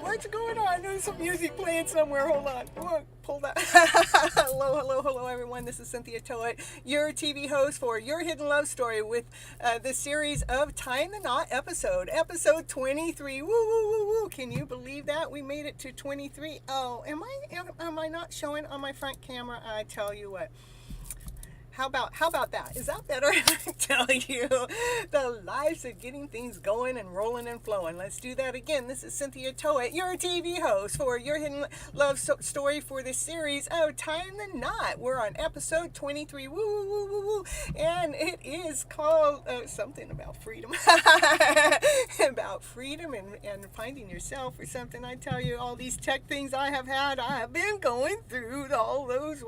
What's going on? There's some music playing somewhere. Hold on. Pull that. Hello, everyone. This is Cynthia Toet, your TV host for Your Hidden Love Story with the series of Tying the Knot episode 23. Woo, woo, woo, woo. Can you believe that? We made it to 23. Oh, am I not showing on my front camera? I tell you what. How about that? Is that better? I tell you, the lives of getting things going and rolling and flowing. Let's do that again. This is Cynthia Toet, your TV host for Your Hidden Love Story for this series of Tying the Knot. We're on episode 23. Woo, woo, woo, woo, woo. And it is called something about freedom. About freedom and finding yourself or something. I tell you, all these tech things I have been going through all those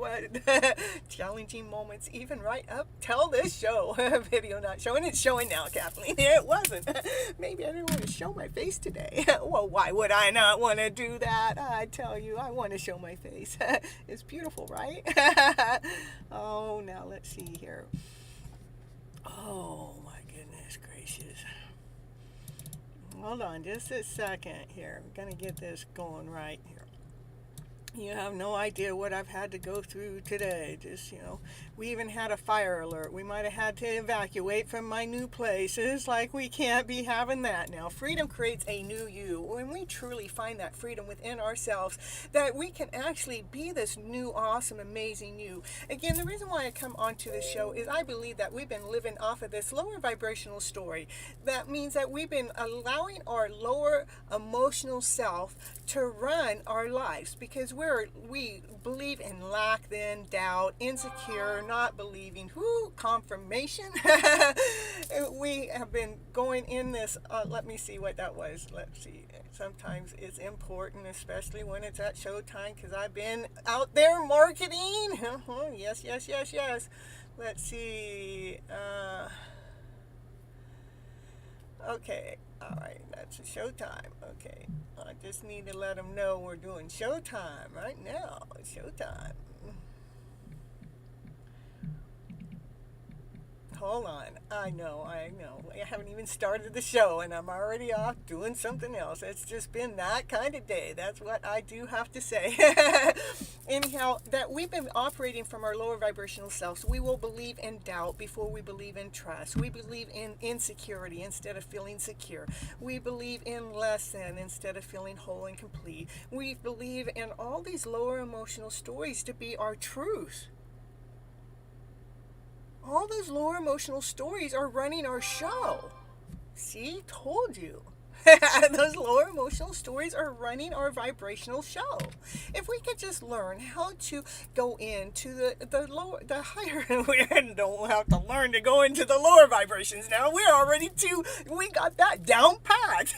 challenging moments. Even right up till this show. Video not showing. It's showing now, Kathleen. It wasn't. Maybe I didn't want to show my face today. Well, why would I not want to do that? I tell you, I want to show my face. It's beautiful, right? Oh, now let's see here. Oh, my goodness gracious. Hold on just a second here. I'm going to get this going right here. You have no idea what I've had to go through today. Just, we even had a fire alert. We might have had to evacuate from my new place. It's like we can't be having that now. Freedom creates a new you. When we truly find that freedom within ourselves, that we can actually be this new, awesome, amazing you. Again, the reason why I come onto this show is I believe that we've been living off of this lower vibrational story. That means that we've been allowing our lower emotional self to run our lives because we believe in lack, then doubt, insecure, not believing, confirmation. We have been going in this, let me see what that was. Let's see. Sometimes it's important, especially when it's at showtime, because I've been out there marketing. Yes. Let's see. Okay. All right, that's a showtime. Okay, I just need to let them know we're doing showtime right now. It's showtime. Hold on. I know. I haven't even started the show and I'm already off doing something else. It's just been that kind of day. That's what I do have to say. Anyhow, that we've been operating from our lower vibrational selves. We will believe in doubt before we believe in trust. We believe in insecurity instead of feeling secure. We believe in less than instead of feeling whole and complete. We believe in all these lower emotional stories to be our truth. All those lower emotional stories are running our show. See, told you. Those lower emotional stories are running our vibrational show. If we could just learn how to go into the higher, we don't have to learn to go into the lower vibrations now. We got that down pat.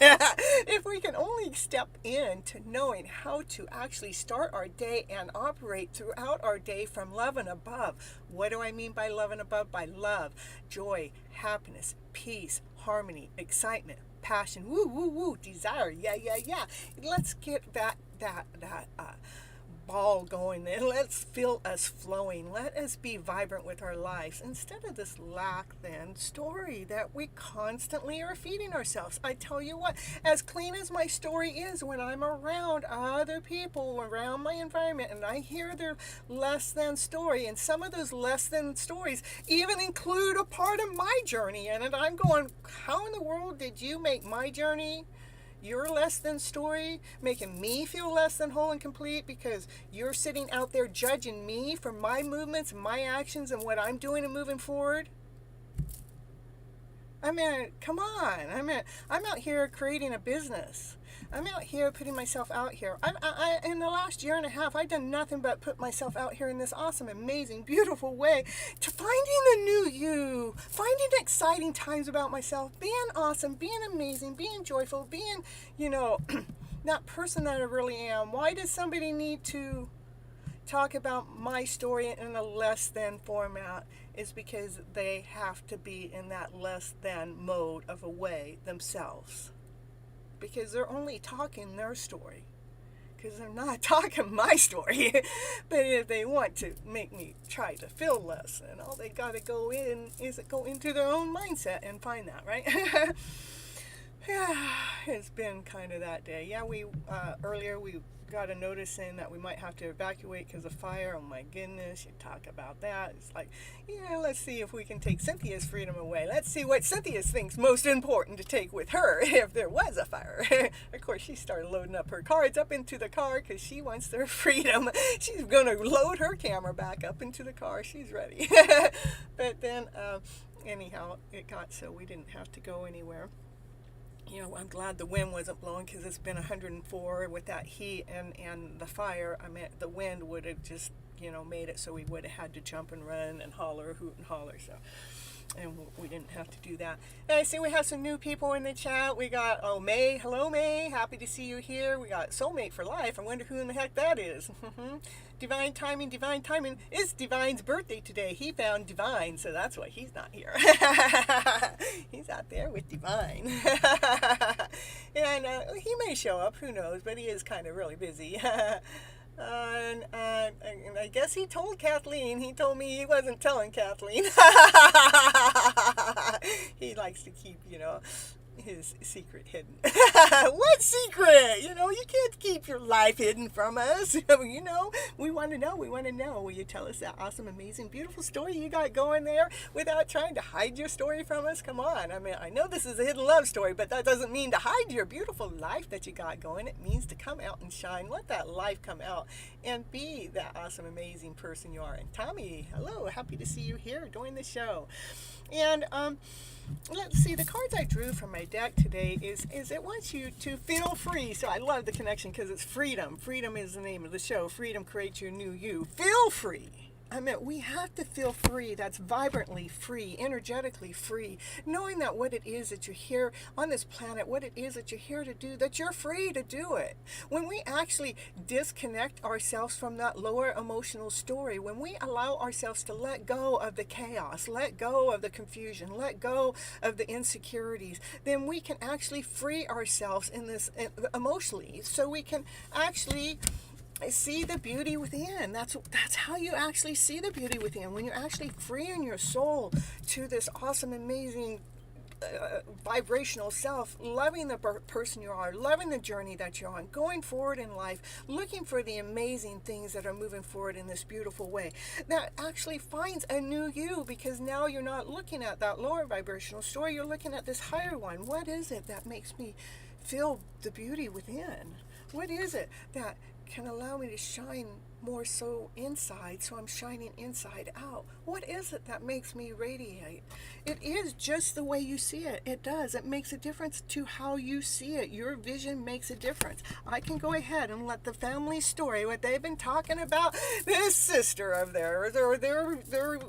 If we can only step into knowing how to actually start our day and operate throughout our day from love and above. What do I mean by love and above? By love, joy, happiness, peace, harmony, excitement, passion, woo, woo, woo, desire, yeah. Let's get that ball going there. Let's feel us flowing. Let us be vibrant with our lives instead of this lack then story that we constantly are feeding ourselves. I tell you what, as clean as my story is, when I'm around other people, around my environment, and I hear their less than story, and some of those less than stories even include a part of my journey in it, I'm going, how in the world did you make my journey your less than story, making me feel less than whole and complete because you're sitting out there judging me for my movements, my actions, and what I'm doing and moving forward? I mean, come on. I'm out here creating a business. I'm out here putting myself out here. In the last year and a half, I've done nothing but put myself out here in this awesome, amazing, beautiful way to finding the new you, finding exciting times about myself, being awesome, being amazing, being joyful, being, that person that I really am. Why does somebody need to talk about my story in a less than format? Is because they have to be in that less than mode of a way themselves. Because they're only talking their story. Because they're not talking my story. But if they want to make me try to feel less, then all they got to go into their own mindset and find that, right? Yeah, it's been kind of that day. Yeah, earlier we got a notice saying that we might have to evacuate because of fire. Oh my goodness, you talk about that. It's like, let's see if we can take Cynthia's freedom away. Let's see what Cynthia thinks most important to take with her if there was a fire. Of course, she started loading up her cards up into the car because she wants their freedom. She's going to load her camera back up into the car. She's ready. But then, anyhow, it got so we didn't have to go anywhere. I'm glad the wind wasn't blowing because it's been 104 with that heat and the fire. I mean, the wind would have just, made it so we would have had to jump and run and holler, hoot and holler. So, and we didn't have to do that. And I see we have some new people in the chat. We got, May. Hello, May. Happy to see you here. We got Soulmate for Life. I wonder who in the heck that is. Divine timing. It's Divine's birthday today. He found Divine, so that's why he's not here. He's out there with Divine. And he may show up, who knows, but he is kind of really busy. And I guess he told Kathleen. He told me he wasn't telling Kathleen. He likes to keep, his secret hidden. What secret? You can't keep your life hidden from us. We want to know. Will you tell us that awesome, amazing, beautiful story you got going there without trying to hide your story from us? Come on. I mean, I know this is a hidden love story, but that doesn't mean to hide your beautiful life that you got going. It means to come out and shine. Let that life come out and be that awesome, amazing person you are. And Tommy, hello. Happy to see you here doing the show. And let's see, the cards I drew from my deck today is it wants you to feel free. So I love the connection because it's freedom. Freedom is the name of the show. Freedom creates your new you. Feel free. I mean, we have to feel free. That's vibrantly free, energetically free. Knowing that what it is that you're here on this planet, what it is that you're here to do, that you're free to do it. When we actually disconnect ourselves from that lower emotional story, when we allow ourselves to let go of the chaos, let go of the confusion, let go of the insecurities, then we can actually free ourselves in this emotionally, so we can actually see the beauty within. That's how you actually see the beauty within. When you're actually freeing your soul to this awesome, amazing, vibrational self, loving the person you are, loving the journey that you're on, going forward in life, looking for the amazing things that are moving forward in this beautiful way. That actually finds a new you, because now you're not looking at that lower vibrational story, you're looking at this higher one. What is it that makes me feel the beauty within? What is it that can allow me to shine more so inside, so I'm shining inside out. What is it that makes me radiate? It is just the way you see it. It does. It makes a difference to how you see it. Your vision makes a difference. I can go ahead and let the family story, what they've been talking about, this sister of theirs, or their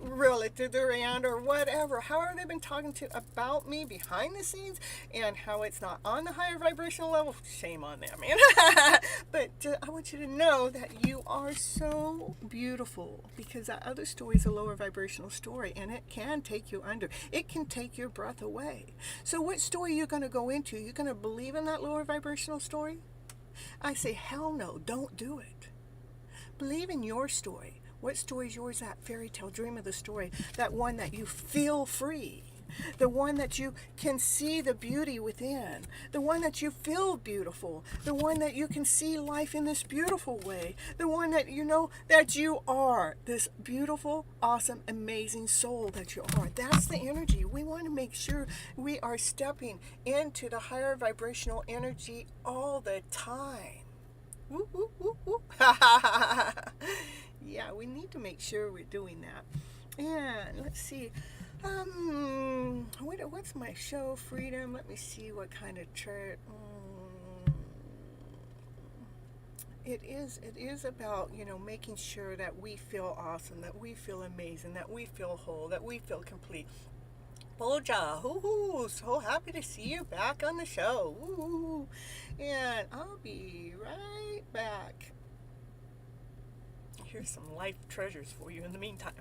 relative, their aunt, or whatever, however they've been talking to about me behind the scenes, and how it's not on the higher vibrational level. Shame on them, man. But I want you to know that you are so beautiful, because that other story is a lower vibrational story, and it can take you under. It can take your breath away. So what story are you going to go into? You're going to believe in that lower vibrational story? I say, hell no, don't do it. Believe in your story. What story is yours? That fairy tale, dream of the story, that one that you feel free, the one that you can see the beauty within, the one that you feel beautiful, the one that you can see life in this beautiful way, the one that you know that you are this beautiful, awesome, amazing soul that you are. That's the energy. We want to make sure we are stepping into the higher vibrational energy all the time. Woo, woo, woo, woo. Yeah, we need to make sure we're doing that. And let's see. What's my show? Freedom. Let me see what kind of chart. It is about, making sure that we feel awesome, that we feel amazing, that we feel whole, that we feel complete. Boja, so happy to see you back on the show. Ooh, and I'll be right back. Here's some life treasures for you in the meantime.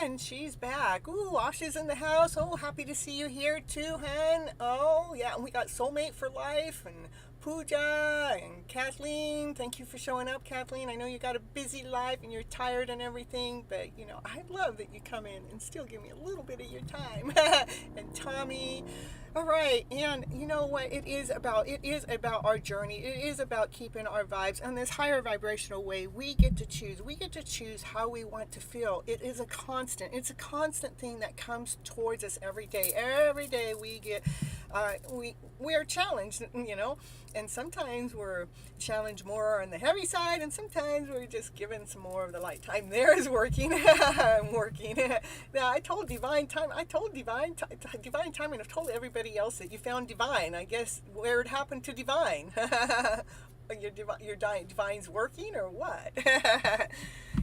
And she's back. Ooh, Asha's in the house. Oh, happy to see you here too, hen. Oh, yeah, and we got soulmate for life and Pooja and Kathleen. Thank you for showing up, Kathleen. I know you got a busy life and you're tired and everything, but I love that you come in and still give me a little bit of your time. And Tommy. All right, and you know what it is about? It is about our journey. It is about keeping our vibes on this higher vibrational way. We get to choose. We get to choose how we want to feel. It is a constant. It's a constant thing that comes towards us every day. Every day we get, we are challenged, and sometimes we're challenged more on the heavy side, and sometimes we're just given some more of the light time. There is working. I'm working. Now I told divine time. Divine time, and I've told everybody else that you found divine. I guess where it happened to divine. Your divine's working or what?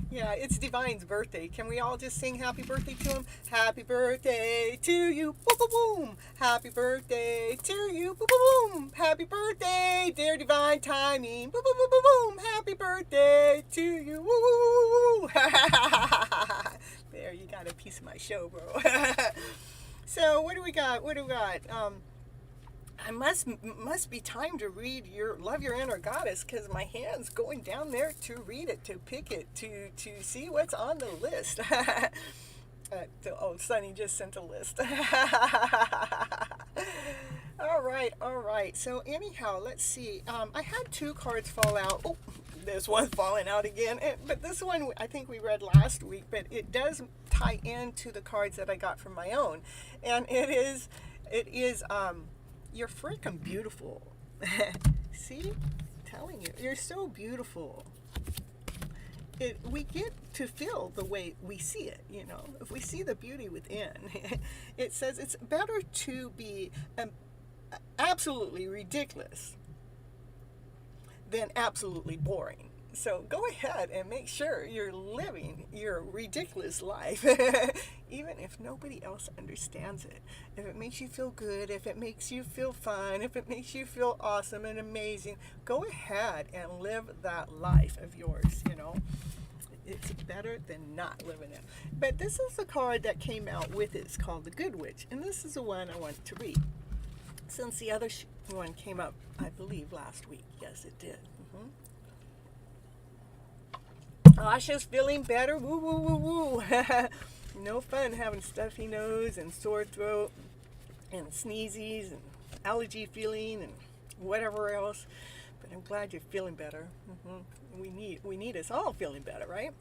Yeah, it's Divine's birthday. Can we all just sing happy birthday to him? Happy birthday to you, boom, boom, boom. Happy birthday to you, boom, boom, boom. Happy birthday, dear Divine Timing, boom, boom, boom, boom, boom. Happy birthday to you, woo, woo, woo. There, you got a piece of my show, bro. So what do we got? I must be time to read your Love Your Inner Goddess, because my hand's going down there to read it, to pick it, to see what's on the list. Sunny just sent a list. All right. So anyhow, let's see. I had 2 cards fall out. Oh, this one's falling out again. But this one I think we read last week, but it does tie into the cards that I got from my own, and it is you're freaking beautiful. See? I'm telling you, you're so beautiful. We get to feel the way we see it, if we see the beauty within. It says it's better to be absolutely ridiculous than absolutely boring. So go ahead and make sure you're living your ridiculous life, even if nobody else understands it. If it makes you feel good, if it makes you feel fun, if it makes you feel awesome and amazing, go ahead and live that life of yours, It's better than not living it. But this is the card that came out with it. It's called the Good Witch, and this is the one I want to read. Since the other one came up, I believe, last week. Yes, it did. Asha's feeling better. Woo, woo, woo, woo. No fun having stuffy nose and sore throat and sneezies and allergy feeling and whatever else. But I'm glad you're feeling better. We need us all feeling better, right?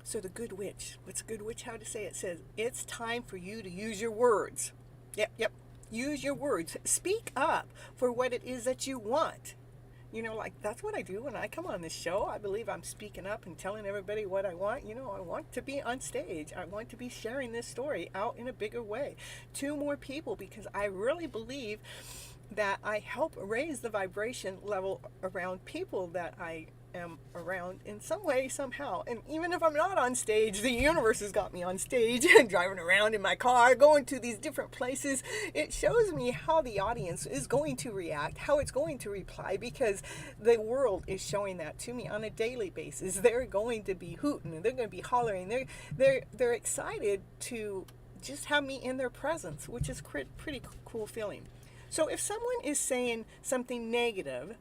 So the Good Witch. What's the Good Witch? How to say it? Says it's time for you to use your words. Yep. Use your words. Speak up for what it is that you want. That's what I do when I come on this show. I believe I'm speaking up and telling everybody what I want. I want to be on stage. I want to be sharing this story out in a bigger way to more people, because I really believe that I help raise the vibration level around people that I am around in some way, somehow. And even if I'm not on stage, the universe has got me on stage and driving around in my car, going to these different places. It shows me how the audience is going to react, how it's going to reply, because the world is showing that to me on a daily basis. They're going to be hooting and they're going to be hollering. They're excited to just have me in their presence, which is pretty cool feeling. So if someone is saying something negative,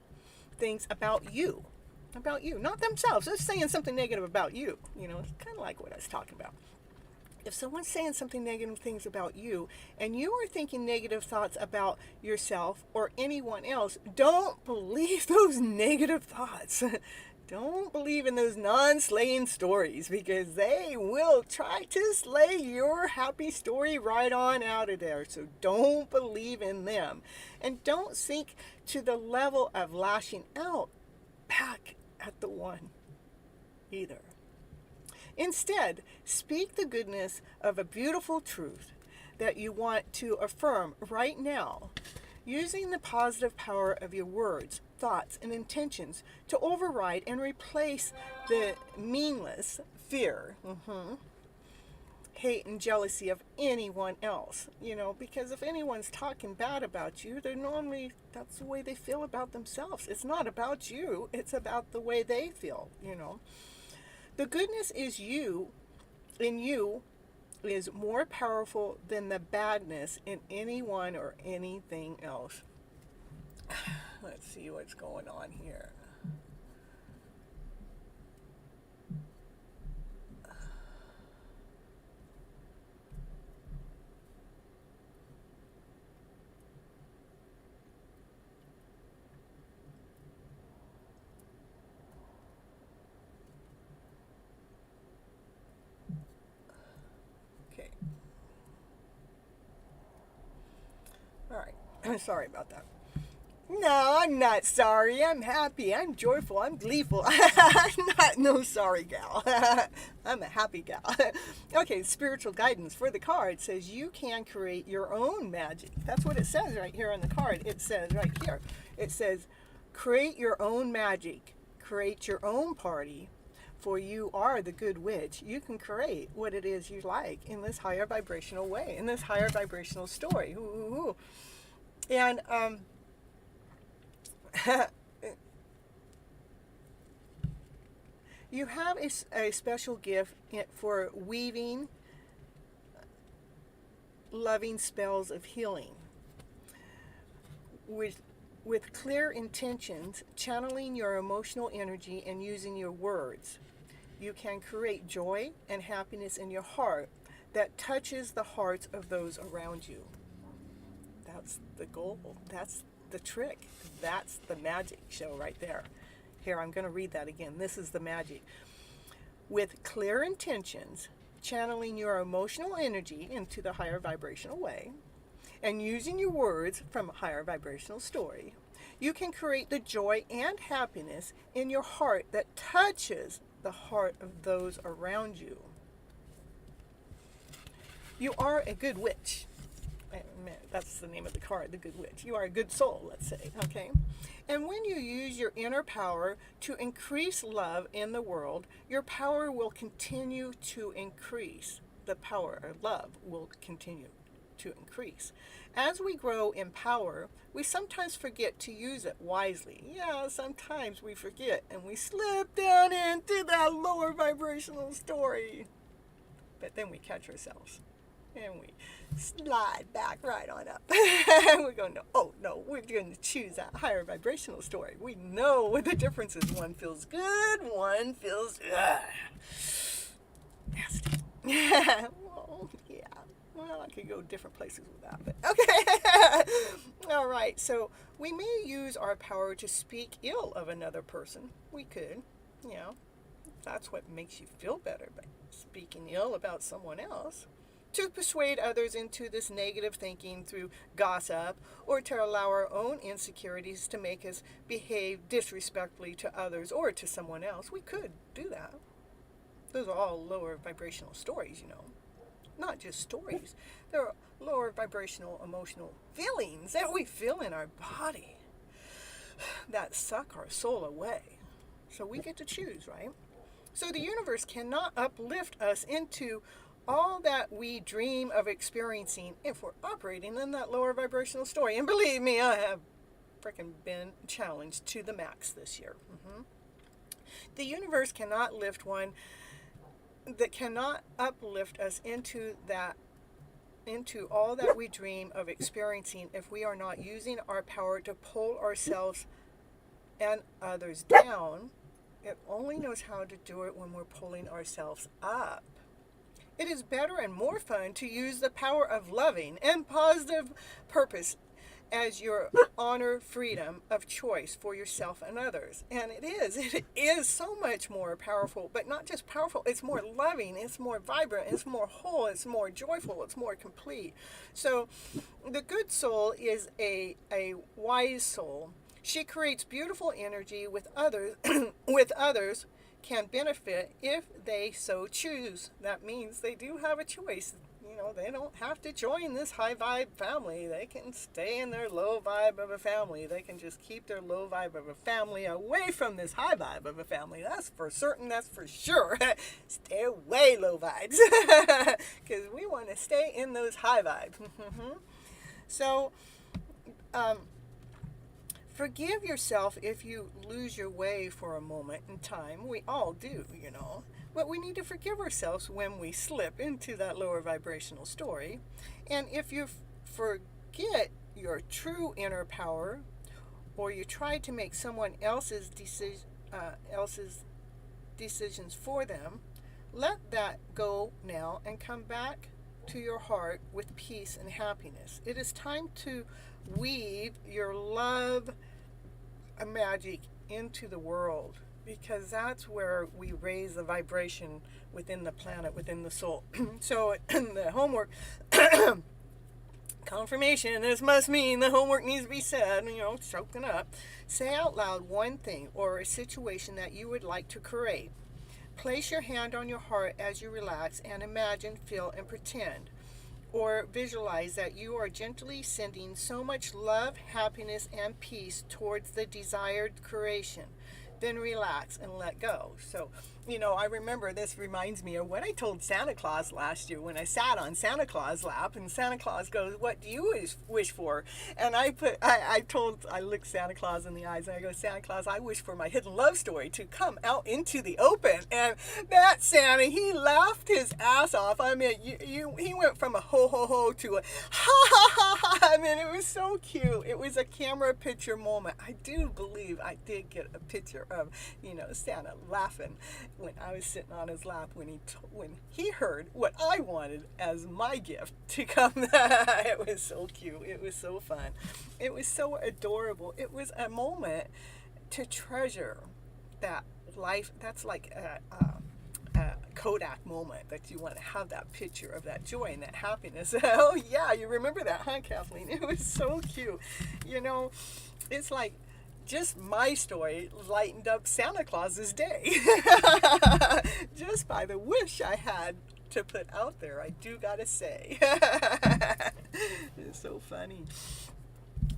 things about you, not themselves, they're saying something negative about you, it's kind of like what I was talking about. If someone's saying something negative things about you, and you are thinking negative thoughts about yourself or anyone else, don't believe those negative thoughts. Don't believe in those non-slaying stories, because they will try to slay your happy story right on out of there. So don't believe in them. And don't sink to the level of lashing out back at the one either. Instead, speak the goodness of a beautiful truth that you want to affirm right now, using the positive power of your words, thoughts, and intentions to override and replace the meaningless fear, hate, and jealousy of anyone else. Because if anyone's talking bad about you, that's the way they feel about themselves. It's not about you, it's about the way they feel, The goodness in you is more powerful than the badness in anyone or anything else. Let's see what's going on here. Okay. All right. Sorry about that. No, I'm not sorry. I'm happy. I'm joyful. I'm gleeful. I'm not no sorry gal. I'm a happy gal. Okay, spiritual guidance for the card says you can create your own magic. That's what it says right here on the card. It says right here. It says create your own magic. Create your own party. For you are the good witch. You can create what it is you like in this higher vibrational way, in this higher vibrational story. Ooh. And you have a special gift for weaving loving spells of healing with clear intentions, channeling your emotional energy and using your words. You can create joy and happiness in your heart that touches the hearts of those around you. That's the goal. That's the trick. That's the magic show right there. Here, I'm going to read that again. This is the magic. With clear intentions, channeling your emotional energy into the higher vibrational way, and using your words from a higher vibrational story, you can create the joy and happiness in your heart that touches the heart of those around you. You are a good witch. That's the name of the card, the good witch. You are a good soul, let's say, okay? And when you use your inner power to increase love in the world, your power will continue to increase. The power of love will continue to increase. As we grow in power, we sometimes forget to use it wisely. Yeah, sometimes we forget and we slip down into that lower vibrational story. But then we catch ourselves. And we slide back right on up. We're going to, oh no, we're going to choose that higher vibrational story. We know what the difference is. One feels good, one feels nasty. Well, yeah. Well, I could go different places with that, but okay. All right, so we may use our power to speak ill of another person. We could, you know, that's what makes you feel better, by speaking ill about someone else. To persuade others into this negative thinking through gossip, or to allow our own insecurities to make us behave disrespectfully to others or to someone else. We could do that. Those are all lower vibrational stories, you know. Not just stories. There are lower vibrational emotional feelings that we feel in our body that suck our soul away. So we get to choose, right? So the universe cannot uplift us into all that we dream of experiencing if we're operating in that lower vibrational story. And believe me, I have freaking been challenged to the max this year. The universe cannot lift one that cannot uplift us into all that we dream of experiencing if we are not using our power to pull ourselves and others down. It only knows how to do it when we're pulling ourselves up. It is better and more fun to use the power of loving and positive purpose as your honor freedom of choice for yourself and others. And it is so much more powerful, but not just powerful, it's more loving, it's more vibrant, it's more whole, it's more joyful, it's more complete. So the good soul is a wise soul. She creates beautiful energy with others can benefit if they so choose. That means they do have a choice. You know, they don't have to join this high vibe family. They can stay in their low vibe of a family. They can just keep their low vibe of a family away from this high vibe of a family. That's for certain. That's for sure. Stay away, low vibes. Because we want to stay in those high vibes. So, forgive yourself if you lose your way for a moment in time. We all do, you know. But we need to forgive ourselves when we slip into that lower vibrational story. And if you forget your true inner power or you tried to make someone else's decisions for them, let that go now and come back to your heart with peace and happiness. It is time to weave your love magic into the world, because that's where we raise the vibration within the planet, within the soul. So the homework, confirmation, this must mean the homework needs to be said, choking up. Say out loud one thing or a situation that you would like to create. Place your hand on your heart as you relax and imagine, feel, and pretend, or visualize that you are gently sending so much love, happiness, and peace towards the desired creation. Then relax and let go. So, I remember, this reminds me of what I told Santa Claus last year when I sat on Santa Claus' lap, and Santa Claus goes, "What do you wish for?" And I looked Santa Claus in the eyes and I go, "Santa Claus, I wish for my hidden love story to come out into the open." And that Santa, he laughed his ass off. I mean, he went from a ho ho ho to a ha ha ha ha. I mean, it was so cute. It was a camera picture moment. I do believe I did get a picture of, Santa laughing when I was sitting on his lap when he heard what I wanted as my gift to come. It was so cute. It was so fun. It was so adorable. It was a moment to treasure that life. That's like a Kodak moment that you want to have that picture of that joy and that happiness. Oh yeah, you remember that, huh, Kathleen? It was so cute. It's like just my story lightened up Santa Claus's day just by the wish I had to put out there, I do gotta say. It's so funny.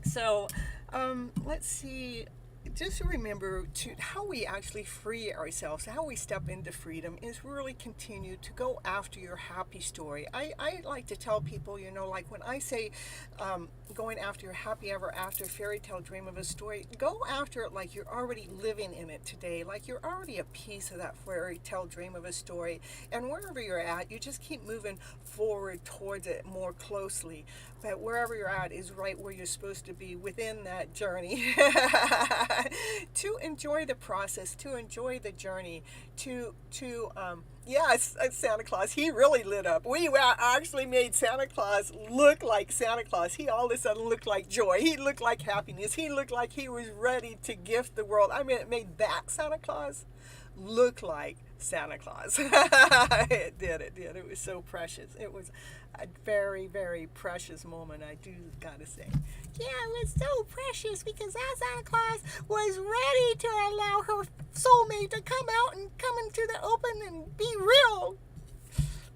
So let's see. Just remember how we actually free ourselves, how we step into freedom is really continue to go after your happy story. I like to tell people, like when I say going after your happy ever after fairy tale dream of a story, go after it like you're already living in it today, like you're already a piece of that fairy tale dream of a story. And wherever you're at, you just keep moving forward towards it more closely. But wherever you're at is right where you're supposed to be within that journey. To enjoy the process, to enjoy the journey, it's Santa Claus. He really lit up. We actually made Santa Claus look like Santa Claus. He all of a sudden looked like joy. He looked like happiness. He looked like he was ready to gift the world. I mean, it made that Santa Claus look like Santa Claus. It did. It was so precious. It was a very, very precious moment, I do gotta say. Yeah, it was so precious because that Santa Claus was ready to allow her soulmate to come out and come into the open and be real.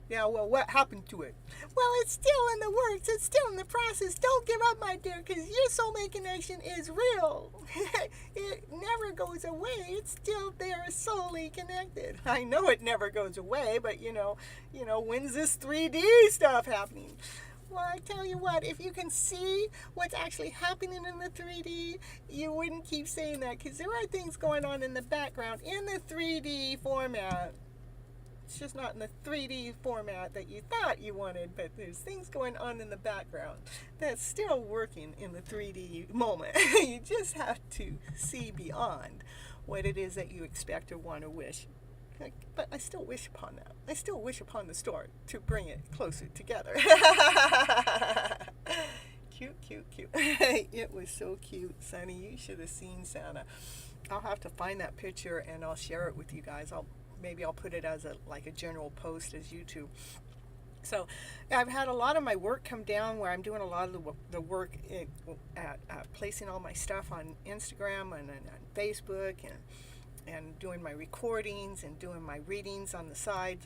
Yeah, well, what happened to it? Well, it's still in the works. It's still in the process. Don't give up, my dear, because your soulmate connection is real. It never goes away. It's still there, solely connected. I know it never goes away, but, when's this 3D stuff happening? Well, I tell you what, if you can see what's actually happening in the 3D, you wouldn't keep saying that, because there are things going on in the background in the 3D format. It's just not in the 3D format that you thought you wanted, but there's things going on in the background that's still working in the 3D moment. You just have to see beyond what it is that you expect or want or wish. But I still wish upon that. I still wish upon the store to bring it closer together. Cute. It was so cute, Sonny. You should have seen Santa. I'll have to find that picture and I'll share it with you guys. Maybe I'll put it as a general post as YouTube. So I've had a lot of my work come down where I'm doing a lot of the work at placing all my stuff on Instagram and on Facebook and doing my recordings and doing my readings on the side,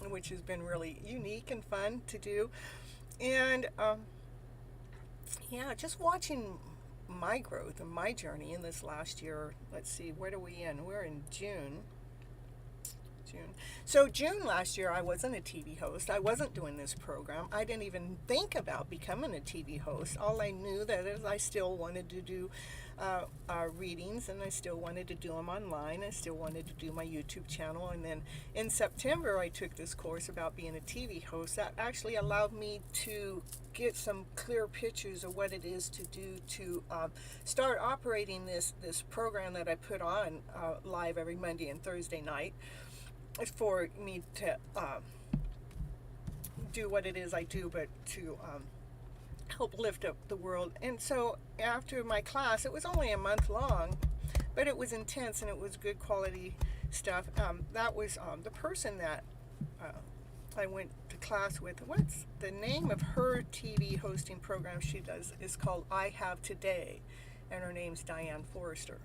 which has been really unique and fun to do. And just watching my growth and my journey in this last year. Let's see, where are we in? We're in June. So June last year, I wasn't a TV host. I wasn't doing this program. I didn't even think about becoming a TV host. All I knew that is I still wanted to do readings, and I still wanted to do them online. I still wanted to do my YouTube channel. And then in September, I took this course about being a TV host. That actually allowed me to get some clear pictures of what it is to do to start operating this program that I put on live every Monday and Thursday night for me to do what it is I do, but to help lift up the world. And so after my class, it was only a month long, but it was intense and it was good quality stuff. That was the person that I went to class with. What's the name of her TV hosting program she does is called I Have Today, and her name's Diane Forrester.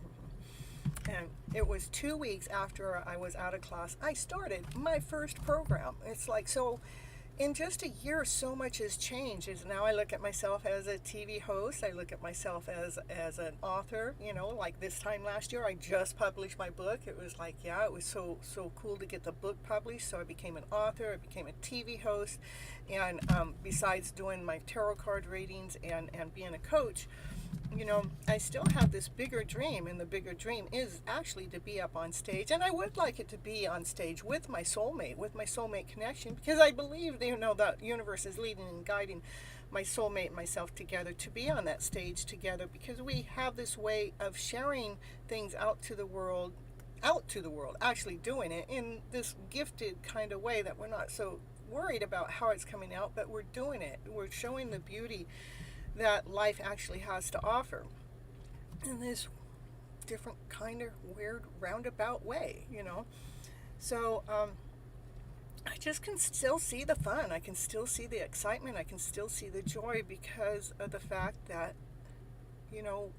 And it was 2 weeks after I was out of class, I started my first program. It's like, so in just a year, so much has changed. Is now I look at myself as a TV host. I look at myself as an author. You know, like this time last year, I just published my book. It was like, yeah, it was so cool to get the book published. So I became an author. I became a TV host, and besides doing my tarot card readings and being a coach, you know, I still have this bigger dream, and the bigger dream is actually to be up on stage, and I would like it to be on stage with my soulmate connection, because I believe, you know, that universe is leading and guiding my soulmate and myself together to be on that stage together, because we have this way of sharing things out to the world, actually doing it in this gifted kind of way that we're not so worried about how it's coming out, but we're doing it. We're showing the beauty that life actually has to offer in this different kind of weird roundabout way, you know. So I just can still see the fun. I can still see the excitement. I can still see the joy, because of the fact that, you know,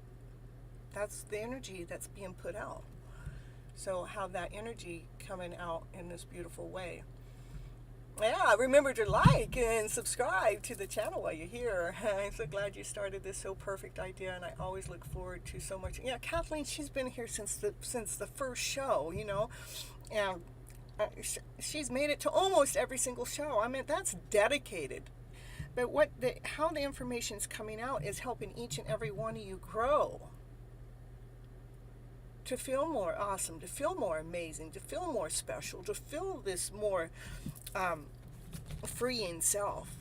that's the energy that's being put out. So have that energy coming out in this beautiful way. Yeah, remember to like and subscribe to the channel while you're here. I'm so glad you started this so perfect idea, and I always look forward to so much. Yeah, Kathleen, she's been here since the first show, you know, and she's made it to almost every single show. I mean, that's dedicated. But how the information's coming out is helping each and every one of you grow, to feel more awesome, to feel more amazing, to feel more special, to feel this more freeing self.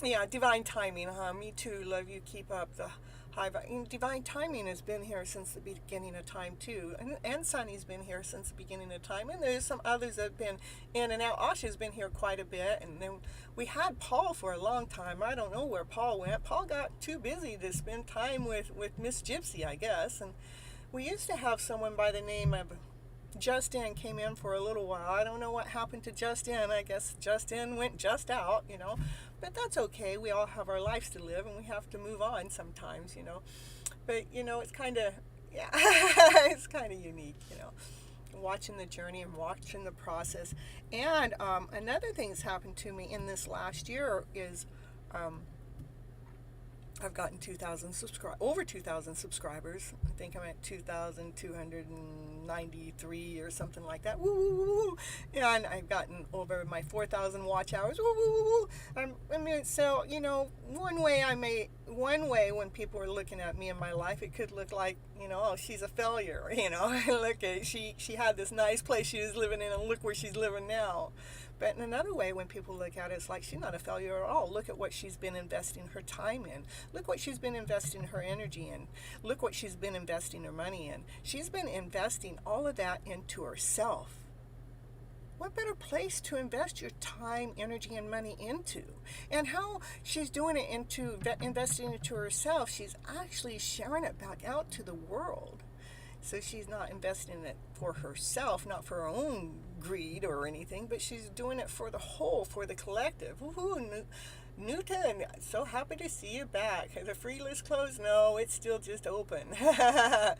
Yeah, divine timing, me too. Love you. Keep up the high. Divine timing has been here since the beginning of time too, and Sunny's been here since the beginning of time, and there's some others that have been in and out. Asha's been here quite a bit, and then we had Paul for a long time. I don't know where Paul went. Paul got too busy to spend time with Miss Gypsy, I guess, and we used to have someone by the name of Justin came in for a little while. I don't know what happened to Justin. I guess Justin went just out, you know. But that's okay. We all have our lives to live, and we have to move on sometimes, you know. But, you know, it's kind of, yeah, it's kind of unique, you know, watching the journey and watching the process. And another thing that's happened to me in this last year is I've gotten over 2,000 subscribers. I think I'm at 2,293 or something like that. Woo, woo, woo, woo. And I've gotten over my 4,000 watch hours. Woo, woo, woo, woo. I mean, so, you know, one way when people are looking at me in my life, it could look like, you know, oh, she's a failure, you know. Look at, she had this nice place she was living in, and look where she's living now. But in another way, when people look at it, it's like she's not a failure at all. Look at what she's been investing her time in. Look what she's been investing her energy in. Look what she's been investing her money in. She's been investing all of that into herself. What better place to invest your time, energy, and money into? And how she's doing it investing into herself, she's actually sharing it back out to the world. So she's not investing it for herself, not for her own greed or anything, but she's doing it for the whole, for the collective. Woohoo, Newton, so happy to see you back. Has the free list closed? No, it's still just open. Yeah,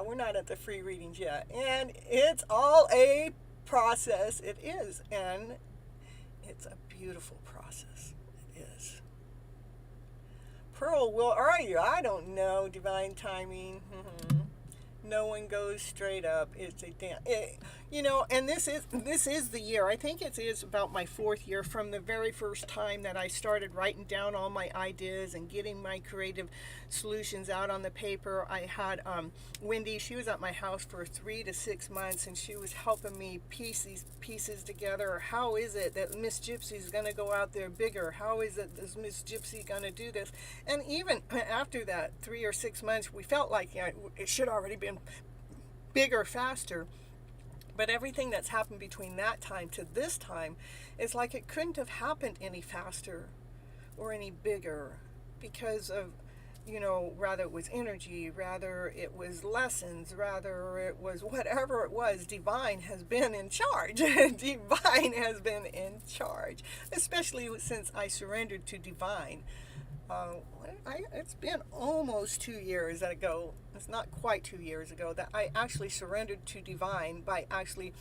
we're not at the free readings yet. And it's all a process. It is. And it's a beautiful process. It is. Pearl, where are you? I don't know. Divine timing. no one goes straight up. It's a dance. And this is the year. I think it is about my 4th year from the very first time that I started writing down all my ideas and getting my creative solutions out on the paper. I had Wendy. She was at my house for 3 to 6 months, and she was helping me piece these pieces together. How is it that Miss Gypsy's going to go out there bigger? How is it that Miss Gypsy going to do this? And even after that 3 or 6 months, we felt like it should already been bigger, faster. But everything that's happened between that time to this time is like it couldn't have happened any faster or any bigger because of, rather it was energy, rather it was lessons, rather it was whatever it was. Divine has been in charge. Divine has been in charge, especially since I surrendered to Divine. It's been almost 2 years ago. It's not quite 2 years ago that I actually surrendered to Divine by actually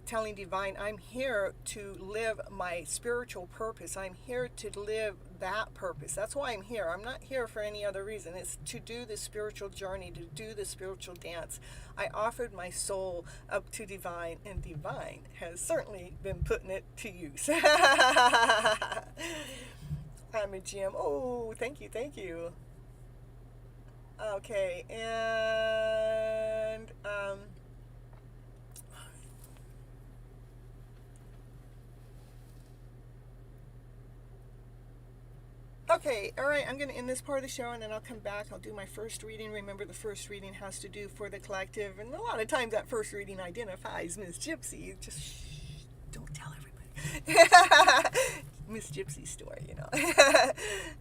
telling Divine, I'm here to live my spiritual purpose. I'm here to live that purpose. That's why I'm here. I'm not here for any other reason. It's to do the spiritual journey, to do the spiritual dance. I offered my soul up to Divine, and Divine has certainly been putting it to use. I'm a Jim. Oh, thank you. Okay, and okay, all right, I'm going to end this part of the show, and then I'll come back. I'll do my first reading. Remember, the first reading has to do for the collective, and a lot of times that first reading identifies Miss Gypsy. Just don't tell everybody. Miss Gypsy's story,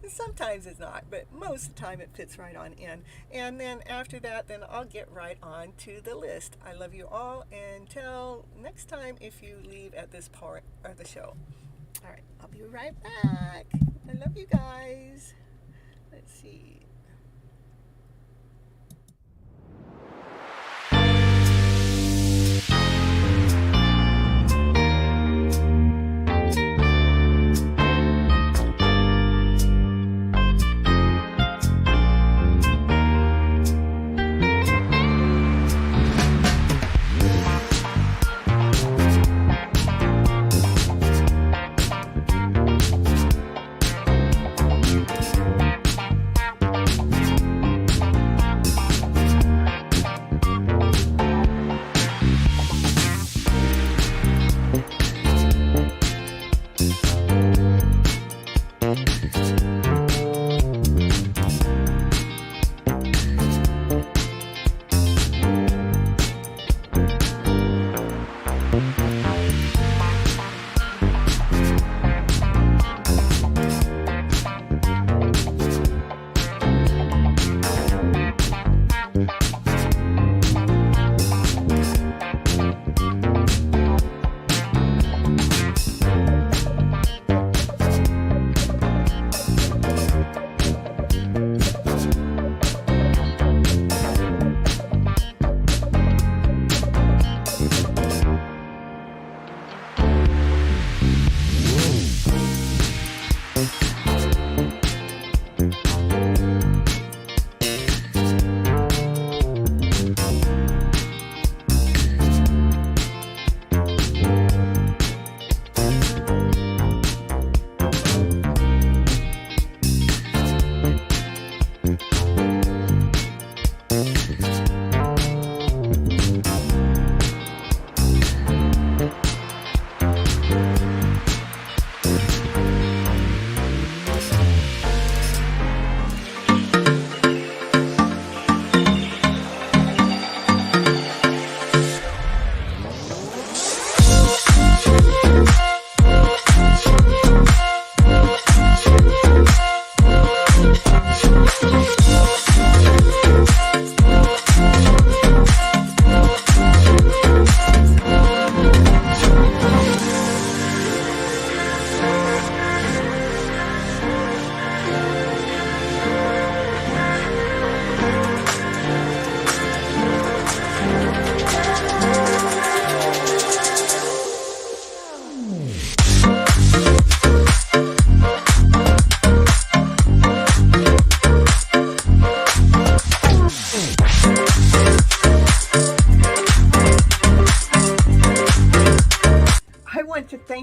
Sometimes it's not, but most of the time it fits right on in. And then after that, then I'll get right on to the list. I love you all. Until next time, if you leave at this part of the show. All right, I'll be right back. I love you guys. Let's see.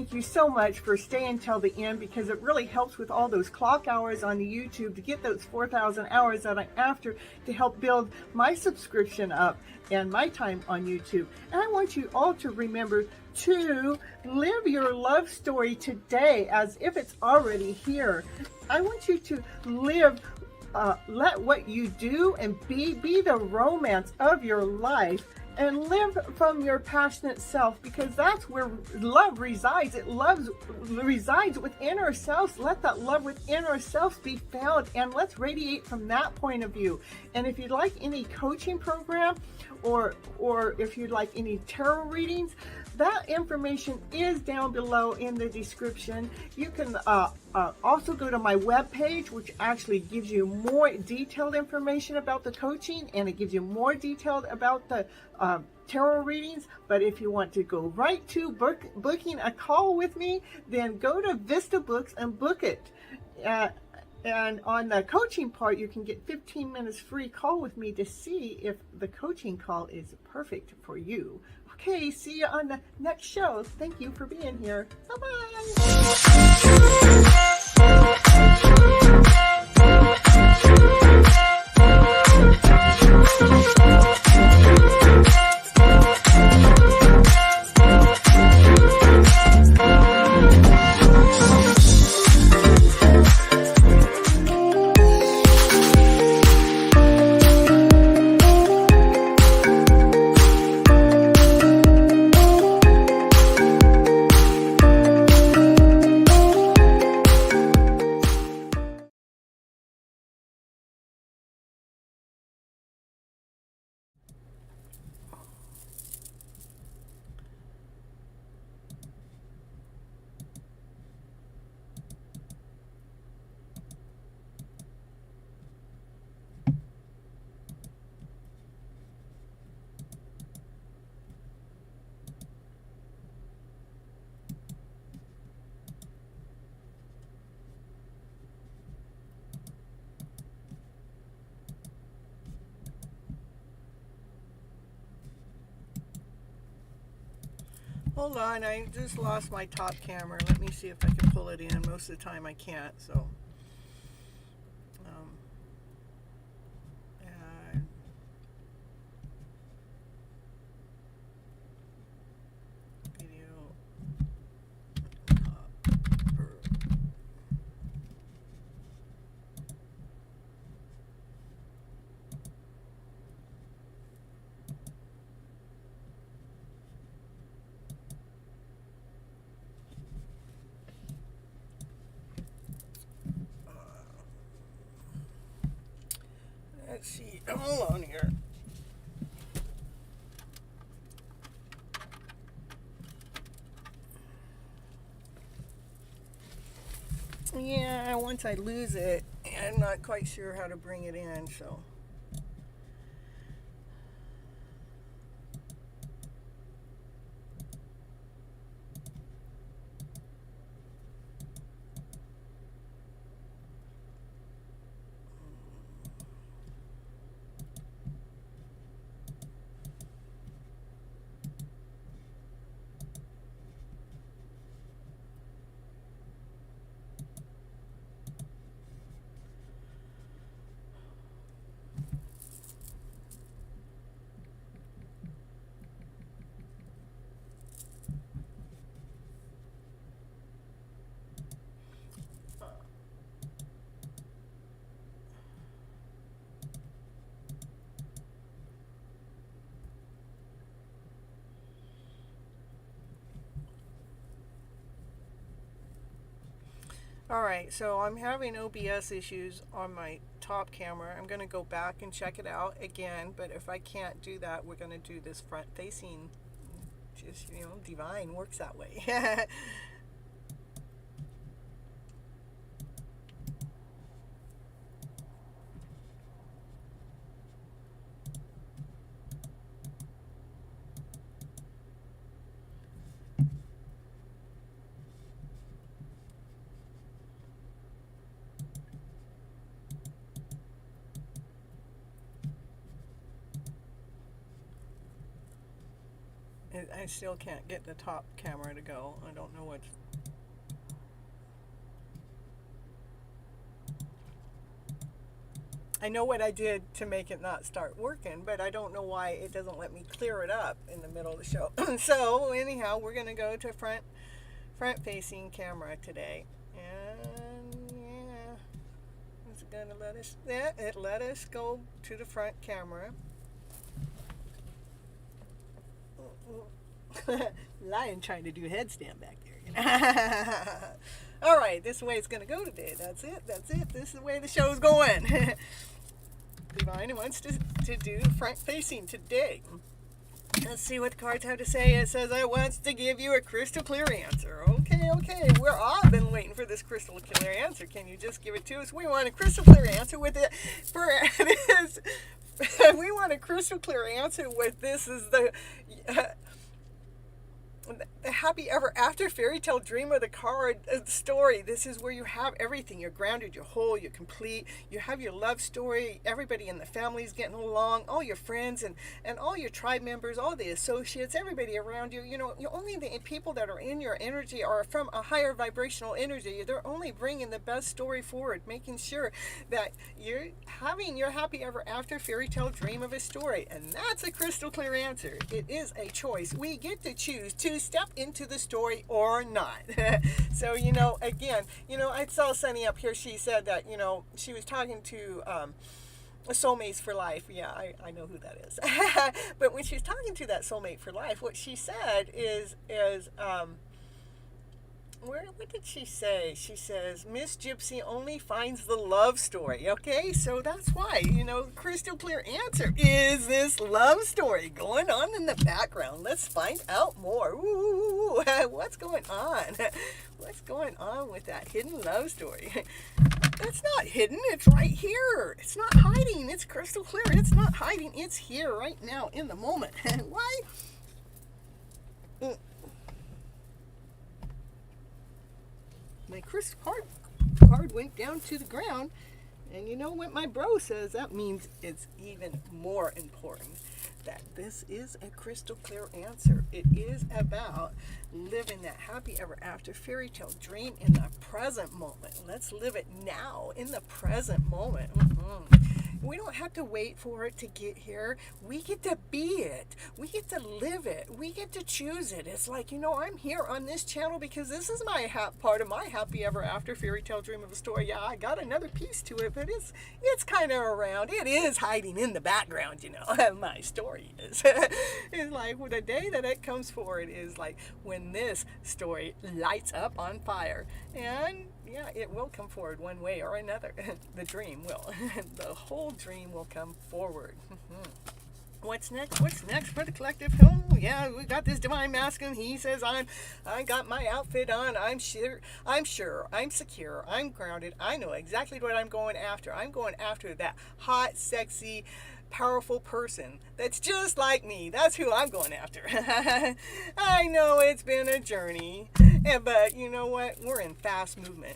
thank you so much for staying till the end, because it really helps with all those clock hours on the YouTube to get those 4,000 hours that I'm after to help build my subscription up and my time on YouTube. And I want you all to remember to live your love story today as if it's already here. I want you to live, let what you do and be the romance of your life, and live from your passionate self, because that's where love resides. It resides within ourselves. Let that love within ourselves be found, and let's radiate from that point of view. And if you'd like any coaching program, or if you'd like any tarot readings, that information is down below in the description. You can also go to my webpage, which actually gives you more detailed information about the coaching, and it gives you more detailed about the tarot readings. But if you want to go right to booking a call with me, then go to Vista Books and book it. And on the coaching part, you can get 15 minutes free call with me to see if the coaching call is perfect for you. Okay, see you on the next show. Thank you for being here. Hold on, I just lost my top camera. Let me see if I can pull it in. Most of the time I can't, so. Video. Let's see. Hold on here. Yeah, once I lose it, I'm not quite sure how to bring it in, so. Alright, so I'm having OBS issues on my top camera. I'm going to go back and check it out again, but if I can't do that, we're going to do this front facing. Just, divine works that way. I still can't get the top camera to go. I don't know what's... I know what I did to make it not start working, but I don't know why it doesn't let me clear it up in the middle of the show. So anyhow, we're going to go to front facing camera today. And yeah, it's going to let us, yeah, it let us go to the front camera. Lion trying to do headstand back there. All right, this is the way it's going to go today. That's it. This is the way the show's going. Divine wants to do front facing today. Let's see what the cards have to say. It says, I wants to give you a crystal clear answer. Okay. We're all been waiting for this crystal clear answer. Can you just give it to us? We want a crystal clear answer with it. We want a crystal clear answer with this is the happy ever after fairy tale dream of the card story. This is where you have everything. You're grounded, you're whole, you're complete. You have your love story. Everybody in the family is getting along. All your friends and all your tribe members, all the associates, everybody around you. You know, only the people that are in your energy are from a higher vibrational energy. They're only bringing the best story forward, making sure that you're having your happy ever after fairy tale dream of a story. And that's a crystal clear answer. It is a choice. We get to choose to step into the story or not. So, again, I saw Sunny up here. She said that, she was talking to soulmates for life. Yeah, I know who that is. But when she's talking to that soulmate for life, what she said is what did she say? She says, Miss Gypsy only finds the love story. Okay, so that's why, crystal clear answer is this love story going on in the background. Let's find out more. Ooh, what's going on? What's going on with that hidden love story? That's not hidden. It's right here. It's not hiding. It's crystal clear. It's not hiding. It's here right now in the moment. Why? My crystal card went down to the ground, and you know what my bro says? That means it's even more important that this is a crystal clear answer. It is about living that happy ever after fairy tale dream in the present moment. Let's live it now in the present moment. We don't have to wait for it to get here. We get to be it. We get to live it. We get to choose it. It's like, I'm here on this channel because this is my part of my happy ever after fairy tale dream of a story. Yeah, I got another piece to it, but it's kind of around. It is hiding in the background, my story is. It's like the day that it comes forward is like when this story lights up on fire. And yeah, it will come forward one way or another. The dream will. The whole dream will come forward. What's next? What's next for the collective? Oh, yeah, we got this divine masculine. He says, I got my outfit on. I'm sure, I'm secure, I'm grounded. I know exactly what I'm going after. I'm going after that hot, sexy, powerful person that's just like me. That's who I'm going after. I know it's been a journey, but you know what? We're in fast movement.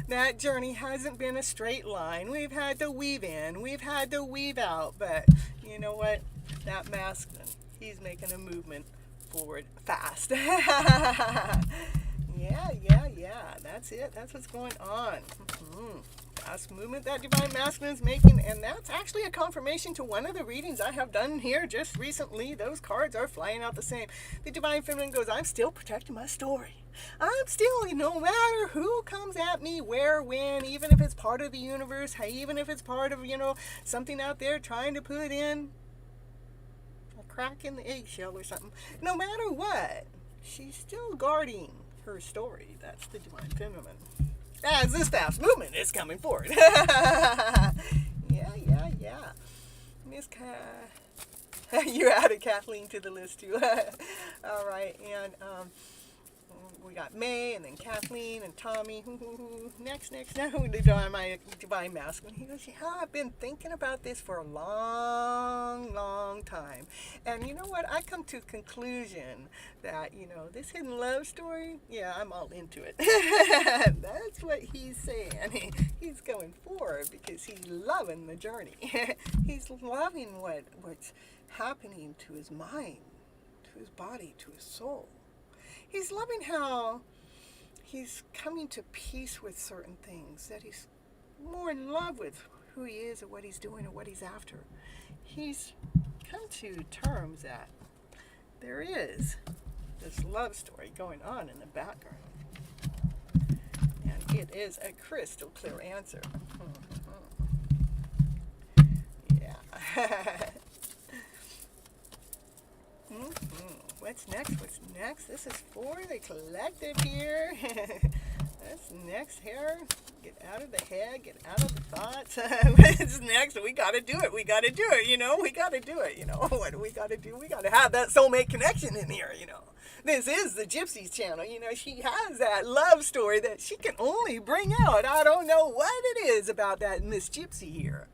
That journey hasn't been a straight line. We've had to weave in, we've had to weave out, but you know what? That masculine, he's making a movement forward fast. Yeah, that's it. That's what's going on. Fast movement that divine masculine is making, and that's actually a confirmation to one of the readings I have done here just recently. Those cards are flying out the same. The divine feminine goes, I'm still protecting my story. I'm still, no matter who comes at me, where, when, even if it's part of the universe, even if it's part of, something out there trying to put in a crack in the eggshell or something. No matter what, she's still guarding her story. That's the divine feminine. As this fast movement is coming forward. Yeah. Miss you added Kathleen to the list too. All right, and we got May, and then Kathleen, and Tommy. Next, now my divine masculine. He goes, yeah, I've been thinking about this for a long time. And you know what? I come to the conclusion that, this hidden love story, yeah, I'm all into it. That's what he's saying. He's going forward because he's loving the journey. He's loving what's happening to his mind, to to his body, to his soul. He's loving how he's coming to peace with certain things, that he's more in love with who he is and what he's doing and what he's after. He's come to terms that there is this love story going on in the background. And it is a crystal clear answer. Yeah. What's next? What's next? This is for the collective here. What's next here? Get out of the head, get out of the thoughts. What's next? We got to do it. We got to do it, you know. We got to do it, you know. What do we got to do? We got to have that soulmate connection in here, you know. This is the Gypsy's channel, you know. She has that love story that she can only bring out. I don't know what it is about that Miss Gypsy here.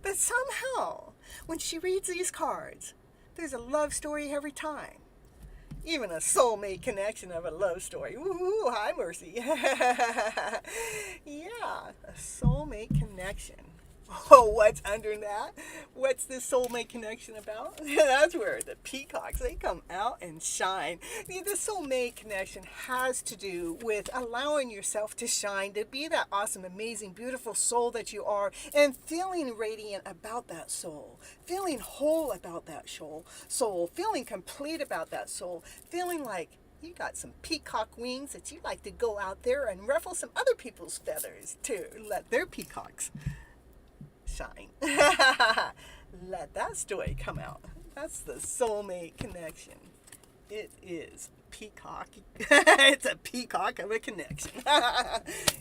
But somehow, when she reads these cards, there's a love story every time. Even a soulmate connection of a love story. Woohoo! Hi, Mercy. Yeah, a soulmate connection. Oh, what's under that? What's this soulmate connection about? That's where the peacocks, they come out and shine. The soulmate connection has to do with allowing yourself to shine, to be that awesome, amazing, beautiful soul that you are, and feeling radiant about that soul, feeling whole about that soul, feeling complete about that soul, feeling like you got some peacock wings that you like to go out there and ruffle some other people's feathers to let their peacocks shine. Let that story come out. That's the soulmate connection. It is peacock. It's a peacock of a connection.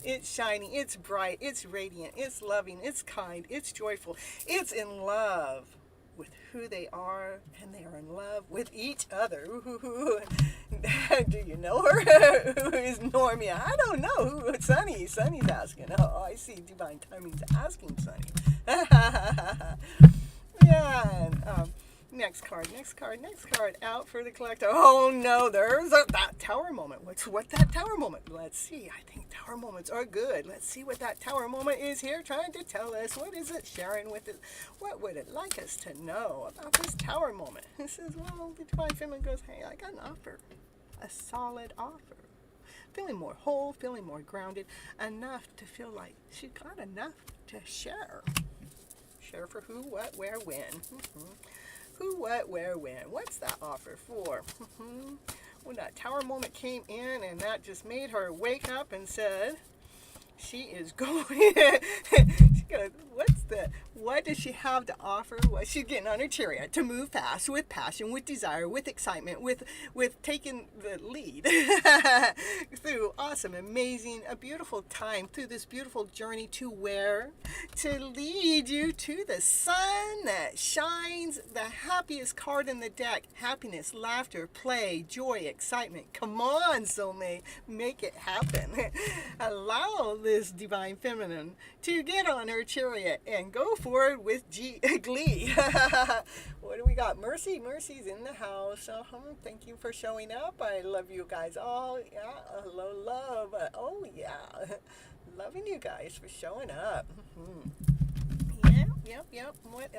It's shining, it's bright, it's radiant, it's loving, it's kind, it's joyful, it's in love with who they are, and they are in love with each other. Ooh. Do you know her? Who is Normia? I don't know. Who? Sunny's asking. Oh, I see Divine Timing's asking Sunny. Yeah, and next card out for the collector. Oh no, there's that tower moment. What's that tower moment? Let's see. I think tower moments are good. Let's see what that tower moment is here trying to tell us. What is it sharing with us? What would it like us to know about this tower moment? It says, well, the Divine Feminine goes, hey, I got an offer. A solid offer. Feeling more whole, feeling more grounded, enough to feel like she got enough to share. Share for who, what, where, when. Who, what, where, when. What's that offer for? When that tower moment came in, and that just made her wake up and said, she is going. She goes, what does she have to offer? What's she getting on her chariot to move fast, with passion, with desire, with excitement, with taking the lead through awesome, amazing, a beautiful time, through this beautiful journey to where? To lead you to the sun that shines, the happiest card in the deck. Happiness, laughter, play, joy, excitement. Come on, soulmate, make it happen. Allow this Divine Feminine to get on her chariot and go forward with glee. What do we got? Mercy. Mercy's in the house. Thank you for showing up. I love you guys all. Yeah, hello, love. Oh, yeah. Loving you guys for showing up. Yep. What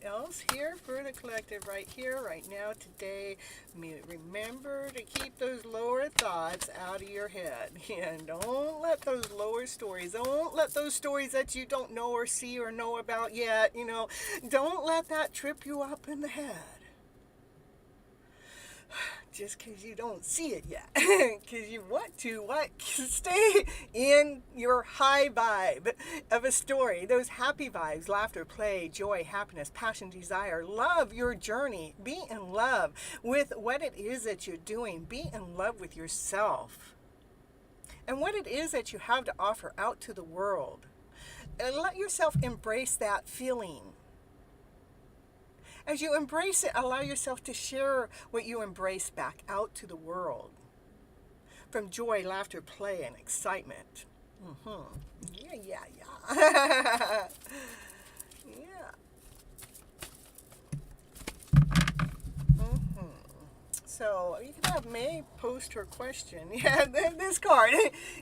else? Here for the collective right here, right now, today. Remember to keep those lower thoughts out of your head. And don't let those lower stories, don't let those stories that you don't know or see or know about yet, don't let that trip you up in the head. Just because you don't see it yet. Because you want to, stay in your high vibe of a story. Those happy vibes, laughter, play, joy, happiness, passion, desire. Love your journey. Be in love with what it is that you're doing. Be in love with yourself. And what it is that you have to offer out to the world. And let yourself embrace that feeling. As you embrace it, allow yourself to share what you embrace back out to the world. From joy, laughter, play, and excitement. Yeah. So you can have May post her question. Yeah, this card.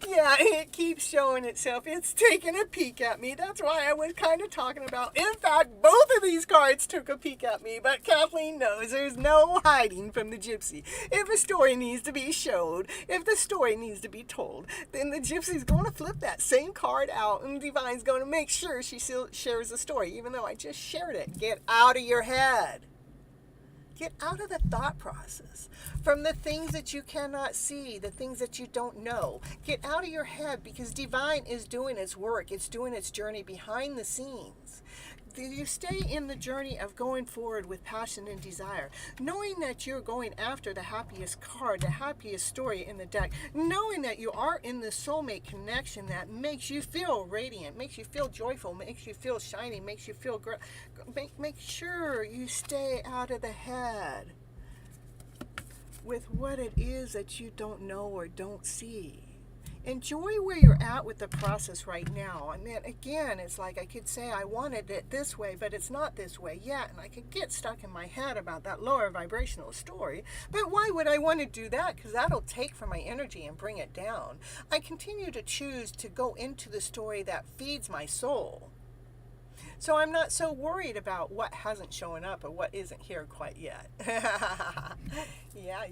Yeah, it keeps showing itself. It's taking a peek at me. That's why I was kind of talking about. In fact, both of these cards took a peek at me. But Kathleen knows there's no hiding from the Gypsy. If a story needs to be showed, if the story needs to be told, then the Gypsy's going to flip that same card out, and Divine's going to make sure she still shares the story, even though I just shared it. Get out of your head. Get out of the thought process. From the things that you cannot see, the things that you don't know. Get out of your head, because Divine is doing its work. It's doing its journey behind the scenes. You stay in the journey of going forward with passion and desire, knowing that you're going after the happiest card, the happiest story in the deck, knowing that you are in the soulmate connection that makes you feel radiant, makes you feel joyful, makes you feel shiny, makes you feel great. Make sure you stay out of the head with what it is that you don't know or don't see. Enjoy where you're at with the process right now. And then again, it's like I could say I wanted it this way, but it's not this way yet. And I could get stuck in my head about that lower vibrational story. But why would I want to do that? Because that'll take from my energy and bring it down. I continue to choose to go into the story that feeds my soul. So I'm not so worried about what hasn't shown up or what isn't here quite yet. Yeah.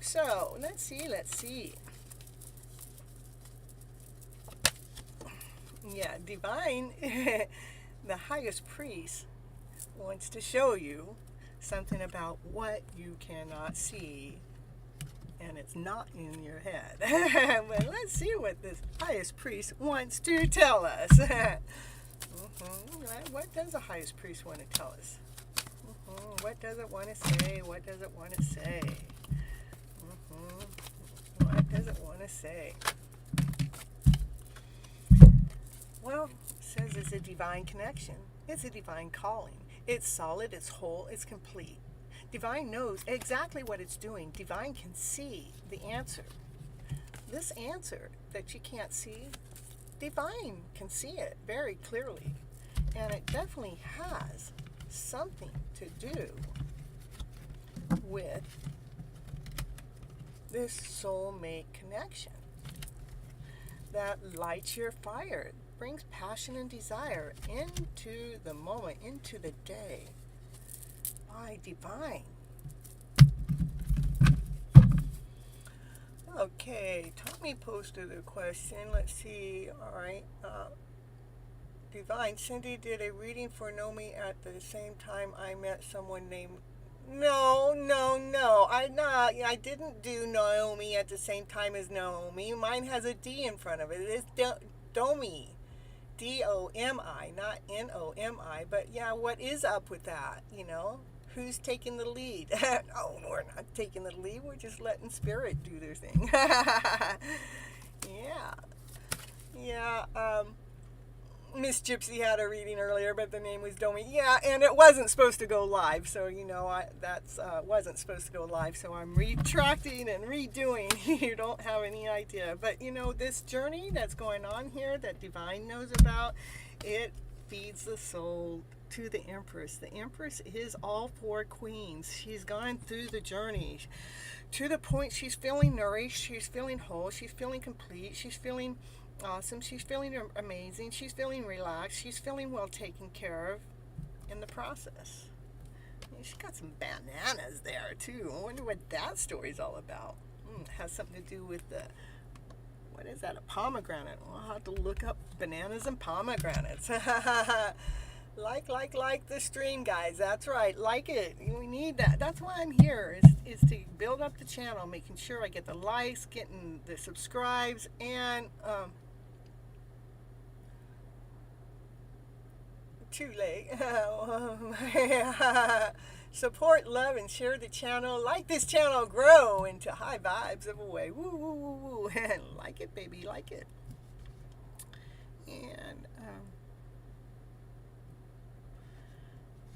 So, let's see. Yeah, Divine, the highest priest, wants to show you something about what you cannot see, and it's not in your head. But let's see what this highest priest wants to tell us. What does the highest priest want to tell us? What does it want to say? What does it want to say? What does it want to say? Well, it says it's a divine connection. It's a divine calling. It's solid, it's whole, it's complete. Divine knows exactly what it's doing. Divine can see the answer. This answer that you can't see, Divine can see it very clearly. And it definitely has something to do with this soulmate connection that lights your fire, brings passion and desire into the moment, into the day, by Divine. Okay, Tommy posted a question. Let's see. All right. Divine, Cindy did a reading for Nomi at the same time I met someone named... No. I didn't do Naomi at the same time as Naomi. Mine has a D in front of it. It's Domi. D-O-M-I, not N-O-M-I. But yeah, what is up with that? You know? Who's taking the lead? No, we're not taking the lead. We're just letting spirit do their thing. Yeah. Miss Gypsy had a reading earlier, but the name was Domi. Yeah, and it wasn't supposed to go live, so wasn't supposed to go live. So I'm retracting and redoing. You don't have any idea, but this journey that's going on here that Divine knows about, it feeds the soul to the Empress. The Empress is all four queens. She's gone through the journey to the point she's feeling nourished, she's feeling whole, she's feeling complete, she's feeling awesome, she's feeling amazing, she's feeling relaxed, she's feeling well taken care of in the process. She's got some bananas there too. I wonder what that story's all about. It has something to do with what is that, a pomegranate? I'll have to look up bananas and pomegranates. Like the stream, guys. That's right. Like it. We need that. That's why I'm here, is to build up the channel, making sure I get the likes, getting the subscribes, and too late. Support, love, and share the channel. Like this channel grow into high vibes of a way. Woo, woo, woo, woo. Like it, baby. Like it. And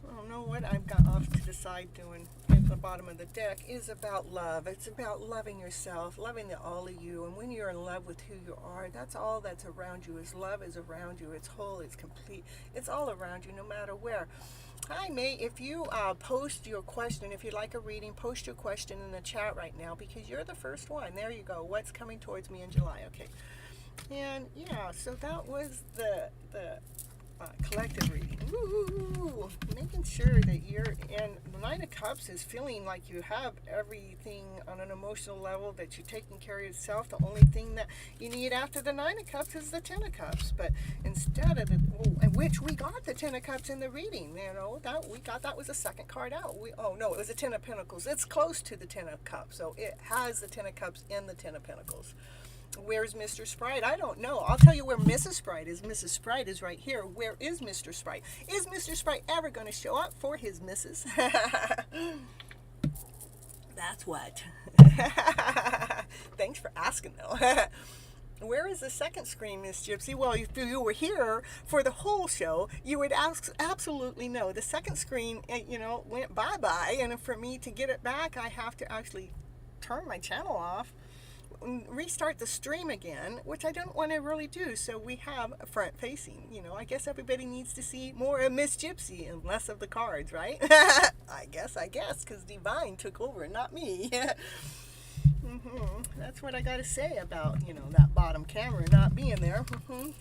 I don't know what I've got off to the side doing at the bottom of the deck is about love. It's about loving yourself, loving all of you. And when you're in love with who you are, that's all that's around you. Is love is around you. It's whole, it's complete. It's all around you no matter where. Hi, May. If you post your question, if you'd like a reading, post your question in the chat right now because you're the first one. There you go. What's coming towards me in July? Okay. And yeah, so that was the collective reading. Ooh, making sure that you're in the Nine of Cups is feeling like you have everything on an emotional level, that you're taking care of yourself. The only thing that you need after the Nine of Cups is the Ten of Cups. But instead of which we got the Ten of Cups in the reading, that was the second card out. It was the Ten of Pentacles. It's close to the Ten of Cups, so it has the Ten of Cups in the Ten of Pentacles. Where's Mr. Sprite? I don't know. I'll tell you where Mrs. Sprite is. Mrs. Sprite is right here. Where is Mr. Sprite? Is Mr. Sprite ever going to show up for his missus? That's what. Thanks for asking, though. Where is the second screen, Miss Gypsy? Well, if you were here for the whole show, you would absolutely know. The second screen, went bye-bye, and for me to get it back, I have to actually turn my channel off, restart the stream again, which I don't want to really do. So we have a front facing. I guess everybody needs to see more of Miss Gypsy and less of the cards, right? I guess, because Divine took over, not me. That's what I got to say about, that bottom camera not being there.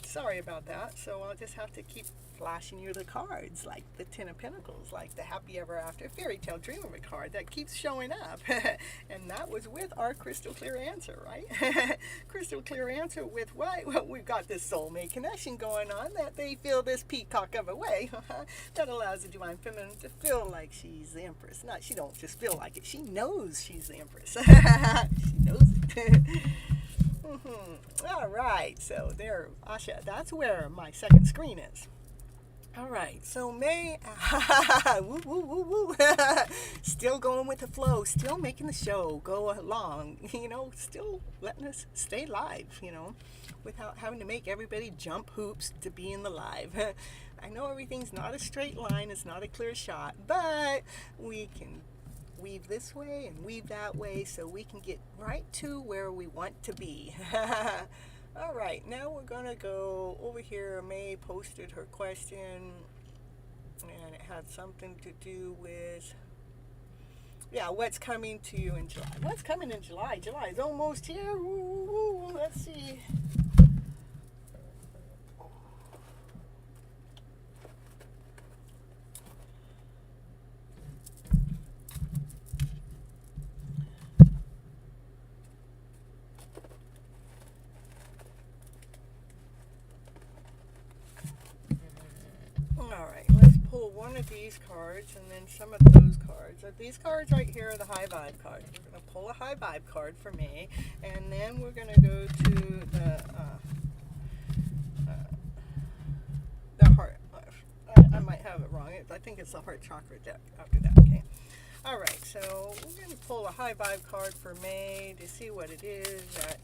Sorry about that. So I'll just have to keep flashing you the cards, like the Ten of Pentacles, like the Happy Ever After Fairy Tale Dream of a card that keeps showing up. And that was with our crystal clear answer, right? Crystal clear answer with what? Well, we've got this soulmate connection going on, that they feel this peacock of a way that allows the Divine Feminine to feel like she's the Empress. She don't just feel like it, she knows she's the Empress. She knows it. All right, so there, Asha, that's where my second screen is. All right, so May, woo, woo, woo, woo. Still going with the flow, still making the show go along, still letting us stay live, without having to make everybody jump hoops to be in the live. I know everything's not a straight line, it's not a clear shot, but we can weave this way and weave that way so we can get right to where we want to be. All right, now we're going to go over here. May posted her question, and it had something to do with, what's coming to you in July. What's coming in July? July is almost here. Ooh, let's see. One of these cards and then some of those cards. These cards right here are the high vibe cards. We're going to pull a high vibe card for me, and then we're going to go to the heart. I might have it wrong. I think it's the heart chakra deck after that. Okay. All right. So we're going to pull a high vibe card for May to see what it is that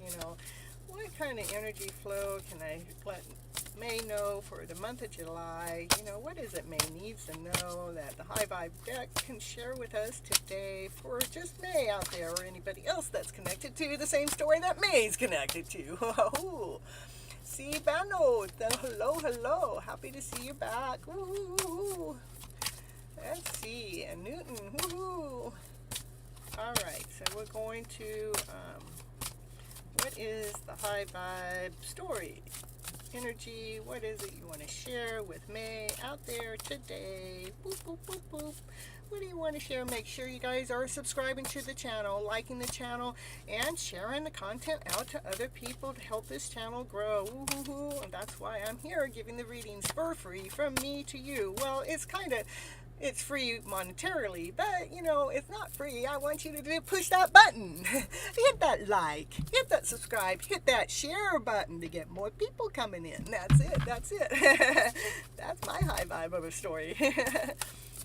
what kind of energy flow can I let May know for the month of July? What is it May needs to know that the high vibe deck can share with us today for just May out there, or anybody else that's connected to the same story that May's connected to. See, Bano, hello. Happy to see you back. Woo. Let's see, and Newton, woohoo. All right, so we're going to, what is the high vibe story? Energy, what is it you want to share with May out there today? Boop, boop, boop, boop. What do you want to share? Make sure you guys are subscribing to the channel, liking the channel, and sharing the content out to other people to help this channel grow. Woo-hoo-hoo. And that's why I'm here giving the readings for free from me to you. Well, it's free monetarily, but it's not free. I want you to push that button, hit that like, hit that subscribe, hit that share button to get more people coming in. That's it. That's my high vibe of a story.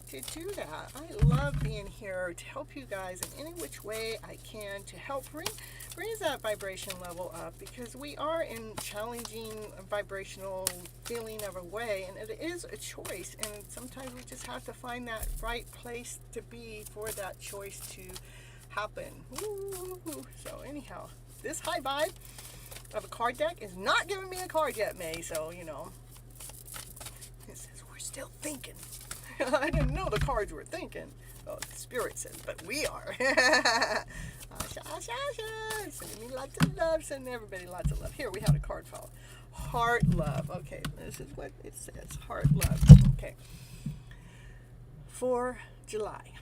To do that, I love being here to help you guys in any which way I can to help raise that vibration level up, because we are in challenging vibrational feeling of a way, and it is a choice, and sometimes we just have to find that right place to be for that choice to happen. Woo-hoo-hoo. So anyhow, this high vibe of a card deck is not giving me a card yet, May, so it says we're still thinking. I didn't know the cards were thinking. Oh, the spirit says, but we are. Asha, asha, asha. Sending me lots of love. Sending everybody lots of love. Here, we had a card fall. Heart love. Okay, this is what it says. Heart love. Okay. For July.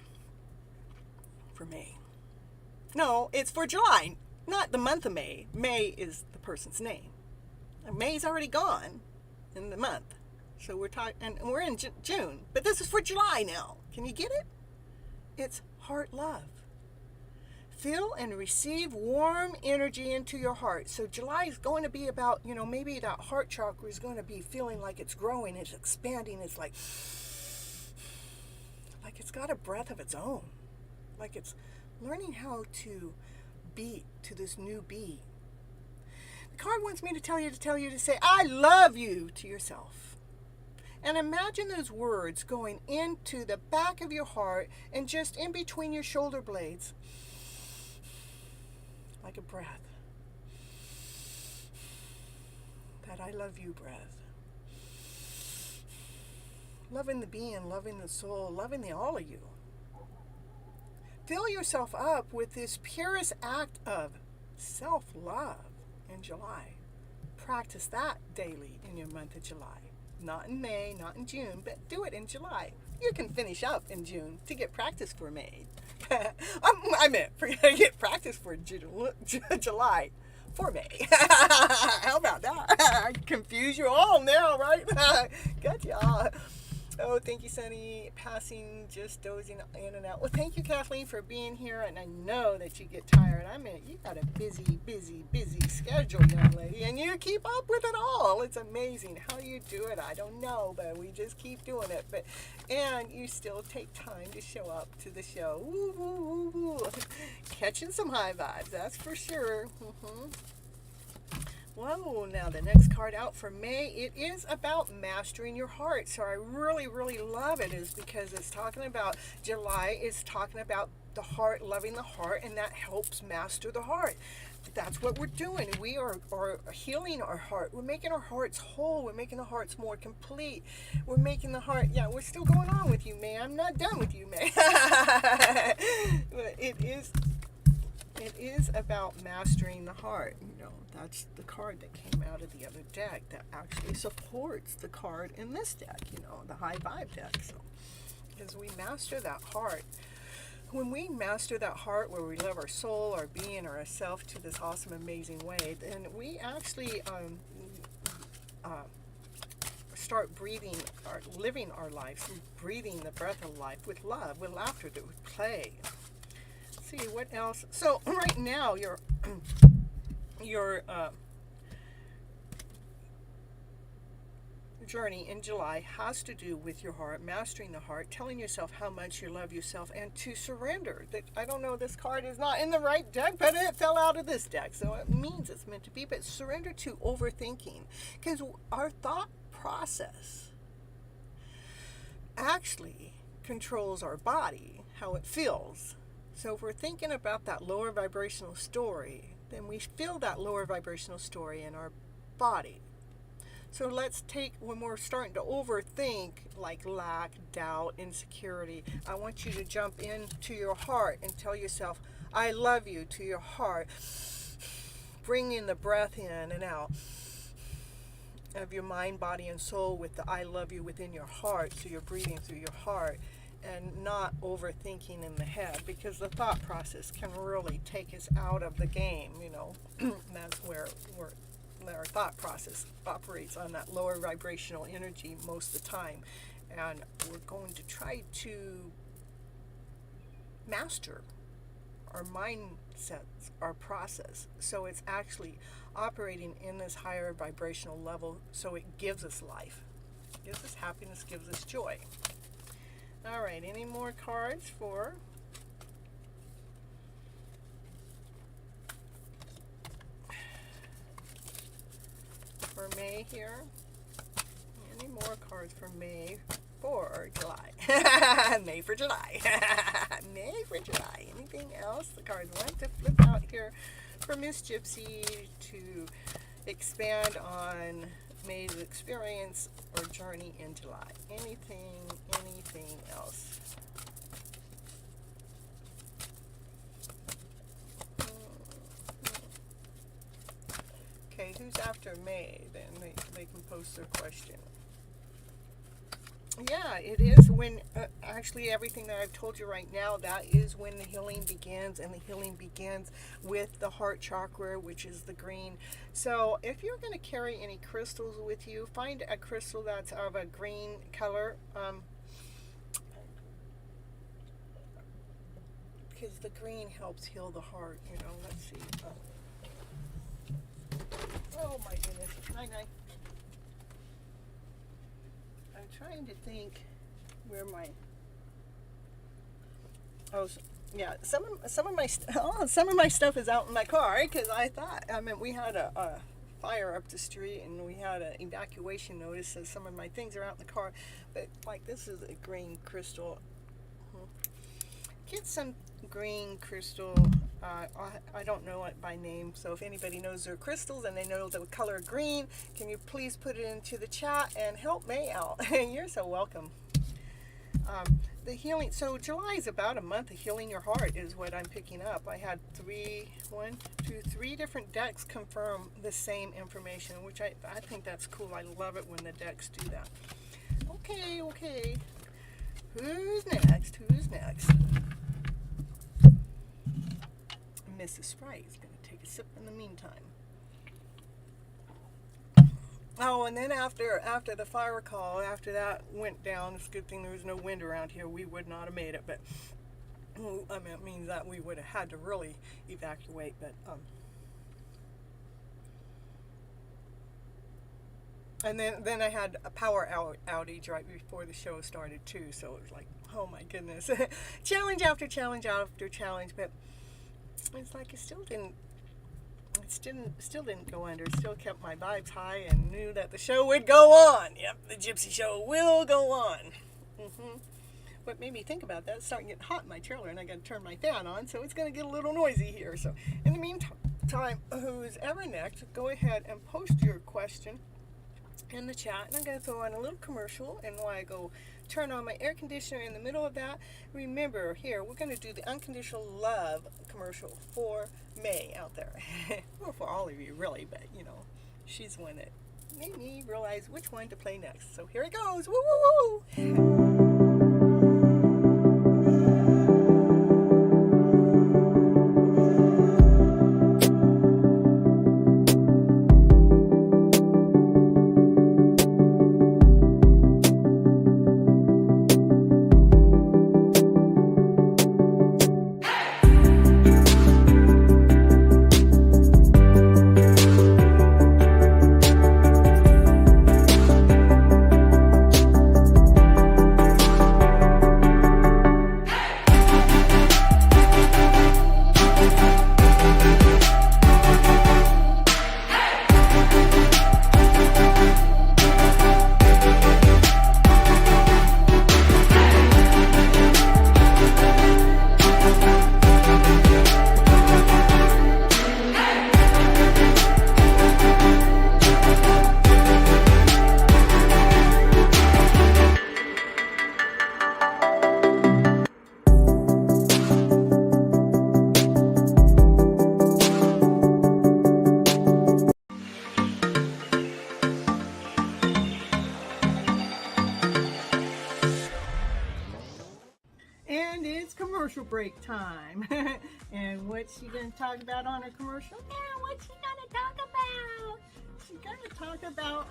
For May. No, it's for July, not the month of May. May is the person's name. May's already gone in the month. So we're talking, and we're in June, but this is for July now. Can you get it? It's heart love. Feel and receive warm energy into your heart. So July is going to be about, maybe that heart chakra is going to be feeling like it's growing, it's expanding, it's like it's got a breath of its own. Like it's learning how to beat to this new beat. The card wants me to tell you to say, I love you to yourself. And imagine those words going into the back of your heart and just in between your shoulder blades. Like a breath. That I love you breath. Loving the being, loving the soul, loving the all of you. Fill yourself up with this purest act of self-love in July. Practice that daily in your month of July. Not in May, not in June, but do it in July. You can finish up in June to get practice for May. I meant get practice for July for May. How about that? I confuse you all now, right? Gotcha. Oh, thank you, Sunny. Passing, just dozing in and out. Well, thank you, Kathleen, for being here. And I know that you get tired. I mean, you got a busy schedule, young lady. And you keep up with it all. It's amazing how you do it. I don't know, but we just keep doing it. And you still take time to show up to the show. Woo, woo, woo, woo. Catching some high vibes, that's for sure. Whoa, now the next card out for May, it is about mastering your heart. So I really, really love it is because it's talking about, July is talking about the heart, loving the heart, and that helps master the heart. That's what we're doing. We are healing our heart. We're making our hearts whole. We're making the hearts more complete. We're making the heart, we're still going on with you, May. I'm not done with you, May. But it is about mastering the heart. That's the card that came out of the other deck that actually supports the card in this deck, the high vibe deck. So, as we master that heart, when we master that heart where we love our soul, our being, or ourself to this awesome, amazing way, then we actually start breathing, living our life, breathing the breath of life with love, with laughter, with play. Let's see what else. So right now, your journey in July has to do with your heart, mastering the heart, telling yourself how much you love yourself, and to surrender. That I don't know, this card is not in the right deck, but it fell out of this deck, so it means it's meant to be. But surrender to overthinking, because our thought process actually controls our body, how it feels. So if we're thinking about that lower vibrational story, then we feel that lower vibrational story in our body. So let's take, when we're starting to overthink, like lack, doubt, insecurity, I want you to jump into your heart and tell yourself, I love you, to your heart. Bring in the breath in and out of your mind, body, and soul with the I love you within your heart. So you're breathing through your heart and not overthinking in the head, because the thought process can really take us out of the game, and that's where our thought process operates on that lower vibrational energy most of the time. And we're going to try to master our mindsets, our process, so it's actually operating in this higher vibrational level, so it gives us life, gives us happiness, gives us joy. All right, any more cards for May here? Any more cards for May for July? May for July. May for July. Anything else the cards want to flip out here for Miss Gypsy to expand on made the experience or journey into life. Anything else? Okay, who's after May? Then they can post their question. Yeah, it is when, actually everything that I've told you right now, that is when the healing begins, and the healing begins with the heart chakra, which is the green. So if you're going to carry any crystals with you, find a crystal that's of a green color, because the green helps heal the heart, you know. Let's see. Oh my goodness. Night. I'm trying to think where my, yeah, some of my stuff is out in my car, because we had a fire up the street, and we had an evacuation notice, so some of my things are out in the car. But like, this is a green crystal. Get some green crystal. I don't know it by name, so if anybody knows their crystals and they know the color green, can you please put it into the chat and help May out? You're so welcome. The healing, so July is about a month of healing your heart is what I'm picking up. I had three different decks confirm the same information, which I think that's cool. I love it when the decks do that. Okay. Who's next? Mrs. Sprite is going to take a sip in the meantime. Oh, and then after the fire call, after that went down, it's a good thing there was no wind around here. We would not have made it, but I mean, it means that we would have had to really evacuate. But and then I had a power outage right before the show started too. So it was like, oh my goodness, challenge after challenge after challenge. But it's like it still didn't go under. It still kept my vibes high and knew that the show would go on. Yep, the Gypsy show will go on. What made me think about that, it's starting to get hot in my trailer, and I got to turn my fan on, so it's going to get a little noisy here. So in the meantime, who's ever next, go ahead and post your question in the chat, and I'm going to throw on a little commercial, and while I go turn on my air conditioner in the middle of that, remember, here, we're going to do the unconditional love commercial for May out there. Well, for all of you, really, but, you know, she's one that made me realize which one to play next. So here it goes. Woo, woo, woo! Commercial break time. And what's she going to talk about on her commercial? Yeah, what's she going to talk about? She's going to talk about,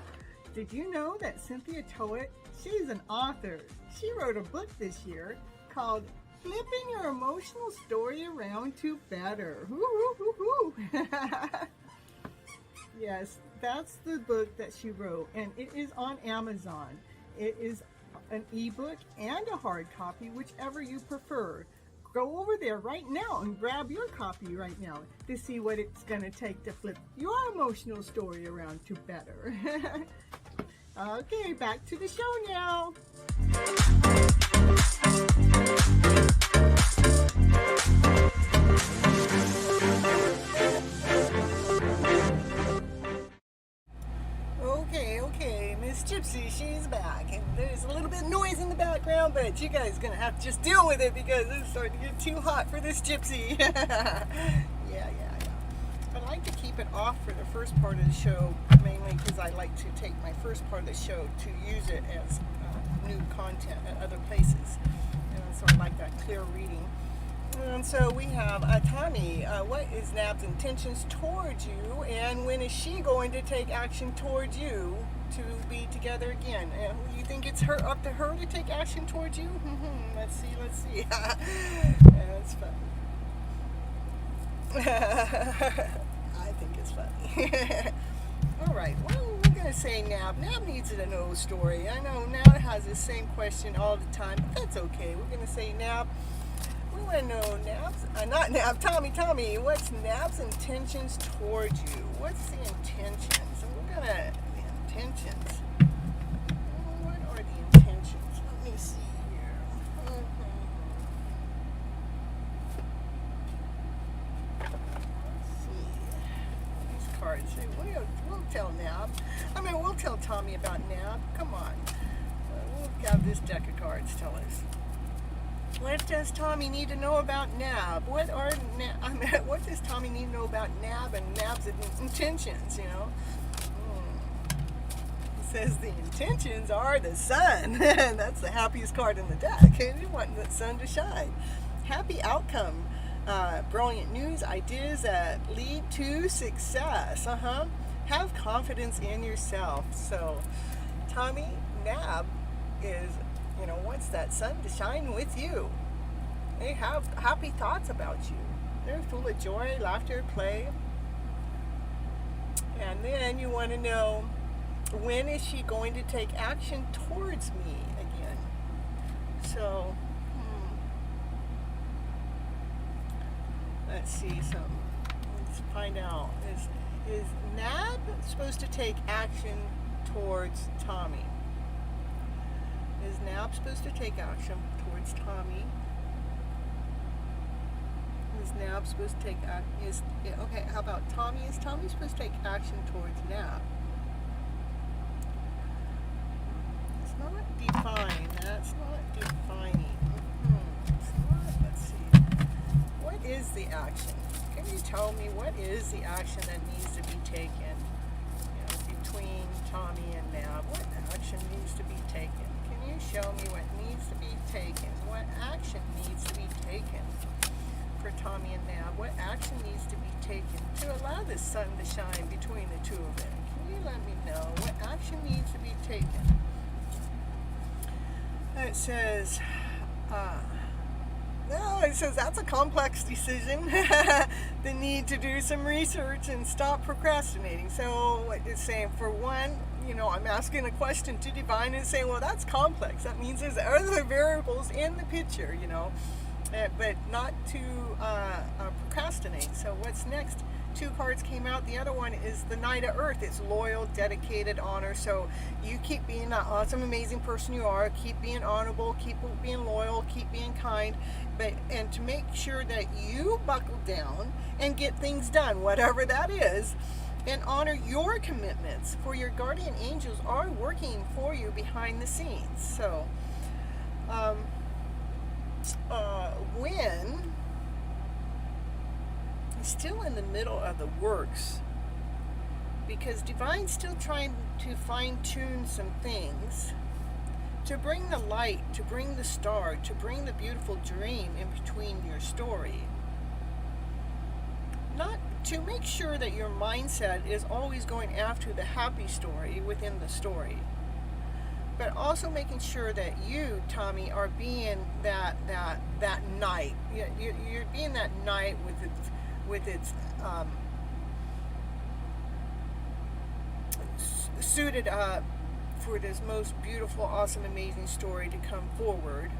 did you know that Cynthia Toet, she's an author. She wrote a book this year called Flipping Your Emotional Story Around to Better. Yes, that's the book that she wrote, and it is on Amazon. It is an ebook and a hard copy, whichever you prefer. Go over there right now and grab your copy right now to see what it's going to take to flip your emotional story around to better. Okay, back to the show now. on with it because it's starting to get too hot for this Gypsy. Yeah. But I like to keep it off for the first part of the show, mainly because I like to take my first part of the show to use it as new content at other places. And I sort of like that clear reading. And so we have Tommy. What is Nab's intentions towards you, and when is she going to take action towards you to be together again? You think it's up to her to take action towards you? Let's see. That's funny. I think it's funny. All right, well, we're going to say Nab. Nab needs to know a story. I know Nab has the same question all the time, but that's okay. We're going to say Nab. We want to know Tommy, what's Nab's intentions towards you? What's the intentions? And we're going to, the intentions. What are the intentions? Let me see here. Cards. We'll tell Nab. We'll tell Tommy about Nab. Come on. We'll have this deck of cards tell us. What does Tommy need to know about Nab? What does Tommy need to know about Nab and Nab's intentions, It says the intentions are the sun. That's the happiest card in the deck. You want the sun to shine. Happy outcome. Brilliant news, ideas that lead to success. Have confidence in yourself. So, Tommy, Nab is, wants that sun to shine with you. They have happy thoughts about you. They're full of joy, laughter, play. And then you want to know, when is she going to take action towards me again? So, let's see some. Let's find out. Is Nab supposed to take action towards Tommy? Is Nab supposed to take action towards Tommy? Is Nab supposed to take action? Okay, how about Tommy? Is Tommy supposed to take action towards Nab? It's not defined. That's not defining. It's not. Let's see. What is the action? Can you tell me what is the action that needs to be taken between Tommy and Nab? What action needs to be taken? Can you show me what needs to be taken? What action needs to be taken for Tommy and Nab? What action needs to be taken to allow the sun to shine between the two of them? Can you let me know what action needs to be taken? It says, it says that's a complex decision. The need to do some research and stop procrastinating. So what it's saying, for one, I'm asking a question to divine and saying, well, that's complex. That means there's other variables in the picture, but not to procrastinate. So what's next? 2 cards came out. The other one is the Knight of Earth. It's loyal, dedicated, honor. So you keep being that awesome, amazing person you are. Keep being honorable. Keep being loyal. Keep being kind. And to make sure that you buckle down and get things done, whatever that is, and honor your commitments. For your guardian angels are working for you behind the scenes. So, when still in the middle of the works, because Divine's still trying to fine-tune some things to bring the light, to bring the star, to bring the beautiful dream in between your story. Not to make sure that your mindset is always going after the happy story within the story, but also making sure that you, Tommy, are being that knight. You're being that knight with its suited up for this most beautiful, awesome, amazing story to come forward.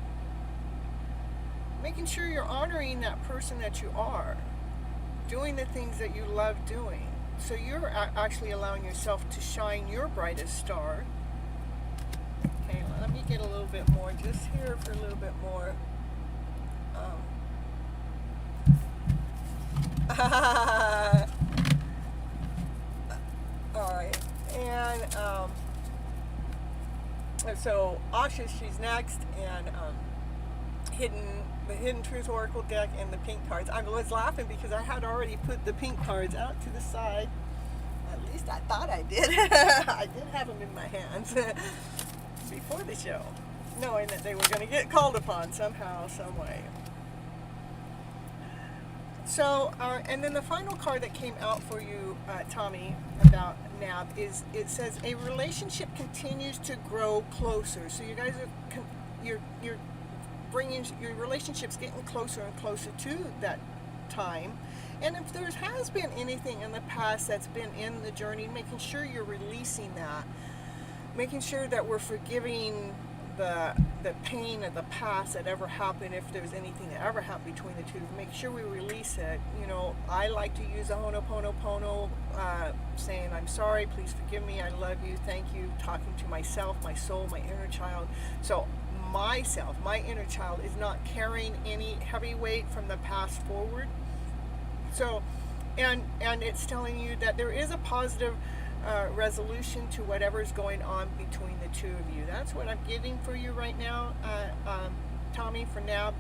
Making sure you're honoring that person that you are, doing the things that you love doing. So you're actually allowing yourself to shine your brightest star. Okay, let me get a little bit more just here for a little bit more. Alright, and so Asha, she's next, and the Hidden Truth Oracle deck and the pink cards. I was laughing because I had already put the pink cards out to the side. At least I thought I did. I did have them in my hands before the show, knowing that they were going to get called upon somehow, some way. So, and then the final card that came out for you, Tommy, about NAB is, it says a relationship continues to grow closer. So you guys are, you're bringing your relationships getting closer and closer to that time. And if there has been anything in the past that's been in the journey, making sure you're releasing that, making sure that we're forgiving the pain of the past that ever happened, if there's anything that ever happened between the two, make sure we release it. You know, I like to use a Ho'oponopono, saying I'm sorry, please forgive me, I love you, thank you, talking to myself, my soul, my inner child. So myself, my inner child, is not carrying any heavy weight from the past forward. So, and it's telling you that there is a positive resolution to whatever's going on between the two of you. That's what I'm getting for you right now, Tommy, for now.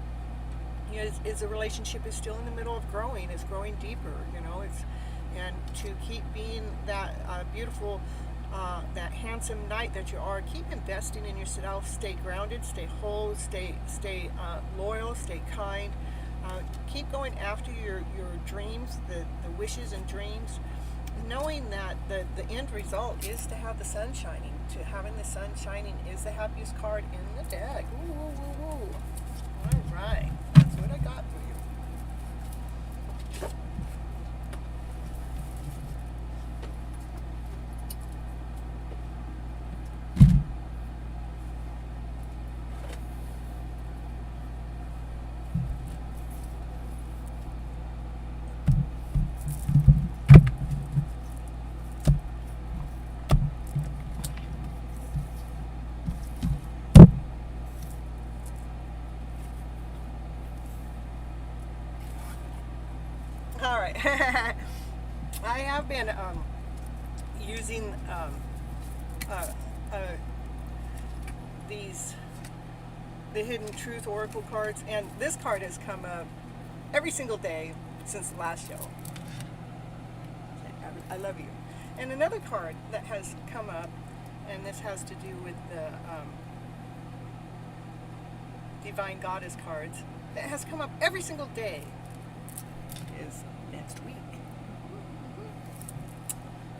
Is the relationship is still in the middle of growing. It's growing deeper, you know. And to keep being that beautiful, that handsome knight that you are, keep investing in yourself. Stay grounded, stay whole, stay loyal, stay kind. Keep going after your dreams, the wishes and dreams, knowing that the end result is to have the sun shining. To having the sun shining is the happiest card in the deck. Ooh, ooh, ooh, ooh. All right, that's what I got for you. All right. I have been using the Hidden Truth Oracle cards, and this card has come up every single day since the last show. I love you. And another card that has come up, and this has to do with the Divine Goddess cards, that has come up every single day, is next week.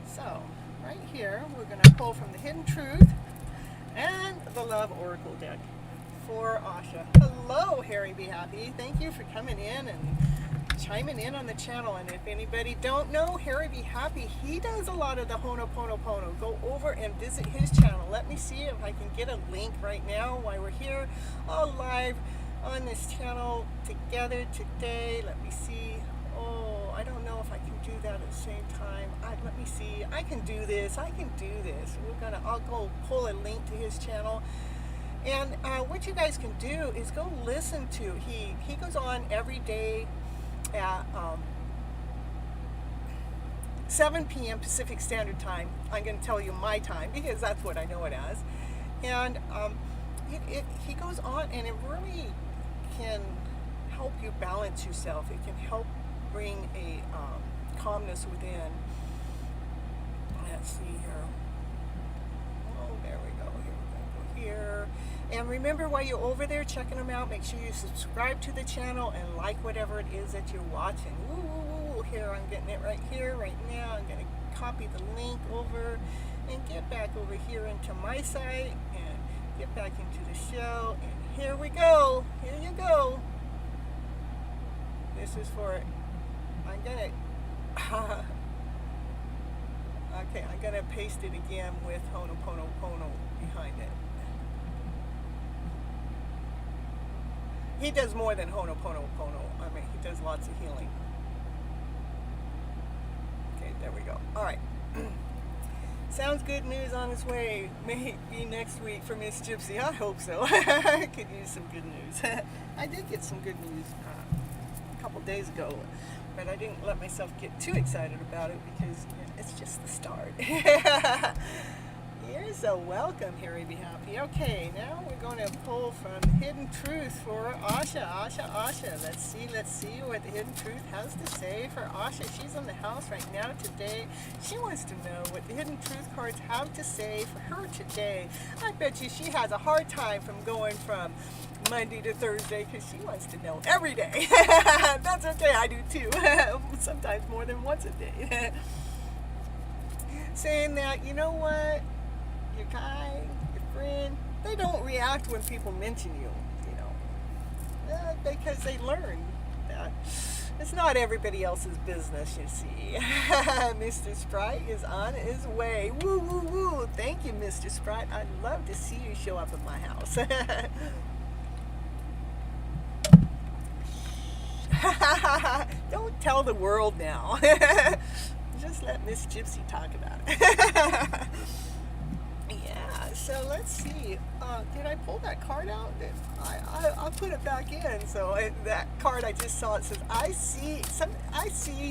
So, right here, we're going to pull from the Hidden Truth and the Love Oracle deck for Asha. Hello, Harry Be Happy. Thank you for coming in and chiming in on the channel. And if anybody don't know Harry Be Happy, he does a lot of the Ho'oponopono. Go over and visit his channel. Let me see if I can get a link right now while we're here all live on this channel together today. Let me see. Oh, I don't know if I can do that at the same time. Let me see. I can do this. I can do this. I'll go pull a link to his channel. And what you guys can do is go listen to. He goes on every day at 7 p.m. Pacific Standard Time. I'm going to tell you my time because that's what I know it as. And he goes on, and it really can help you balance yourself. It can help bring a calmness within. Let's see here. Oh, there we go. Here we go. Here. And remember, while you're over there checking them out, make sure you subscribe to the channel and like whatever it is that you're watching. Ooh, here, I'm getting it right here, right now. I'm going to copy the link over and get back over here into my site and get back into the show. And here we go. Here you go. This is for, I'm going to, okay, I'm going to paste it again with Ho'oponopono behind it. He does more than Ho'oponopono. I mean, he does lots of healing. Okay, there we go. All right. Sounds good news on its way. May it be next week for Miss Gypsy. I hope so. I could use some good news. I did get some good news a couple days ago, but I didn't let myself get too excited about it because it's just the start. You're so welcome, Harry Be Happy. Okay, now we're going to pull from Hidden Truth for Asha. Asha. Let's see what the Hidden Truth has to say for Asha. She's in the house right now today. She wants to know what the Hidden Truth cards have to say for her today. I bet you she has a hard time from going from Monday to Thursday because she wants to know every day. That's okay, I do too. Sometimes more than once a day. Saying that, you know what? Your guy, your friend, they don't react when people mention you, because they learn that it's not everybody else's business, you see. Mr. Sprite is on his way. Woo, woo, woo. Thank you, Mr. Sprite. I'd love to see you show up at my house. Don't tell the world now. Just let Miss Gypsy talk about it. Yeah, so let's see. Did I pull that card out? I'll put it back in. So that card I just saw, it says, I see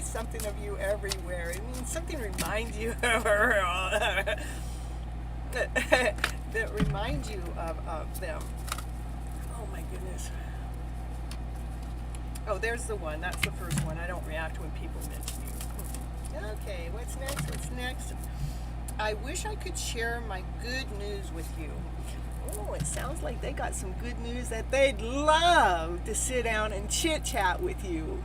something of you everywhere. It means something reminds you that reminds you of them. Oh my goodness. Oh, there's the one. That's the first one. I don't react when people mention you. Okay, what's next? I wish I could share my good news with you. Oh, it sounds like they got some good news that they'd love to sit down and chit-chat with you.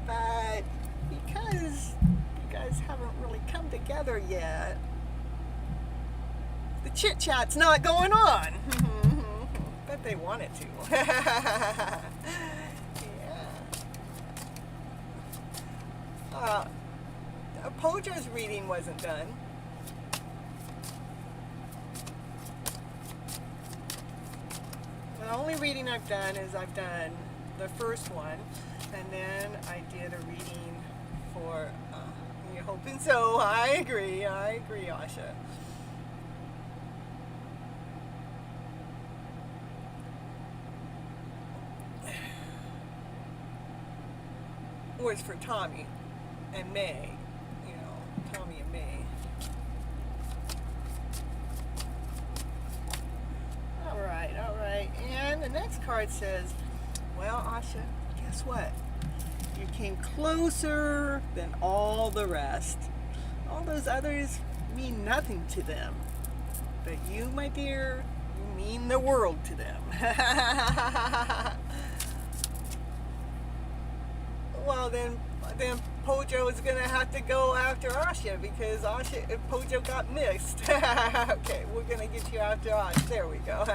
But because you guys haven't really come together yet, the chit-chat's not going on. But they want it to. Yeah. Pojo's reading wasn't done. The only reading I've done is I've done the first one, and then I did a reading for You're Hoping So. I agree, Asha. Was for Tommy and May. Tommy and May. All right. And the next card says, well, Asha, guess what? You came closer than all the rest. All those others mean nothing to them. But you, my dear, you mean the world to them. Well, then Pojo is going to have to go after Asha because Pojo got mixed. Okay, we're going to get you after Asha. There we go.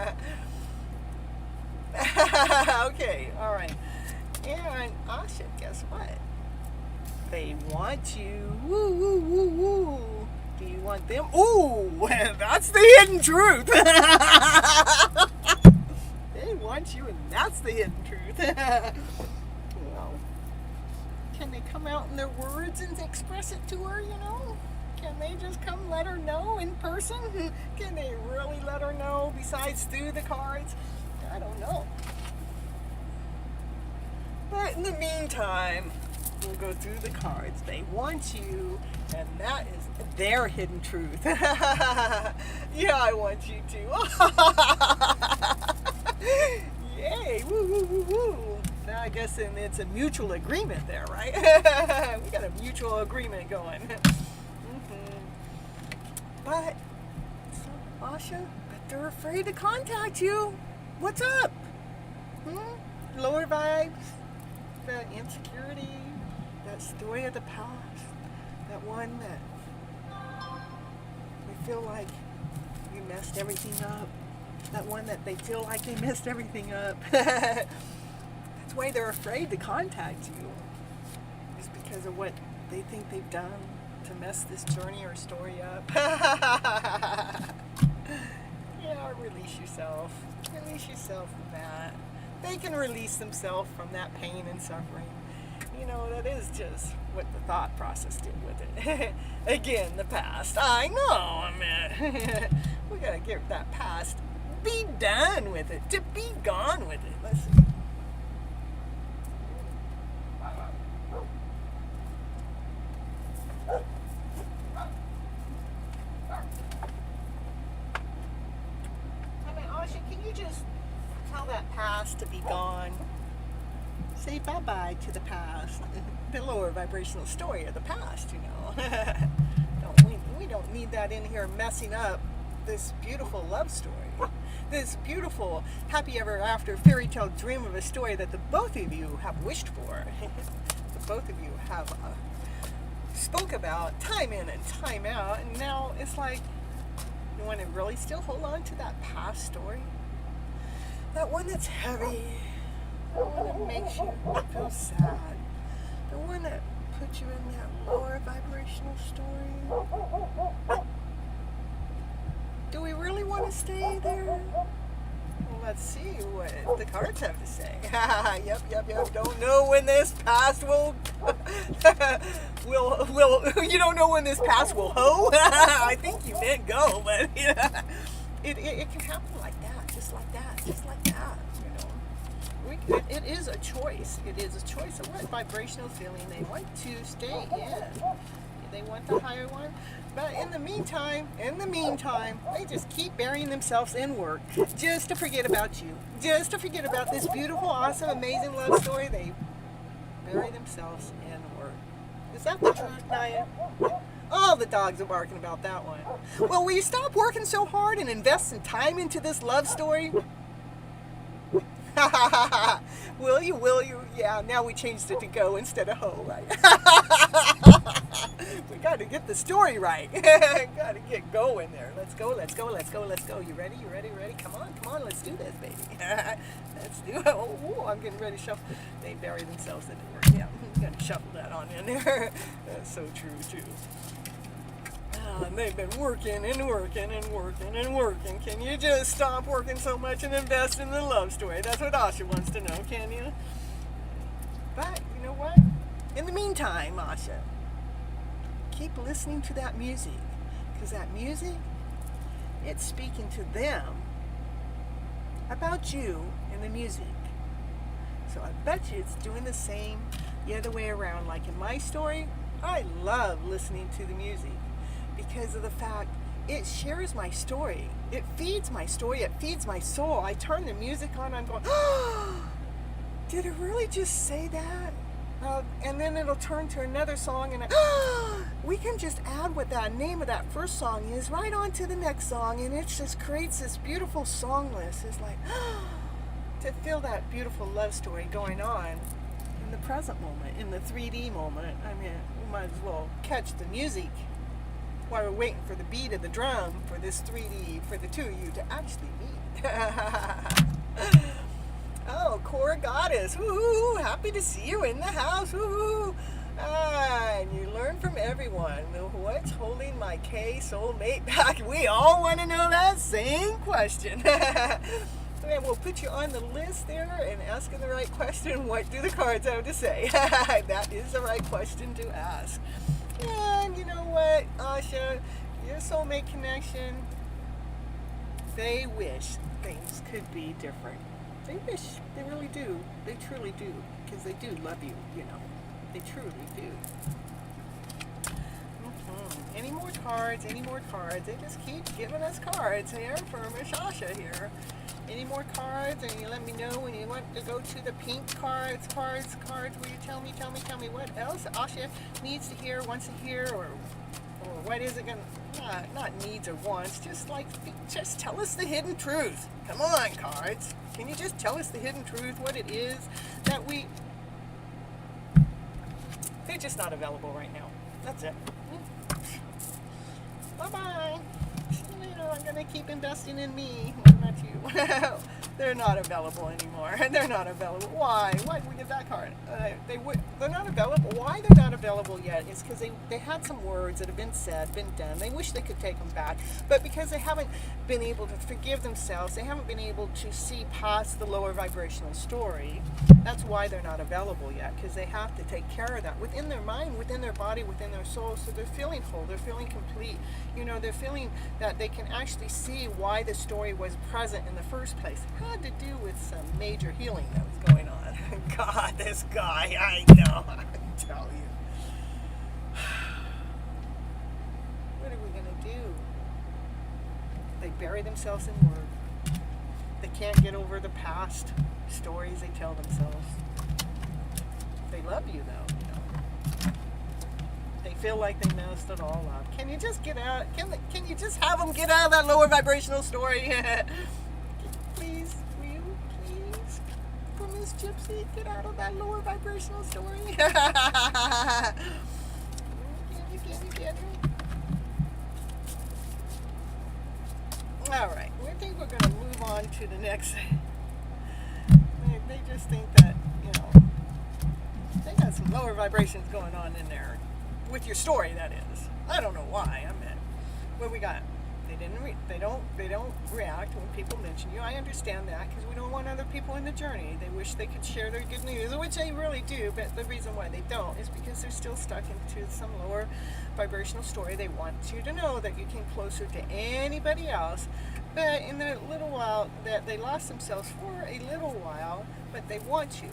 Okay, all right. And Asha, guess what? They want you. Woo, woo, woo, woo. Do you want them? Ooh, that's the hidden truth. They want you, and that's the hidden truth. Can they come out in their words and express it to her, Can they just come let her know in person? Can they really let her know besides through the cards? I don't know. But in the meantime, we'll go through the cards. They want you, and that is their hidden truth. Yeah, I want you to. Yay, woo, woo, woo, woo. Now I guess it's a mutual agreement there, right? We got a mutual agreement going. But, Asha, but they're afraid to contact you. What's up? Lower vibes, that insecurity, that story of the past, that one that we feel like you messed everything up, that one that they feel like they messed everything up. That's why they're afraid to contact you. It's because of what they think they've done to mess this journey or story up. Yeah, release yourself. Release yourself from that. They can release themselves from that pain and suffering. That is just what the thought process did with it. Again, the past. I know, we gotta get that past. Be done with it. To be gone with it. Let's see. bye-bye to the past. The lower vibrational story of the past, you know. we don't need that in here messing up this beautiful love story. This beautiful happy ever after fairy tale dream of a story that the both of you have wished for. The both of you have spoke about time in and time out, and now it's like, you want to really still hold on to that past story? That one that's heavy, the one that makes you feel sad, the one that puts you in that lower vibrational story. Do we really want to stay there? Well, let's see what the cards have to say. Yep. Don't know when this past will you don't know when this past will ho. I think you meant go, but yeah, it can happen like that, just like that, you know. It is a choice. It is a choice of what vibrational feeling they want to stay in. They want the higher one, but in the meantime, they just keep burying themselves in work, just to forget about you, just to forget about this beautiful, awesome, amazing love story. They bury themselves in work. Is that the truth, Naya? Oh, the dogs are barking about that one. Well, will you stop working so hard and invest some time into this love story? Will you? Yeah, now we changed it to go instead of ho, right? We got to get the story right. Got to get going there. Let's go. You ready? Come on, let's do this, baby. Let's do it. Oh, I'm getting ready to shuffle. They bury themselves in the work. Yeah, I'm going to shuffle that on in there. That's so true, too. And they've been working. Can you just stop working so much and invest in the love story? That's what Asha wants to know, can you? But you know what? In the meantime, Asha, keep listening to that music, because that music, it's speaking to them about you in the music. So I bet you it's doing the same the other way around. Like in my story, I love listening to the music, because of the fact it shares my story. It feeds my story. It feeds my soul. I turn the music on. I'm going, oh, did it really just say that? And then it'll turn to another song, and we can just add what that name of that first song is right on to the next song, and it just creates this beautiful song list. It's like, to feel that beautiful love story going on in the present moment, in the 3D moment. I mean, we might as well catch the music while we're waiting for the beat of the drum for this 3D, for the two of you to actually meet. Oh, Cora Goddess, woohoo, happy to see you in the house, woohoo. And you learn from everyone. What's holding my K soulmate back? We all want to know that same question. And we'll put you on the list there and asking the right question. What do the cards have to say? That is the right question to ask. And you know what, Asha, your soulmate connection, they wish things could be different. They wish, they really do. They truly do, because they do love you, you know. They truly do. Any more cards? They just keep giving us cards here for Miss Asha here. Any more cards? And you let me know when you want to go to the pink cards. Will you tell me what else Asha needs to hear, wants to hear, or what is it going to, not needs or wants, just tell us the hidden truth. Come on, cards. Can you just tell us the hidden truth, what it is that they're just not available right now. That's it. Bye-bye. I'm going to keep investing in me. Not you. They're not available anymore. They're not available. Why? Why did we get that card? They're not available. Why they're not available yet is because they had some words that have been said, been done. They wish they could take them back. But because they haven't been able to forgive themselves, they haven't been able to see past the lower vibrational story. That's why they're not available yet, because they have to take care of that within their mind, within their body, within their soul. So they're feeling whole. They're feeling complete. You know, they're feeling that they can actually see why the story was present in the first place. It had to do with some major healing that was going on. God, this guy, I know, I tell you. What are we going to do? They bury themselves in work. They can't get over the past stories they tell themselves. love you though. They feel like they messed it all up. Can you just get out? Can you just have them get out of that lower vibrational story? Please, will you please, for Miss Gypsy, get out of that lower vibrational story? Can you? All right, I think we're going to move on to the next. They just think that, they got some lower vibrations going on in there. With your story, that is. I don't know why. What we got? They don't react when people mention you. I understand that because we don't want other people in the journey. They wish they could share their good news, which they really do. But the reason why they don't is because they're still stuck into some lower vibrational story. They want you to know that you came closer to anybody else. But in the little while that they lost themselves for a little while, but they want you.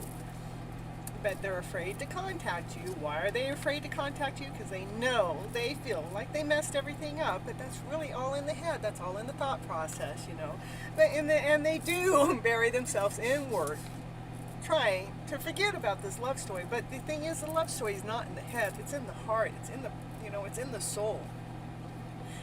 But they're afraid to contact you. Why are they afraid to contact you? Because they know, they feel like they messed everything up, but that's really all in the head. That's all in the thought process, But in the end, they do bury themselves in work, trying to forget about this love story. But the thing is, the love story is not in the head. It's in the heart. It's in the, it's in the soul.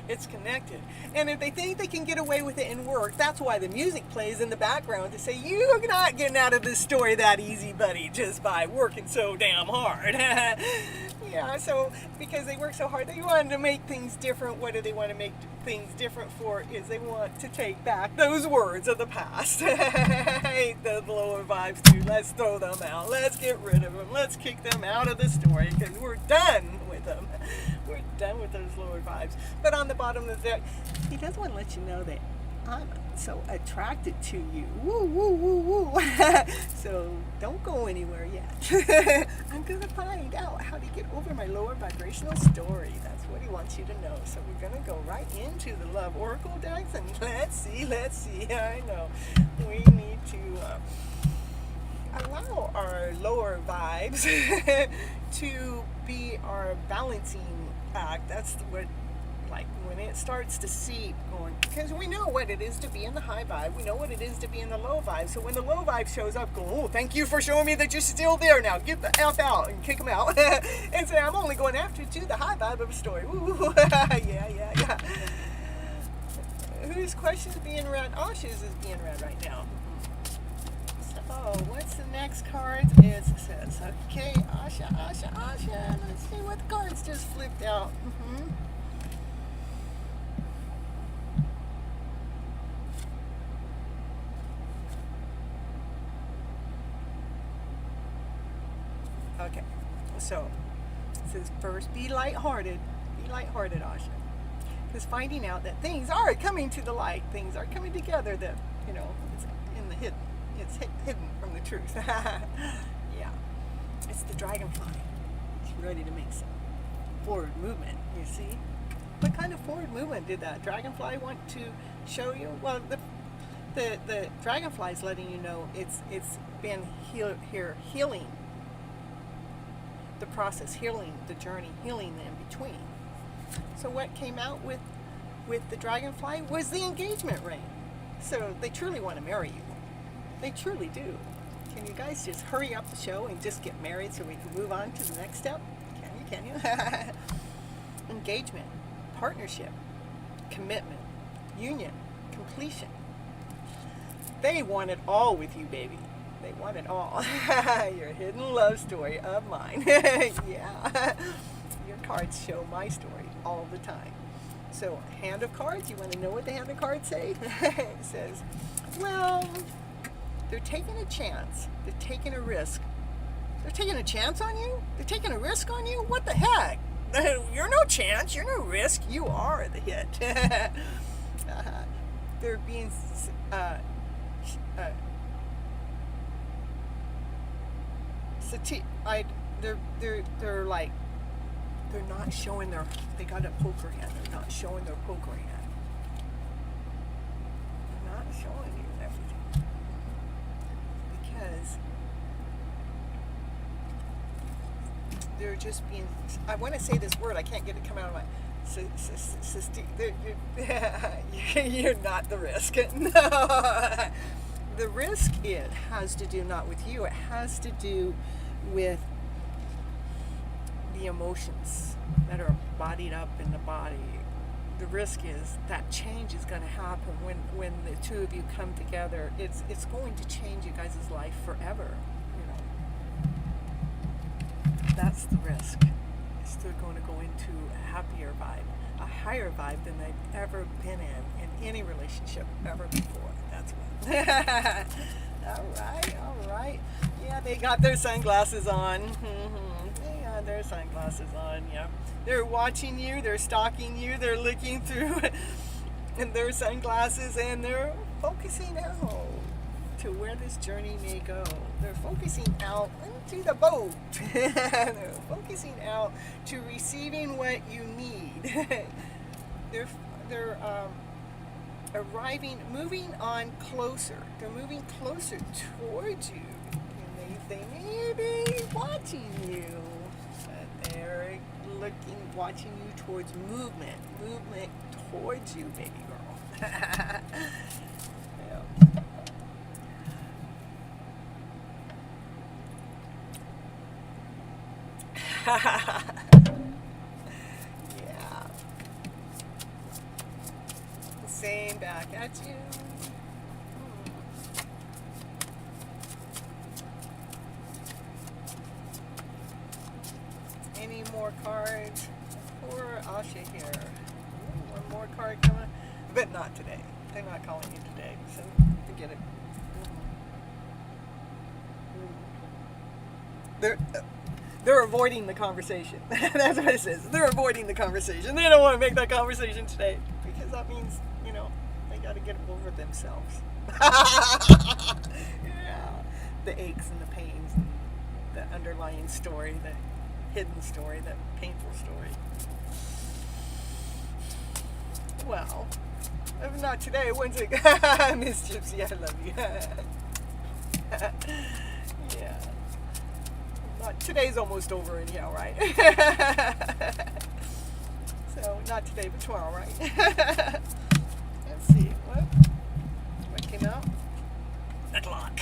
It's connected. And if they think they can get away with it in work, that's why the music plays in the background to say, you're not getting out of this story that easy, buddy, just by working so damn hard. Yeah, so because they work so hard, they want to make things different. What do they want to make things different for? Is they want to take back those words of the past. Hate the lower vibes too. Let's throw them out. Let's get rid of them. Let's kick them out of the story because we're done with them. We're done with those lower vibes. But on the bottom of that, he does want to let you know that I'm so attracted to you. Woo, woo, woo, woo. So don't go anywhere yet. I'm going to find out how to get over my lower vibrational story. That's what he wants you to know. So we're going to go right into the Love Oracle decks and let's see. I know. We need to allow our lower vibes to be our balancing act. That's what, like, when it starts to seep going, because we know what it is to be in the high vibe, we know what it is to be in the low vibe. So when the low vibe shows up, go, oh, thank you for showing me that you're still there. Now get the F out and kick them out and say, I'm only going after to the high vibe of a story. Ooh, yeah. Whose question is being read? Asha's is being read right now. Oh, what's the next card? It says, okay, Asha. Let's see what the cards just flipped out. Okay, so it says first, be lighthearted. Be lighthearted, Asha. Because finding out that things are coming to the light, things are coming together, that, it's in the hidden. It's hidden from the truth. Yeah. It's the dragonfly. It's ready to make some forward movement, you see? What kind of forward movement did that dragonfly want to show you? Well, the dragonfly is letting you know it's been healing the process, healing the journey, healing the in-between. So what came out with the dragonfly was the engagement ring. So they truly want to marry you. They truly do. Can you guys just hurry up the show and just get married so we can move on to the next step? Can you? Engagement, partnership, commitment, union, completion. They want it all with you, baby. They want it all. Your hidden love story of mine. Yeah. Your cards show my story all the time. So, hand of cards, you want to know what the hand of cards say? It says, well, they're taking a chance. They're taking a risk. They're taking a chance on you? They're taking a risk on you? What the heck? You're no chance. You're no risk. You are the hit. They're being... they're like... They're not showing their... They got a poker hand. They're not showing their poker hand. They're not showing you everything. Because they're just being... I want to say this word. I can't get it come out of my... You're not the risk. No. The risk, it has to do not with you. It has to do with the emotions that are bodied up in the body. The risk is that change is going to happen when the two of you come together. It's going to change you guys' life forever. That's the risk. They're going to go into a happier vibe, a higher vibe than they've ever been in any relationship ever before. That's what. All right. Yeah, they got their sunglasses on. They got their sunglasses on. Yeah, they're watching you. They're stalking you. They're looking through their sunglasses, and they're focusing out to where this journey may go. They're focusing out into the boat. They're focusing out to receiving what you need. They're arriving, moving on closer. They're moving closer towards you. And they may be watching you, but they're watching you towards movement towards you, baby girl. Yeah. Yeah. Same back at you. Any more cards for Asha here? One more card coming, but not today. They're not calling you today, so forget it. They're avoiding the conversation. That's what it says. They're avoiding the conversation. They don't want to make that conversation today because that means, they got to get over themselves. Yeah. The aches and the pains, and the underlying story, the hidden story, the painful story. Well, if not today, when's it? Miss Gypsy, I love you. Yeah. Today's almost over anyhow, right? So, not today, but tomorrow, right? Let's see, what came out? Deadlock.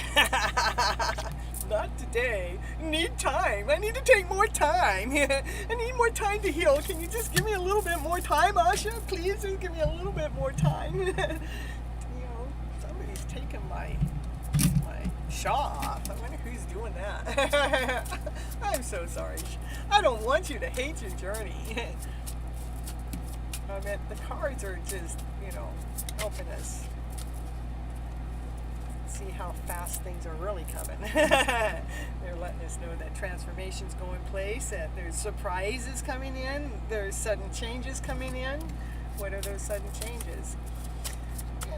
Not today. Need time. I need to take more time. I need more time to heal. Can you just give me a little bit more time, Asha? Please just give me a little bit more time. Somebody's taking my shaw off. I wonder who's doing that. I'm so sorry. I don't want you to hate your journey. I mean, the cards are just, helping us see how fast things are really coming. They're letting us know that transformation's going place, that there's surprises coming in, there's sudden changes coming in. What are those sudden changes?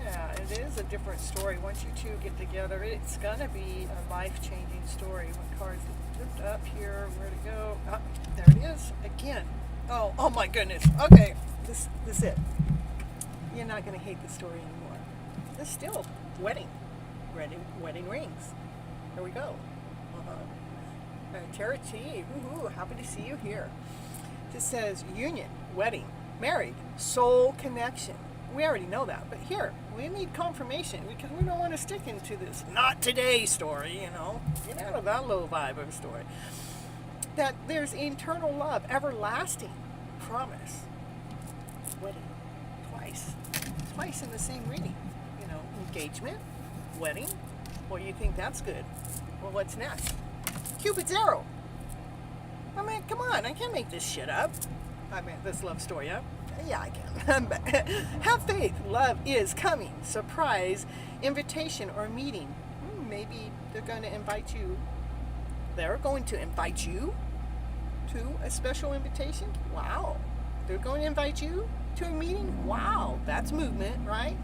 Yeah, it is a different story. Once you two get together, it's gonna be a life-changing story. What cards flipped up here? Where to go? Oh, there it is again. Oh my goodness. Okay, this is it. You're not gonna hate the story anymore. There's still wedding rings. Here we go. Tarot T. Woohoo! Happy to see you here. This says union, wedding, married, soul connection. We already know that, but here, we need confirmation because we don't want to stick into this not today story, Get out of that low vibe of a story. That there's eternal love, everlasting promise. Wedding, twice in the same reading. Engagement, wedding. Well, you think that's good. Well, what's next? Cupid's arrow. I mean, come on, I can't make this shit up. This love story up. Yeah, I can. Have faith. Love is coming. Surprise, invitation, or meeting. Maybe they're going to invite you. They're going to invite you to a special invitation. Wow. They're going to invite you to a meeting. Wow. That's movement, right?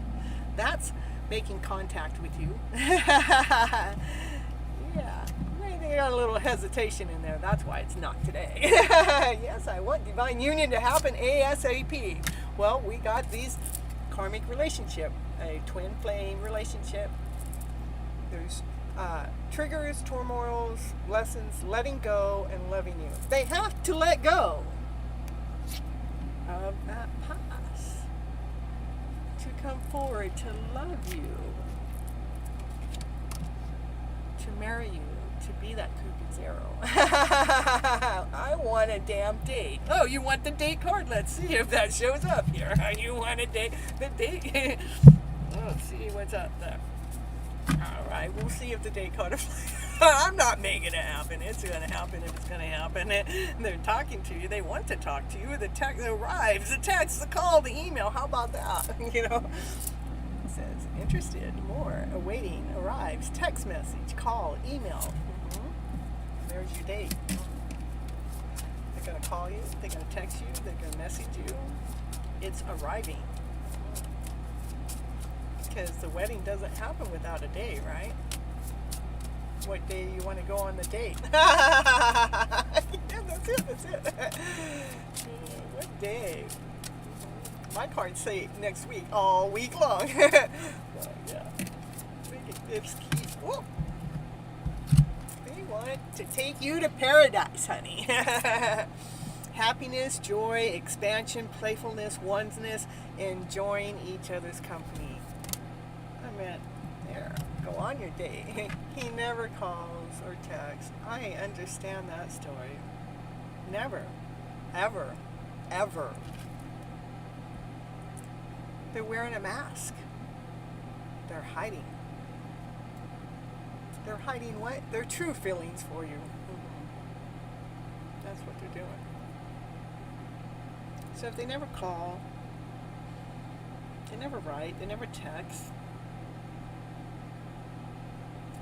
That's making contact with you. Yeah. They got a little hesitation in there. That's why it's not today. Yes, I want divine union to happen ASAP. Well, we got these karmic relationship, a twin flame relationship. There's triggers, turmoils, lessons, letting go, and loving you. They have to let go of that past to come forward to love you, to marry you, to be that Cupid's arrow. I want to a damn date. Oh, you want the date card? Let's see if that shows up here. You want a date? The date? Let's see what's up there. All right, we'll see if the date card applies. I'm not making it happen. It's going to happen if it's going to happen. They're talking to you. They want to talk to you. The text arrives. The text, the call, the email. How about that? You know? It says, interested, more, awaiting, arrives, text message, call, email. There's your date. They're going to call you. They're going to text you. They're going to message you. It's arriving. Because the wedding doesn't happen without a day, right? What day you want to go on the date? Yeah, that's it. What day? My cards say next week, all week long. But yeah, it's key. Whoa. They want to take you to paradise, honey. Happiness, joy, expansion, playfulness, oneness, enjoying each other's company. I meant, there, go on your date. He never calls or texts. I understand that story. Never, ever, ever. They're wearing a mask. They're hiding. They're hiding what? Their true feelings for you. That's what they're doing. So if they never call, they never write, they never text,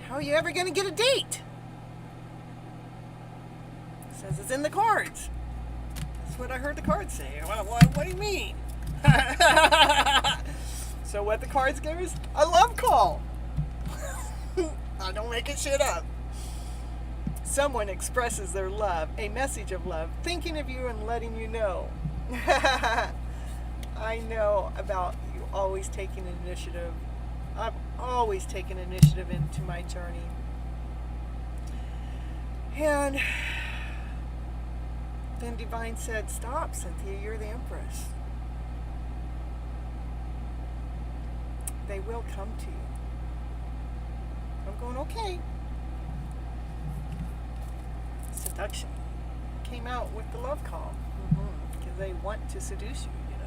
how are you ever going to get a date? It says it's in the cards. That's what I heard the cards say. Well, what do you mean? So what the cards give is a love call. I don't make it shit up. Someone expresses their love, a message of love, thinking of you and letting you know. I know about you always taking initiative. I've always taken initiative into my journey. And then Divine said, stop, Cynthia, you're the Empress. They will come to you. I'm going, okay. Seduction came out with the love call. Because they want to seduce you, you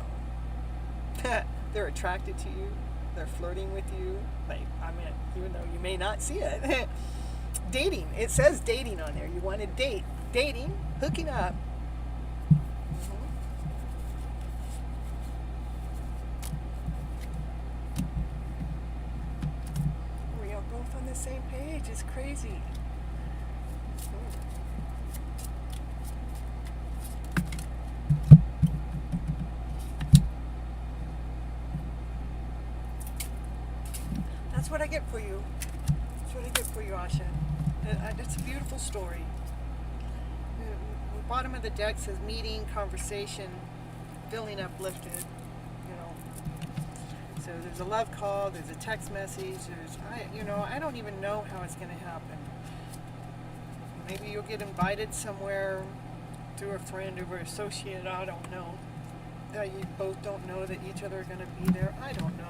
know. They're attracted to you. They're flirting with you. Like, I mean, even though you may not see it. Dating. It says dating on there. You want to date. Dating, hooking up. We are both on the same page. It's crazy. That's what I get for you. That's what I get for you, Asha. It's a beautiful story. The bottom of the deck says meeting, conversation, feeling uplifted. You know. So there's a love call. There's a text message. I don't even know how it's going to happen. Maybe you'll get invited somewhere through a friend or an associate. I don't know. That you both don't know that each other are going to be there. I don't know.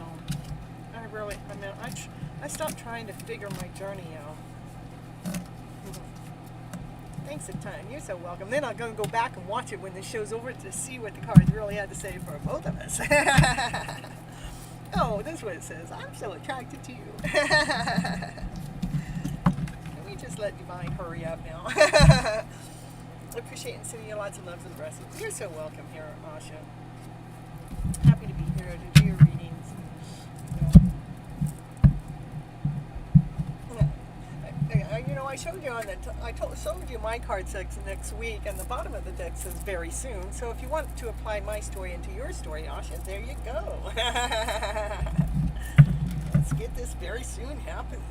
I stopped trying to figure my journey out. Thanks a ton. You're so welcome. Then I'm going to go back and watch it when the show's over to see what the cards really had to say for both of us. Oh, that's what it says. I'm so attracted to you. Can we just let Divine hurry up now? I appreciate and sending you lots of loves and blessings. You're so welcome here, Asha. Happy to be here to do your readings. I showed you showed you my card decks next week, and the bottom of the deck says very soon. So if you want to apply my story into your story, Asha, there you go. Let's get this very soon happening.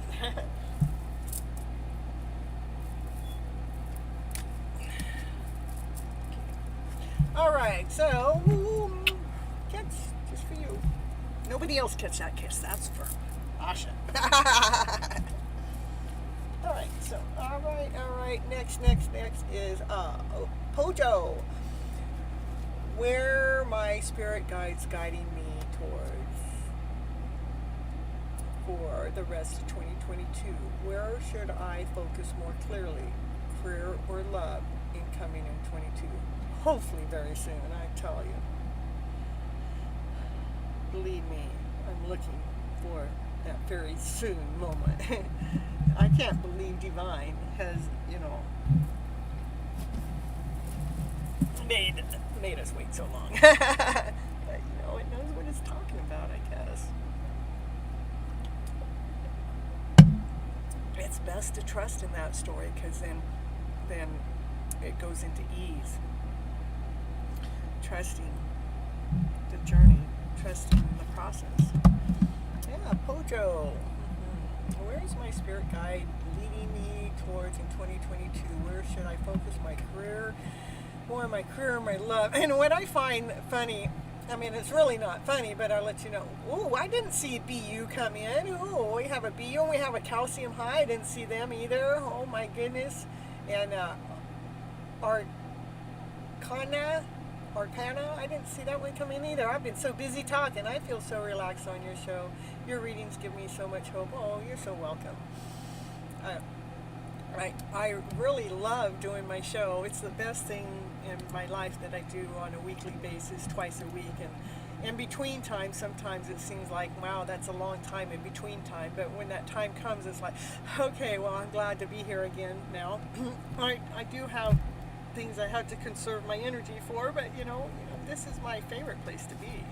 All right, so catch just for you. Nobody else catch that kiss. That's for Asha. All right. Next is Pojo. Where my spirit guides guiding me towards for the rest of 2022. Where should I focus more clearly? Career or love incoming in 22? hopefully very soon, I tell you. Believe me, I'm looking for that very soon moment. I can't believe Divine has, made us wait so long. But, it knows what it's talking about, I guess. It's best to trust in that story, because then it goes into ease. Trusting the journey, trusting the process. Yeah, Pojo. Where is my spirit guide leading me towards in 2022? Where should I focus my career? More on my career, my love. And what I find funny, it's really not funny, but I'll let you know. Ooh, I didn't see BU come in. Ooh, we have a BU and we have a calcium high. I didn't see them either. Oh my goodness. And Arcana, I didn't see that one come in either. I've been so busy talking. I feel so relaxed on your show. Your readings give me so much hope. Oh, you're so welcome. I really love doing my show. It's the best thing in my life that I do on a weekly basis, twice a week. And in between time, sometimes it seems like, wow, that's a long time in between time. But when that time comes, it's like, okay, well, I'm glad to be here again now. I do have things I have to conserve my energy for, but this is my favorite place to be.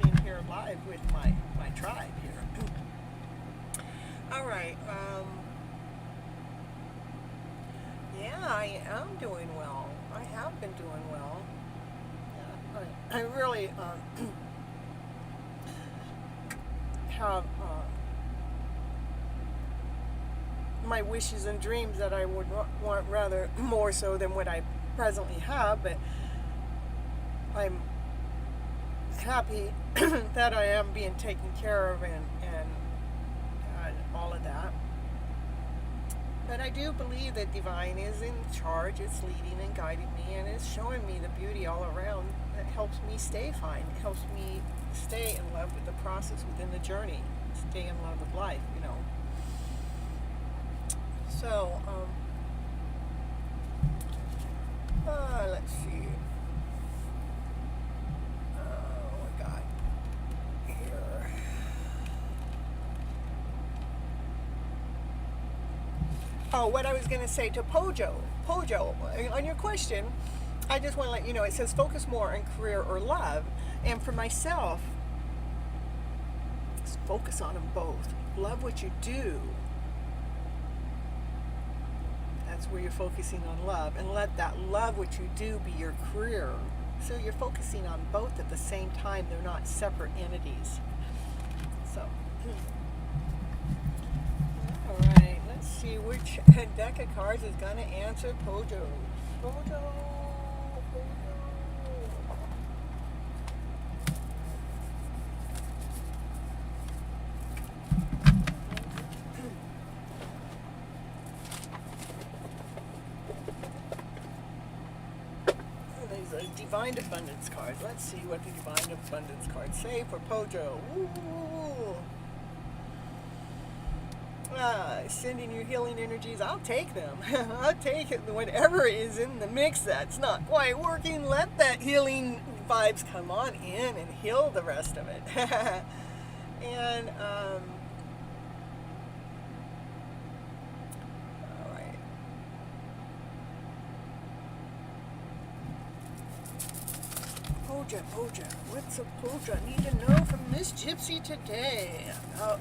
Being here live with my tribe here. All right. Yeah, I am doing well. I have been doing well. Yeah, I really have my wishes and dreams that I would want rather more so than what I presently have, but I'm happy that I am being taken care of and all of that. But I do believe that Divine is in charge. It's leading and guiding me, and it's showing me the beauty all around that helps me stay fine. It helps me stay in love with the process within the journey, stay in love with life, So, let's see. What we got here? Oh, what I was going to say to Pojo, on your question, I just want to let you know, it says focus more on career or love. And for myself, focus on them both. Love what you do. That's where you're focusing on love, and let that love what you do be your career. So you're focusing on both at the same time. They're not separate entities. So, all right, let's see which deck of cards is going to answer Pojo. Divine Abundance cards. Let's see what the Divine Abundance cards say for Pojo. Ooh. Sending you healing energies. I'll take them. I'll take it. Whatever is in the mix that's not quite working, let that healing vibes come on in and heal the rest of it. And Poja, what's a Poja need to know from Miss Gypsy today about,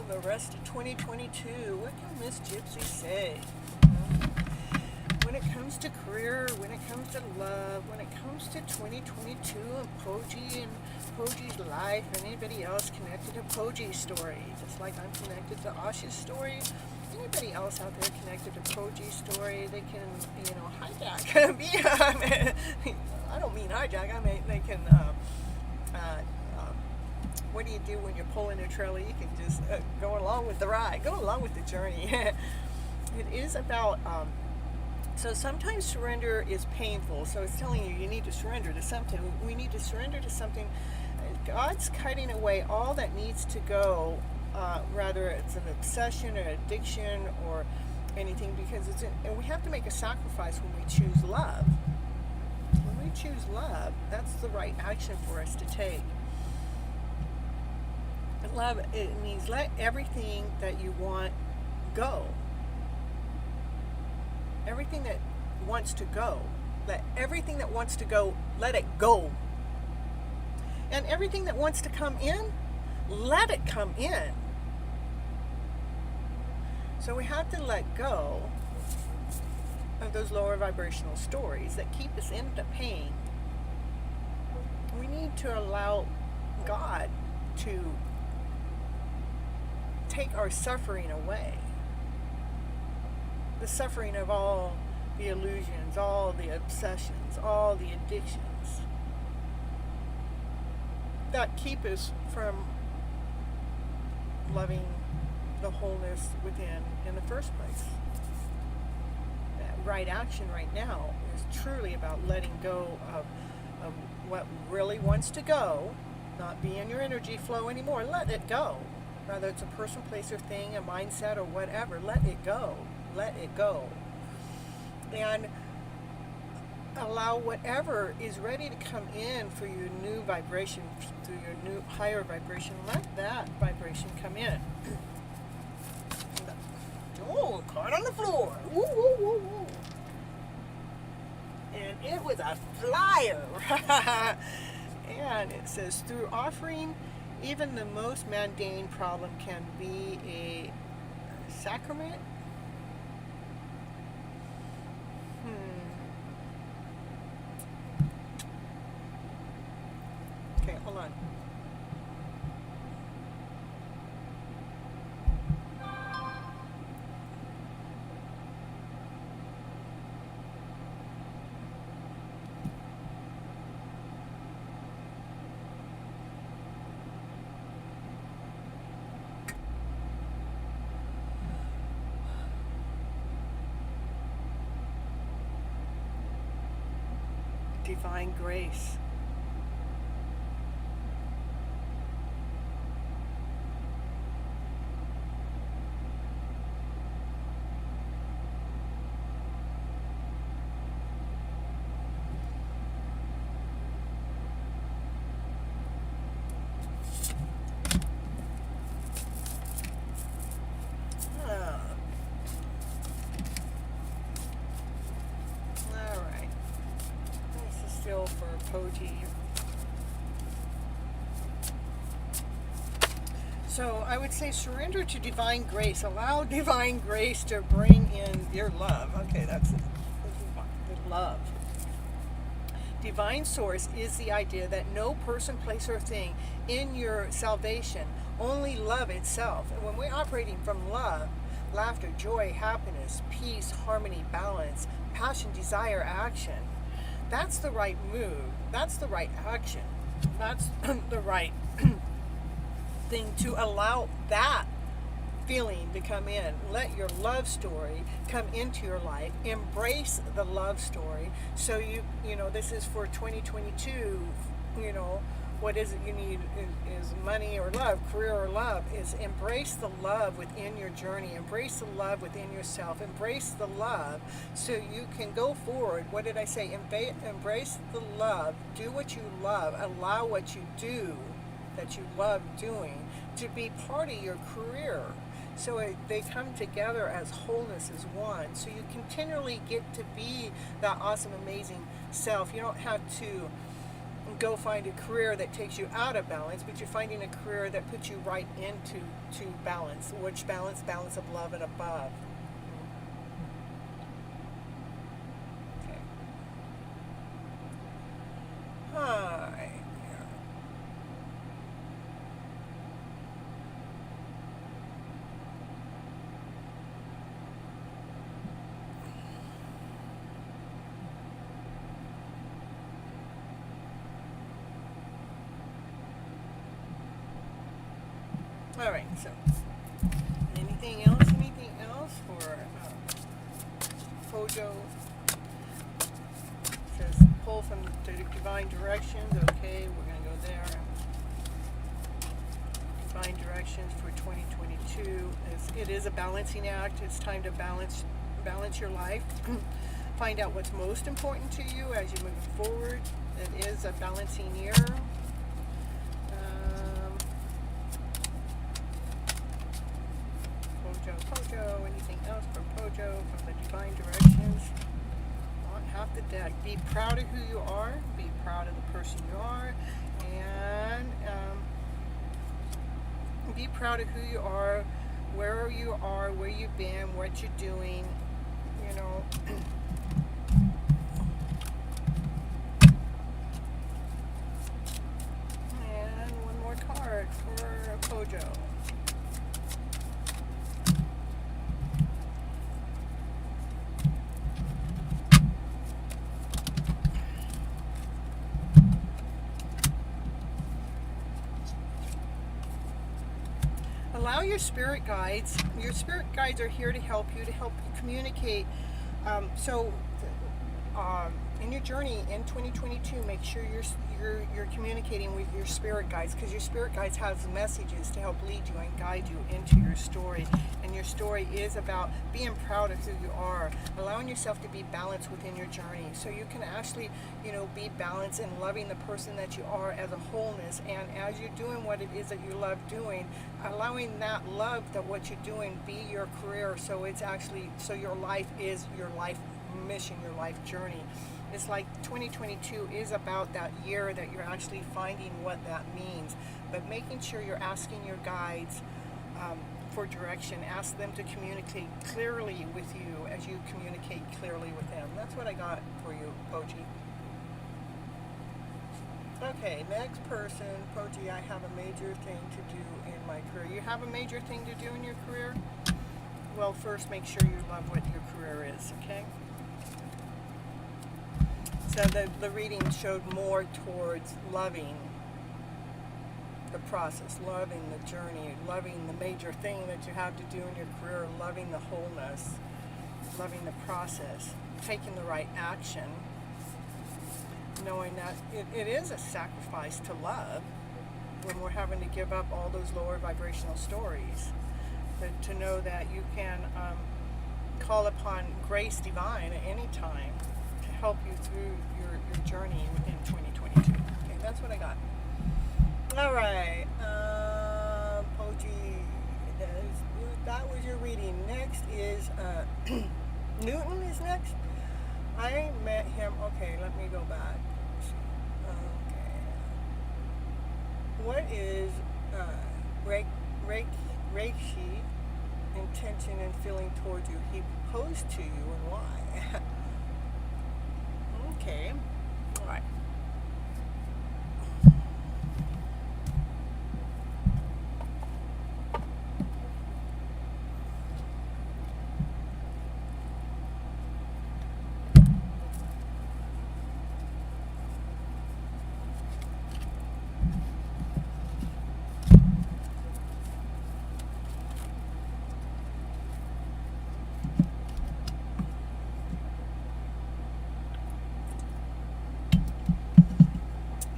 the rest of 2022? What can Miss Gypsy say? When it comes to career, when it comes to love, when it comes to 2022 and Poji and Poji's life and anybody else connected to Poji's story, just like I'm connected to Asha's story. Anybody else out there connected to Poji's story, they can, hijack. I don't mean hijack. I mean they can. What do you do when you're pulling a trailer? You can just go along with the ride, go along with the journey. It is about. So sometimes surrender is painful. So it's telling you need to surrender to something. We need to surrender to something. God's cutting away all that needs to go. Rather it's an obsession or addiction or anything, because and we have to make a sacrifice when we choose love. we choose love, that's the right action for us to take. Love, it means let everything that you want go. Everything that wants to go. Let everything that wants to go, let it go. And everything that wants to come in, let it come in. So we have to let go of those lower vibrational stories that keep us in the pain. We need to allow God to take our suffering away. The suffering of all the illusions, all the obsessions, all the addictions that keep us from loving the wholeness within in the first place. That right action right now is truly about letting go of what really wants to go, not be in your energy flow anymore. Let it go. Whether it's a person, place, or thing, a mindset, or whatever, let it go. Let it go. And allow whatever is ready to come in for your new vibration, through your new higher vibration. Let that vibration come in. Oh, caught on the floor. Woo, woo, woo, woo. And it was a flyer. And it says, through offering, even the most mundane problem can be a sacrament. Okay, hold on. Divine grace. So I would say surrender to divine grace. Allow divine grace to bring in your love. Okay, that's the love. Divine source is the idea that no person, place, or thing in your salvation, only love itself. And when we're operating from love, laughter, joy, happiness, peace, harmony, balance, passion, desire, action, that's the right move. That's the right action. That's the right thing to allow that feeling to come in. Let your love story come into your life. Embrace the love story. So you know, this is for 2022. You know, what is it you need is money or love, career or love. Is embrace the love within your journey. Embrace the love within yourself. Embrace the love so you can go forward. What did I say? Embrace the love. Do what you love. Allow what you do that you love doing to be part of your career. So they come together as wholeness, as one. So you continually get to be that awesome, amazing self. You don't have to go find a career that takes you out of balance, but you're finding a career that puts you right into balance. Which balance? Balance of love and above. Okay. Hi. All right, so anything else for Fojo? It says pull from the divine directions. Okay, we're going to go there. Divine directions for 2022. It is a balancing act. It's time to balance your life. Find out what's most important to you as you move forward. It is a balancing year. Pojo, anything else from Pojo, from the divine directions? On half the deck. Be proud of who you are. Be proud of the person you are. And be proud of who you are, where you've been, what you're doing, you know. And one more card for Pojo. Allow your spirit guides. Your spirit guides are here to help you communicate. In your journey in 2022, make sure you're communicating with your spirit guides, because your spirit guides have messages to help lead you and guide you into your story. And your story is about being proud of who you are, allowing yourself to be balanced within your journey, so you can actually, be balanced and loving the person that you are as a wholeness. And as you're doing what it is that you love doing, allowing that love, that what you're doing, be your career. So your life is your life mission, your life journey. It's like 2022 is about that year that you're actually finding what that means, but making sure you're asking your guides for direction. Ask them to communicate clearly with you as you communicate clearly with them. That's what I got for you, Poji. Okay, next person, Poji. I have a major thing to do in my career. You have a major thing to do in your career? Well, first make sure you love what your career is, okay? So the reading showed more towards loving the process, loving the journey, loving the major thing that you have to do in your career, loving the wholeness, loving the process, taking the right action, knowing that it is a sacrifice to love when we're having to give up all those lower vibrational stories. But to know that you can call upon grace divine at any time to help you through your journey within 2022. Okay, that's what I got. All right, Poji, that was your reading. Next is Newton is next. I met him. Okay, let me go back. Okay, what is Reiki intention and feeling towards you? He proposed to you, and why? Okay, all right.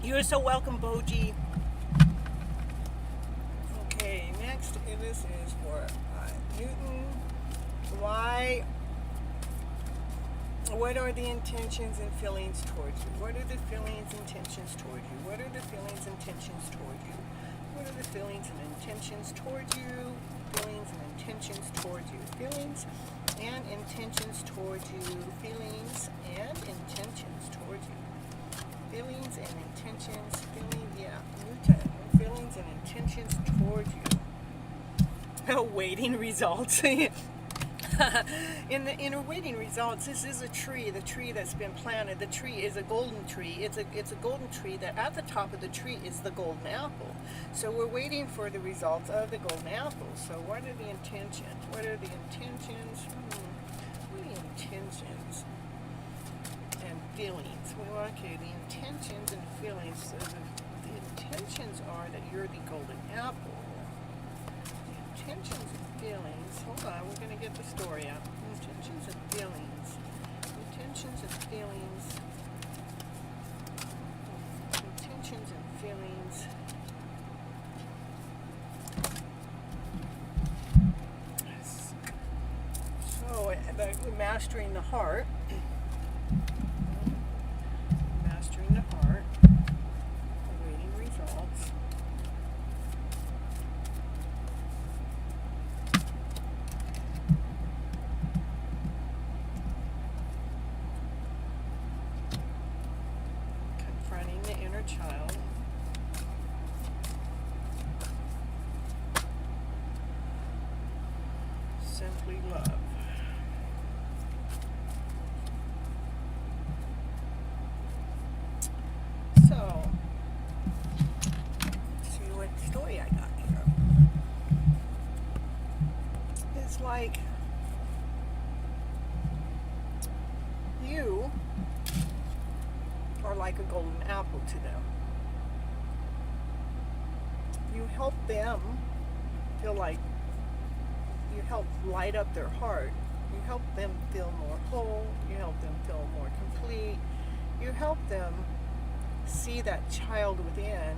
You're so welcome, Boji. Okay, next this is for Newton. What are the intentions and feelings towards you? What are the feelings and intentions towards you? What are the feelings and intentions towards you? What are the feelings and intentions towards you? Feelings and intentions towards you. Feelings and intentions towards you. Feelings and intentions towards you. Feelings and intentions, Newton, feelings and intentions towards you. Awaiting results. In awaiting results, this is a tree, the tree that's been planted. The tree is a golden tree. It's a golden tree that at the top of the tree is the golden apple. So we're waiting for the results of the golden apple. So what are the intentions? What are the intentions? What are the intentions? And feelings. Well, okay, the intentions and feelings. So the intentions are that you're the golden apple. The intentions and feelings. Hold on, we're going to get the story out. Intentions and feelings. Intentions and feelings. Intentions and feelings. So, mastering the heart. child. Simply love. So, let's see what story I got here. It's like you are like a golden apple to them. You help them feel like you help light up their heart. You help them feel more whole. You help them feel more complete. You help them see that child within.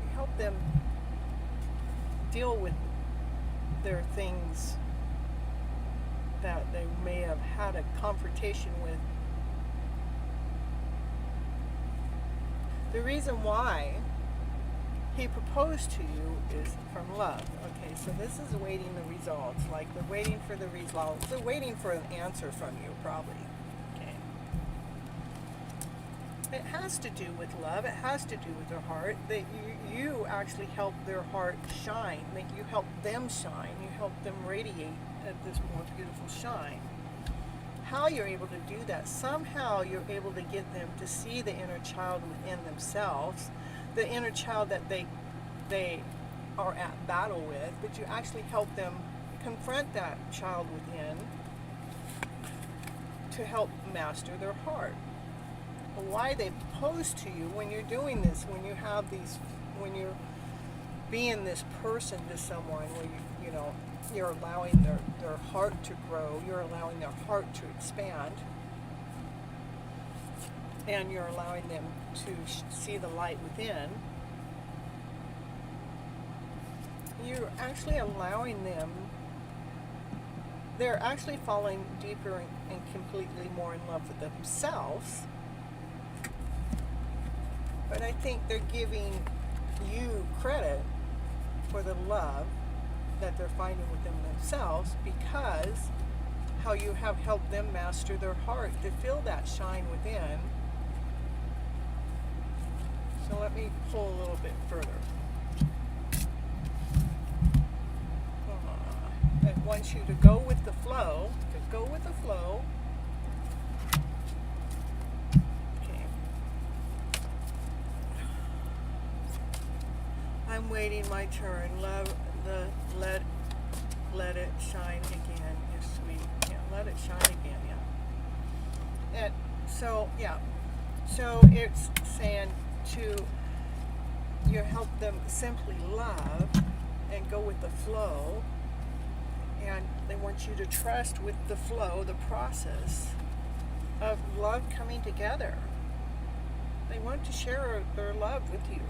You help them deal with their things that they may have had a confrontation with. The reason why he proposed to you is from love. Okay, so this is awaiting the results. Like they're waiting for the results. They're waiting for an answer from you, probably. Okay. It has to do with love. It has to do with their heart. That you actually help their heart shine. That you help them shine. You help them radiate at this more beautiful shine. How you're able to do that? Somehow you're able to get them to see the inner child within themselves. The inner child that they are at battle with, but you actually help them confront that child within to help master their heart. Why they propose to you when you're doing this, when you have these, when you're being this person to someone, where you know, you're allowing their heart to grow, you're allowing their heart to expand, and you're allowing them to see the light within. You're actually allowing them, they're actually falling deeper and completely more in love with themselves. But I think they're giving you credit for the love that they're finding within themselves, because how you have helped them master their heart to feel that shine within. So let me pull a little bit further. It wants you to go with the flow. To go with the flow. Okay. I'm waiting my turn. Let it shine again. Is sweet. Yeah, let it shine again. Yeah. And so yeah. So it's saying to you help them simply love and go with the flow, and they want you to trust with the flow, the process of love coming together. They want to share their love with you.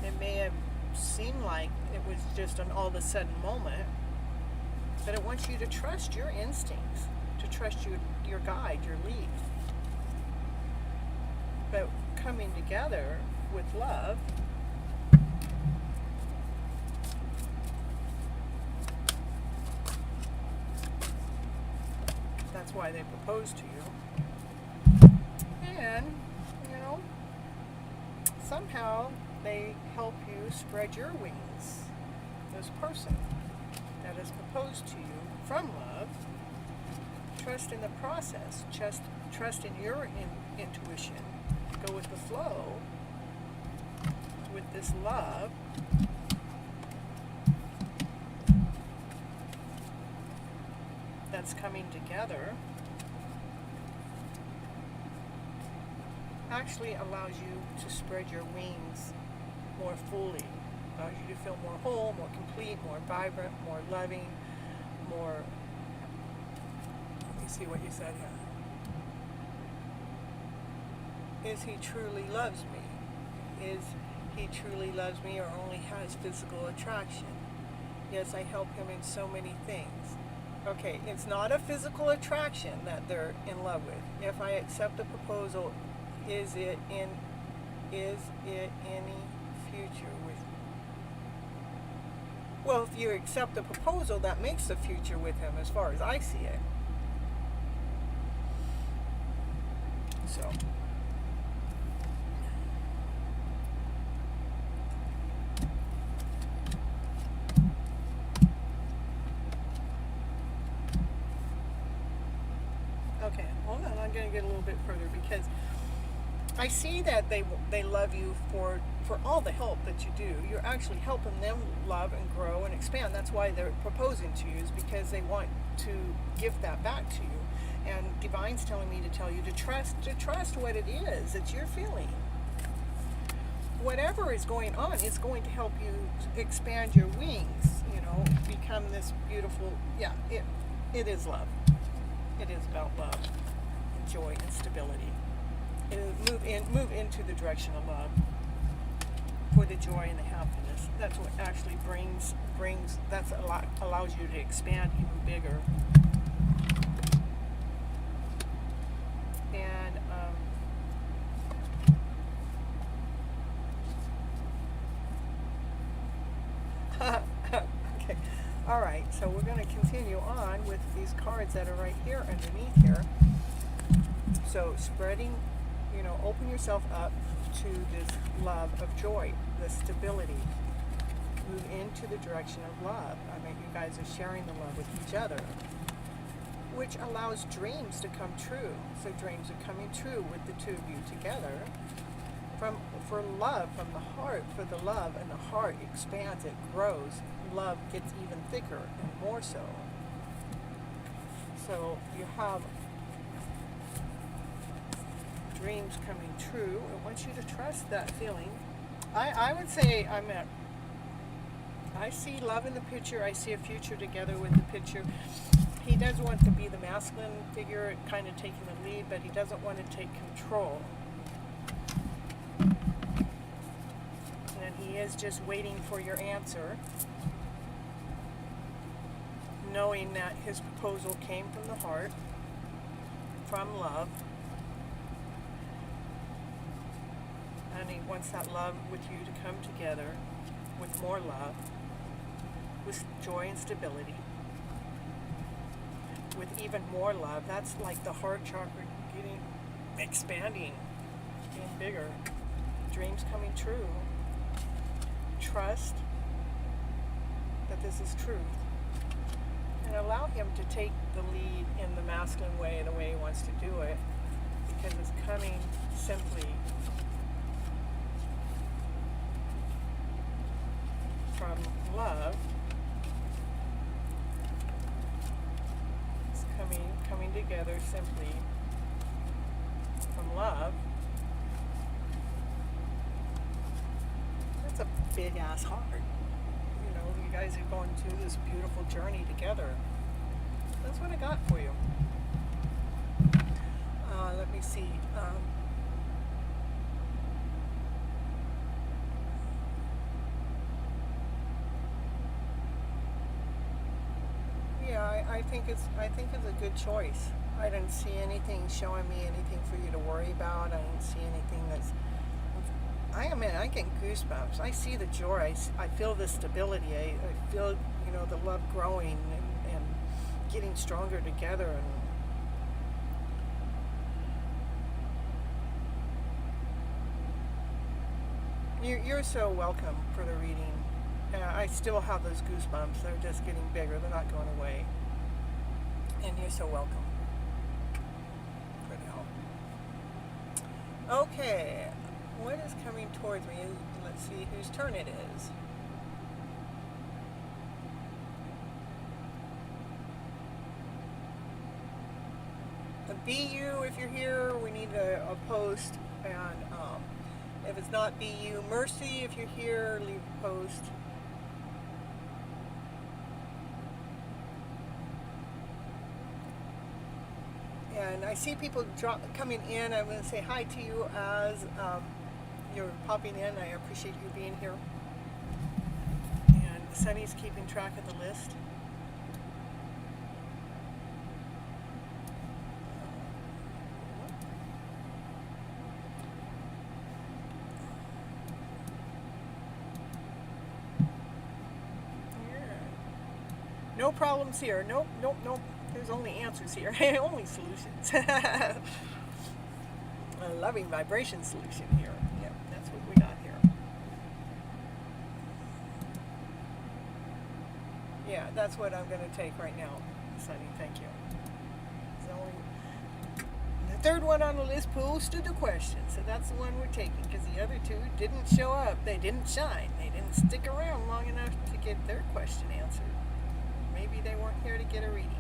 It may have seemed like it was just an all of a sudden moment, but it wants you to trust your instincts, to trust your guide, your lead. But coming together with love, that's why they propose to you. And, you know, somehow they help you spread your wings. This person that has proposed to you from love, trust in the process, trust in your intuition. Go with the flow, with this love. That's coming together. Actually allows you to spread your wings more fully. Allows you to feel more whole, more complete, more vibrant, more loving, more... Let me see what you said here. Is he truly loves me? Is he truly loves me, or only has physical attraction? Yes, I help him in so many things. Okay, it's not a physical attraction that they're in love with. If I accept the proposal, is it any future with me? Well, if you accept the proposal, that makes the future with him, as far as I see it. So. Okay, hold on. I'm going to get a little bit further because I see that they love you for all the help that you do. You're actually helping them love and grow and expand. That's why they're proposing to you, is because they want to give that back to you. And Divine's telling me to tell you to trust what it is that you're feeling. Whatever is going on, it's going to help you expand your wings, become this beautiful, it is love. It is about love and joy and stability. Move into the direction of love for the joy and the happiness. That's what actually brings that's a lot, allows you to expand even bigger. And okay, all right. So we're going to continue on with these cards that are right here underneath here. So spreading. Open yourself up to this love of joy, this stability. Move into the direction of love. I mean, you guys are sharing the love with each other, which allows dreams to come true. So dreams are coming true with the two of you together. For love, from the heart, for the love, and the heart expands, it grows. Love gets even thicker and more so. So you have dreams coming true. I want you to trust that feeling. I would say I see love in the picture. I see a future together with the picture. He does want to be the masculine figure, kind of taking the lead, but he doesn't want to take control. And he is just waiting for your answer, knowing that his proposal came from the heart, from love. And he wants that love with you to come together with more love, with joy and stability, with even more love. That's like the heart chakra expanding, getting bigger. Dreams coming true. Trust that this is truth. And allow him to take the lead in the masculine way, the way he wants to do it, because it's coming simply from love. It's coming together simply from love. That's a big ass heart. You guys are going through this beautiful journey together. That's what I got for you. Let me see. I think it's a good choice. I didn't see anything showing me anything for you to worry about. I didn't see anything that's. I get goosebumps. I see the joy. I feel the stability. I feel the love growing and getting stronger together. And you're so welcome for the reading. I still have those goosebumps. They're just getting bigger. They're not going away. And you're so welcome for the help. Okay, what is coming towards me? Let's see whose turn it is. Be you if you're here. We need a post. And if it's not be you, Mercy, if you're here, leave a post. And I see people coming in. I'm going to say hi to you as you're popping in. I appreciate you being here. And Sunny's keeping track of the list. No problems here. Nope. There's only answers here. Only solutions. a loving vibration solution here. Yep, that's what we got here. Yeah, that's what I'm going to take right now, Sunny. Thank you. The third one on the list posted the question, so that's the one we're taking, because the other two didn't show up. They didn't shine. They didn't stick around long enough to get their question answered. Maybe they weren't here to get a reading.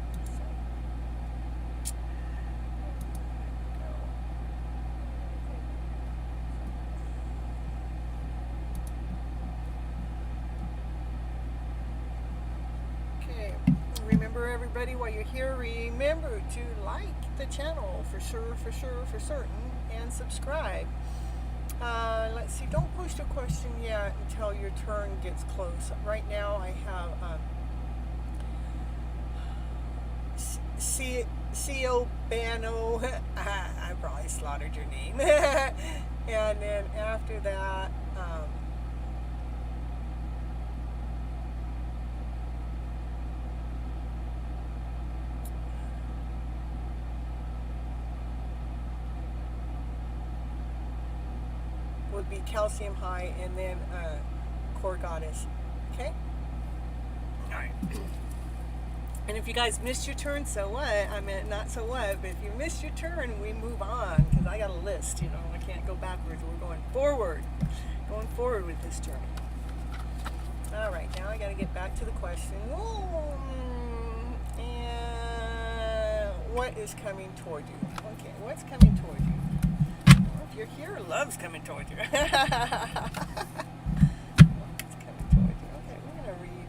Remember, everybody, while you're here, remember to like the channel for certain, and subscribe. Let's see, don't post a question yet until your turn gets close. Right now I have C.O. Bano. I probably slaughtered your name. And then after that, would be Calcium High, and then Core Goddess. Okay? Alright. And if you guys missed your turn, so what? I mean, not so what, but if you missed your turn, we move on, because I got a list, you know, I can't go backwards, we're going forward. Going forward with this journey. Alright, now I got to get back to the question. And what is coming toward you? Okay, what's coming toward you? You're here, love's coming toward you. It's coming toward you. Okay, we're going to read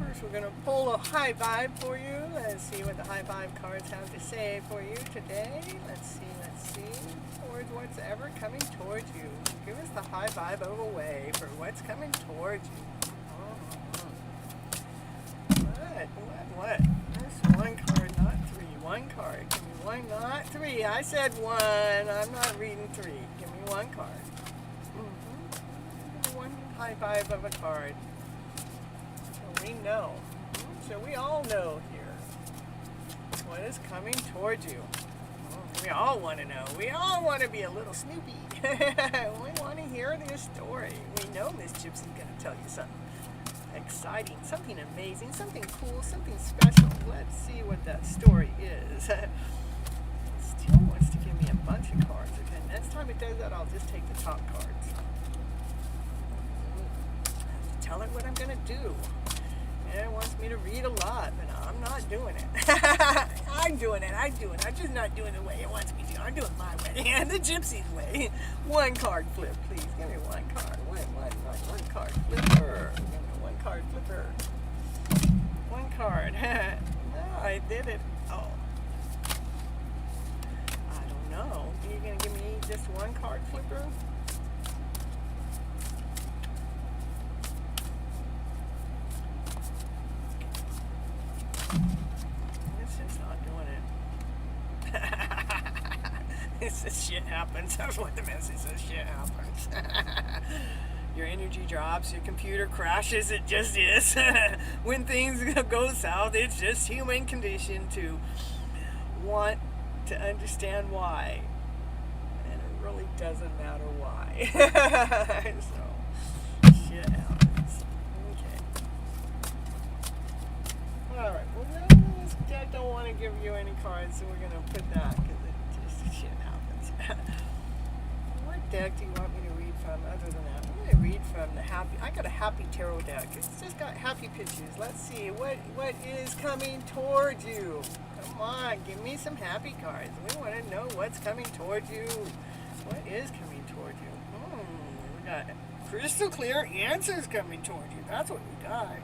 First, we're going to pull a high vibe for you. Let's see what the high vibe cards have to say for you today. Let's see. Towards what's ever coming towards you. Give us the high vibe of a way for what's coming towards you. What? There's one card, not three. One card. Give me one, not three. I said one. I'm not reading three. Give me one card. One high vibe of a card. So we know. So we all know here what is coming towards you. We all want to know. We all want to be a little Snoopy. We want to hear their story. We know Miss Gypsy's going to tell you something exciting, something amazing, something cool, something special. Let's see what that story is. It still wants to give me a bunch of cards. Okay, next time it does that, I'll just take the top cards. Tell it what I'm going to do. It wants me to read a lot, but I'm not doing it. I'm doing it. I'm just not doing it the way it wants me to. I'm doing my way and the Gypsy's way. One card flip, please. Give me one card. One card flipper. Give me one card flipper. One card. No, I did it. Oh. I don't know. Are you going to give me just one card flipper? It says shit happens. That's what the message says. Shit happens. Your energy drops. Your computer crashes. It just is. When things go south, it's just human condition to want to understand why. And it really doesn't matter why. So, shit happens. Okay. Alright. Well, this deck don't want to give you any cards, so we're going to put that, because it just shit happens. What deck do you want me to read from other than that? I'm going to read from the happy. I got a happy tarot deck. It's just got happy pictures. Let's see what is coming towards you. Come on, give me some happy cards. We want to know what's coming towards you. What is coming towards you? We got crystal clear answers coming towards you. That's what we got.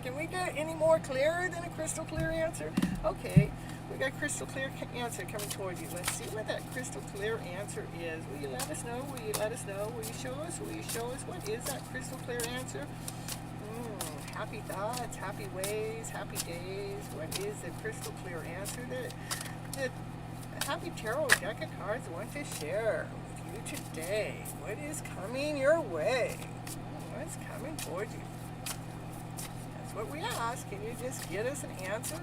Can we get any more clearer than a crystal clear answer? Okay. We got crystal clear answer coming towards you. Let's see what that crystal clear answer is. Will you let us know? Will you let us know? Will you show us? Will you show us? What is that crystal clear answer? happy thoughts, happy ways, happy days? What is the crystal clear answer that the Happy Tarot deck of cards want to share with you today? What is coming your way? What's coming towards you? That's what we ask. Can you just get us an answer?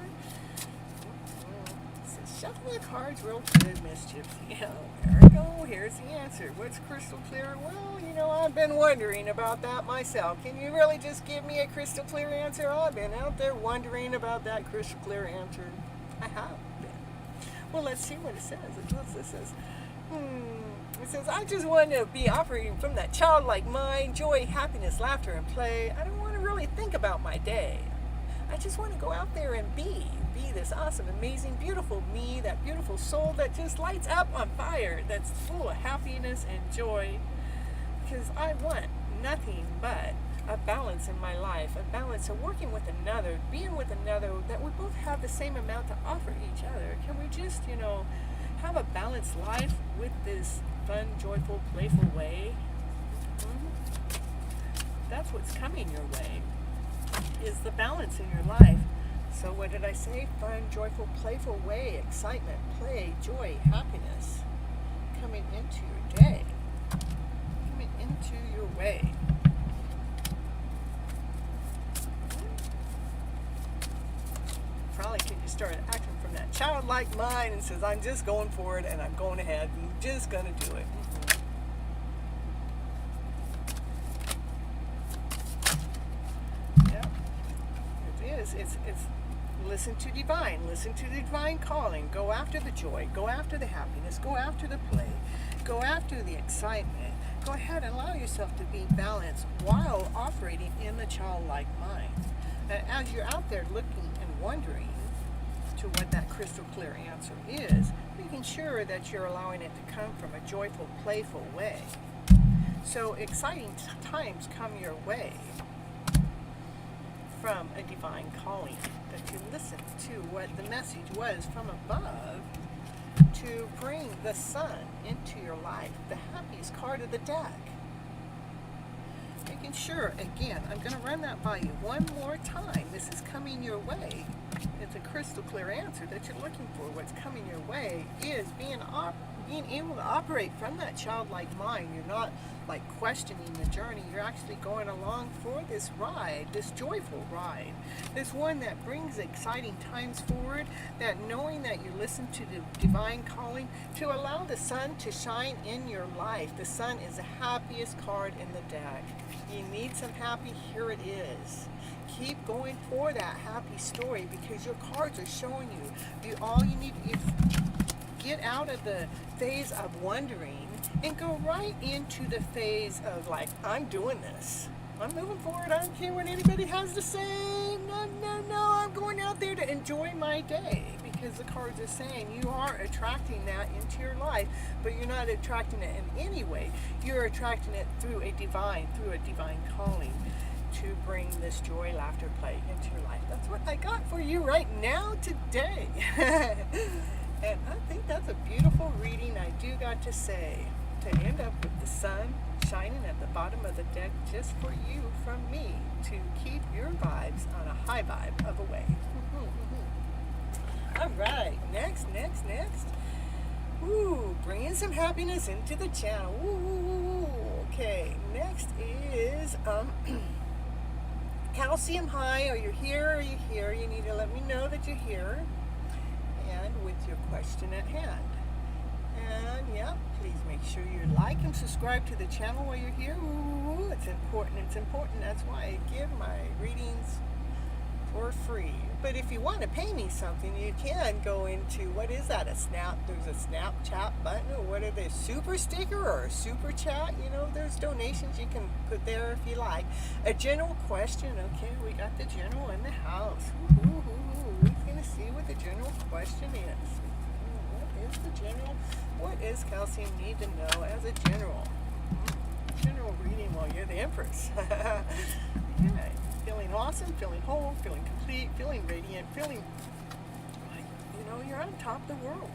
Shuffle the cards real good, Miss Gypsy. There we go. Here's the answer. What's crystal clear? Well, I've been wondering about that myself. Can you really just give me a crystal clear answer? I've been out there wondering about that crystal clear answer. I have been. Well, let's see what it says. It says, I just want to be operating from that childlike mind, joy, happiness, laughter, and play. I don't want to really think about my day. I just want to go out there and be this awesome, amazing, beautiful me, that beautiful soul that just lights up on fire, that's full of happiness and joy, because I want nothing but a balance in my life, a balance of working with another, being with another, that we both have the same amount to offer each other. Can we just, have a balanced life with this fun, joyful, playful way? That's what's coming your way, is the balance in your life. So what did I say? Fun, joyful, playful way, excitement, play, joy, happiness coming into your day, coming into your way. Probably can you start acting from that childlike mind and says, I'm just going for it and I'm going ahead and I'm just going to do it. Yeah, it is. It's listen to the divine calling, go after the joy, go after the happiness, go after the play, go after the excitement. Go ahead and allow yourself to be balanced while operating in the childlike mind. And as you're out there looking and wondering to what that crystal clear answer is, making sure that you're allowing it to come from a joyful, playful way. So exciting times come your way from a divine calling, that you listen to what the message was from above to bring the sun into your life, the happiest card of the deck. Making sure, again, I'm going to run that by you one more time. This is coming your way. It's a crystal clear answer that you're looking for. What's coming your way is being able to operate from that childlike mind. You're not like questioning the journey. You're actually going along for this ride, this joyful ride, this one that brings exciting times forward, that knowing that you listen to the divine calling to allow the sun to shine in your life. The sun is the happiest card in the deck. You need some happy, here it is. Keep going for that happy story, because your cards are showing you all you need is get out of the phase of wondering and go right into the phase of like, I'm doing this. I'm moving forward. I don't care what anybody has to say. No, I'm going out there to enjoy my day, because the cards are saying you are attracting that into your life, but you're not attracting it in any way. You're attracting it through a divine calling to bring this joy, laughter, play into your life. That's what I got for you right now today. And I think that's a beautiful reading, I do got to say, to end up with the sun shining at the bottom of the deck just for you from me, to keep your vibes on a high vibe of a way. All right, next. Ooh, bringing some happiness into the channel. Ooh. Okay, next is Calcium High. Are you here? You need to let me know that you're here, and with your question at hand. And yeah, please make sure you like and subscribe to the channel while you're here. Ooh, it's important. That's why I give my readings for free. But if you want to pay me something, you can go into, what is that, there's a Snapchat button, or what are they, super sticker or a super chat, there's donations you can put there if you like. A general question, okay, we got the general in the house. We're going to see what the general question is. What is the general? What is Calcium need to know as a general? General reading while you're the Empress. Yeah. Feeling awesome, feeling whole, feeling complete, feeling radiant, feeling like, you're on top of the world.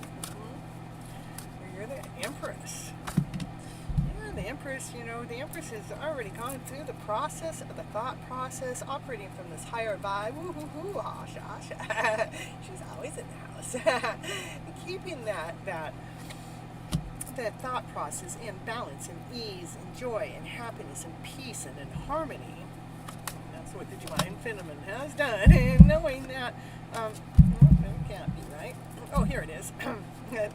You're the Empress. And the Empress, the Empress has already gone through the process of the thought process, operating from this higher vibe. Woo-hoo-hoo, Asha, Asha. She's always in the house. Keeping that thought process in balance and ease and joy and happiness and peace and in harmony. That's what the Divine Feminine has done. And knowing that, it can't be right. Oh, here it is. There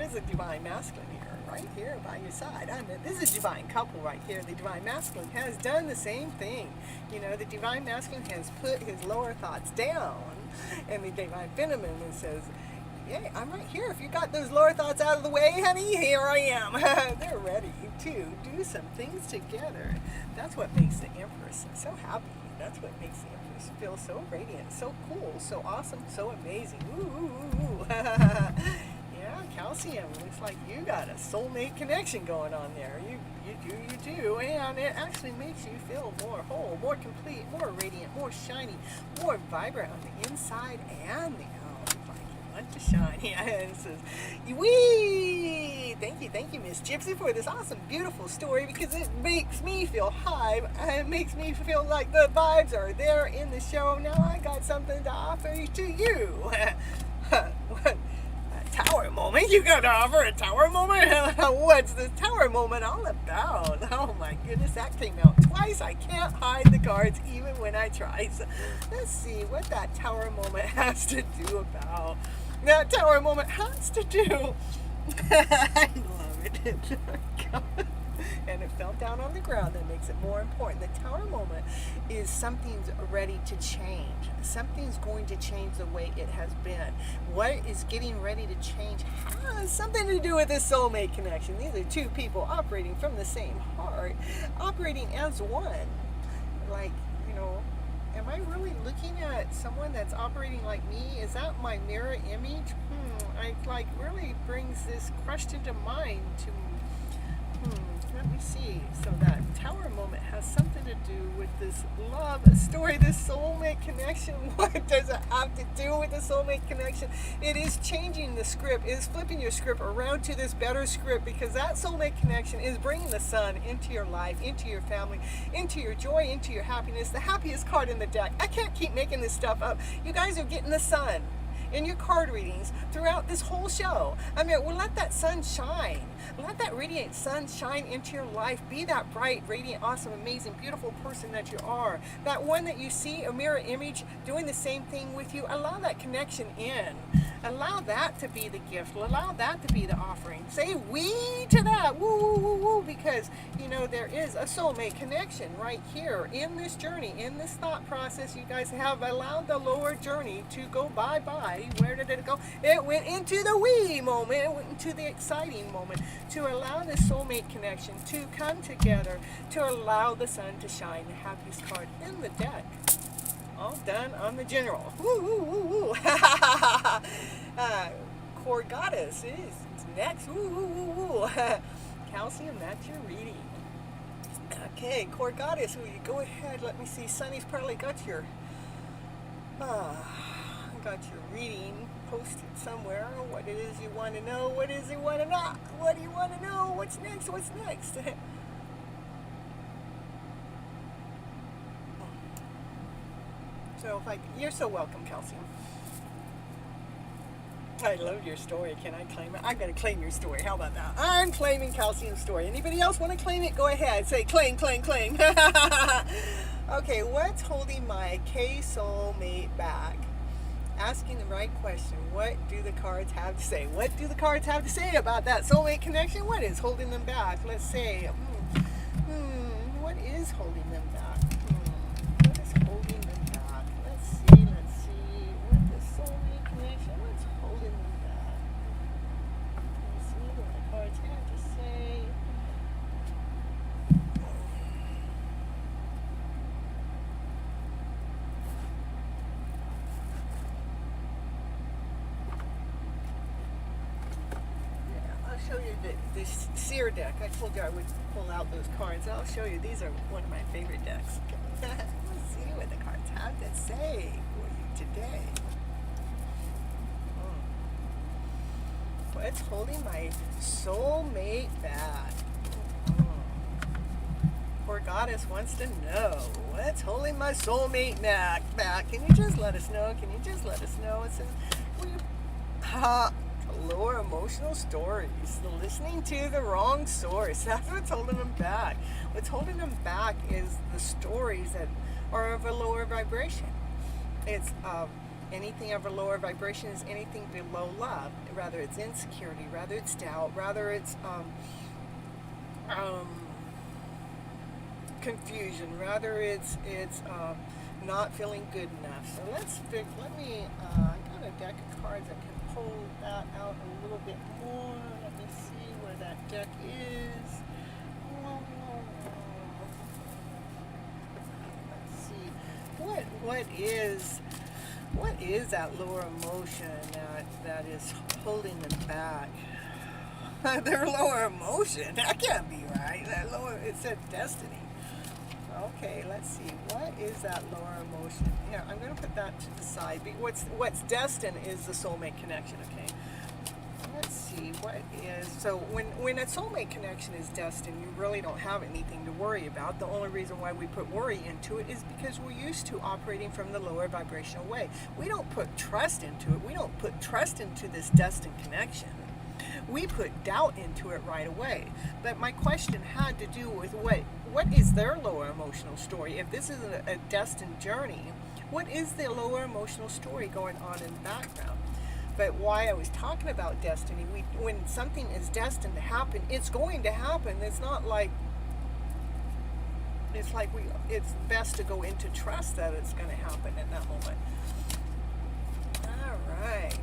is a Divine Masculine here, right here by your side. This is a Divine Couple right here. The Divine Masculine has done the same thing. The Divine Masculine has put his lower thoughts down, and the Divine Feminine says, "Yeah, I'm right here. If you got those lower thoughts out of the way, honey, here I am." They're ready to do some things together. That's what makes the Empress so happy. That's what makes the Empress feel so radiant, so cool, so awesome, so amazing. Ooh. Yeah, Calcium. Looks like you got a soulmate connection going on there. You do. And it actually makes you feel more whole, more complete, more radiant, more shiny, more vibrant on the inside and the out. To shine. Yeah, and it says, wee! Thank you, Miss Gypsy, for this awesome, beautiful story, because it makes me feel high. It makes me feel like the vibes are there in the show. Now I got something to offer to you. A tower moment? You got to offer a tower moment? What's this tower moment all about? Oh my goodness, that came out twice. I can't hide the cards even when I try. So let's see what that tower moment has to do about. That tower moment has to do. I love it. And it fell down on the ground. That makes it more important. The tower moment is something's ready to change. Something's going to change the way it has been. What is getting ready to change has something to do with this soulmate connection. These are two people operating from the same heart, operating as one. Like, am I really looking at someone that's operating like me? Is that my mirror image? I really brings this question to mind. Let me see. So that tower moment has something to do with this love story, this soulmate connection. What does it have to do with the soulmate connection? It is changing the script. It is flipping your script around to this better script, because that soulmate connection is bringing the sun into your life, into your family, into your joy, into your happiness. The happiest card in the deck. I can't keep making this stuff up. You guys are getting the sun in your card readings throughout this whole show. Well, let that sun shine. Let that radiant sun shine into your life. Be that bright, radiant, awesome, amazing, beautiful person that you are. That one that you see, a mirror image, doing the same thing with you. Allow that connection in. Allow that to be the gift. Allow that to be the offering. Say wee to that. Woo, woo, woo, woo. Because, there is a soulmate connection right here in this journey, in this thought process. You guys have allowed the lower journey to go bye-bye. Where did it go? It went into the wee moment. It went into the exciting moment, to allow this soulmate connection to come together, to allow the sun to shine. The happiest card in the deck. All done on the general. Woo, woo, woo, woo. Core Goddess is next. Woo, woo, woo, woo. Calcium, that's your reading. Okay, Core Goddess, will you go ahead? Let me see. Sunny's probably got your reading posted somewhere. What it is you want to know. What is you want to know? What do you want to know? What's next? What's next? So you're so welcome, Calcium. I love your story. Can I claim it? I'm going to claim your story. How about that? I'm claiming Calcium's story. Anybody else want to claim it? Go ahead. Say claim, claim, claim. Okay, what's holding my K-soulmate back? Asking the right question. What do the cards have to say? What do the cards have to say about that soulmate connection? What is holding them back? Let's say, what is holding them back? What is holding them back? Let's see. What the soulmate connection? What's holding them back? Let's see what the cards have to say. Show you this seer deck. I told you I would pull out those cards. I'll show you. These are one of my favorite decks. Let's see what the cards have to say for you today. What's holding my soulmate back? Poor goddess wants to know. What's holding my soulmate back? Can you just let us know? Can you just let us know? It says, lower emotional stories. Listening to the wrong source. That's what's holding them back. What's holding them back is the stories that are of a lower vibration. It's anything of a lower vibration is anything below love. Rather it's insecurity, rather it's doubt, rather it's confusion, rather it's not feeling good enough. So let me I got a deck of cards that can pull that out a little bit more. Let me see where that deck is. Let's see. What is that lower emotion that is holding them back? Their lower emotion. That can't be right. It said destiny. Okay, let's see. What is that lower emotion? Yeah, I'm going to put that to the side. What's destined is the soulmate connection, okay? Let's see, what is... So when a soulmate connection is destined, you really don't have anything to worry about. The only reason why we put worry into it is because we're used to operating from the lower vibrational way. We don't put trust into it. We don't put trust into this destined connection. We put doubt into it right away. But my question had to do with what is their lower emotional story? If this is a destined journey, what is the lower emotional story going on in the background? But why I was talking about destiny, when something is destined to happen, it's going to happen. It's not like, it's best to go into trust that it's going to happen at that moment. All right.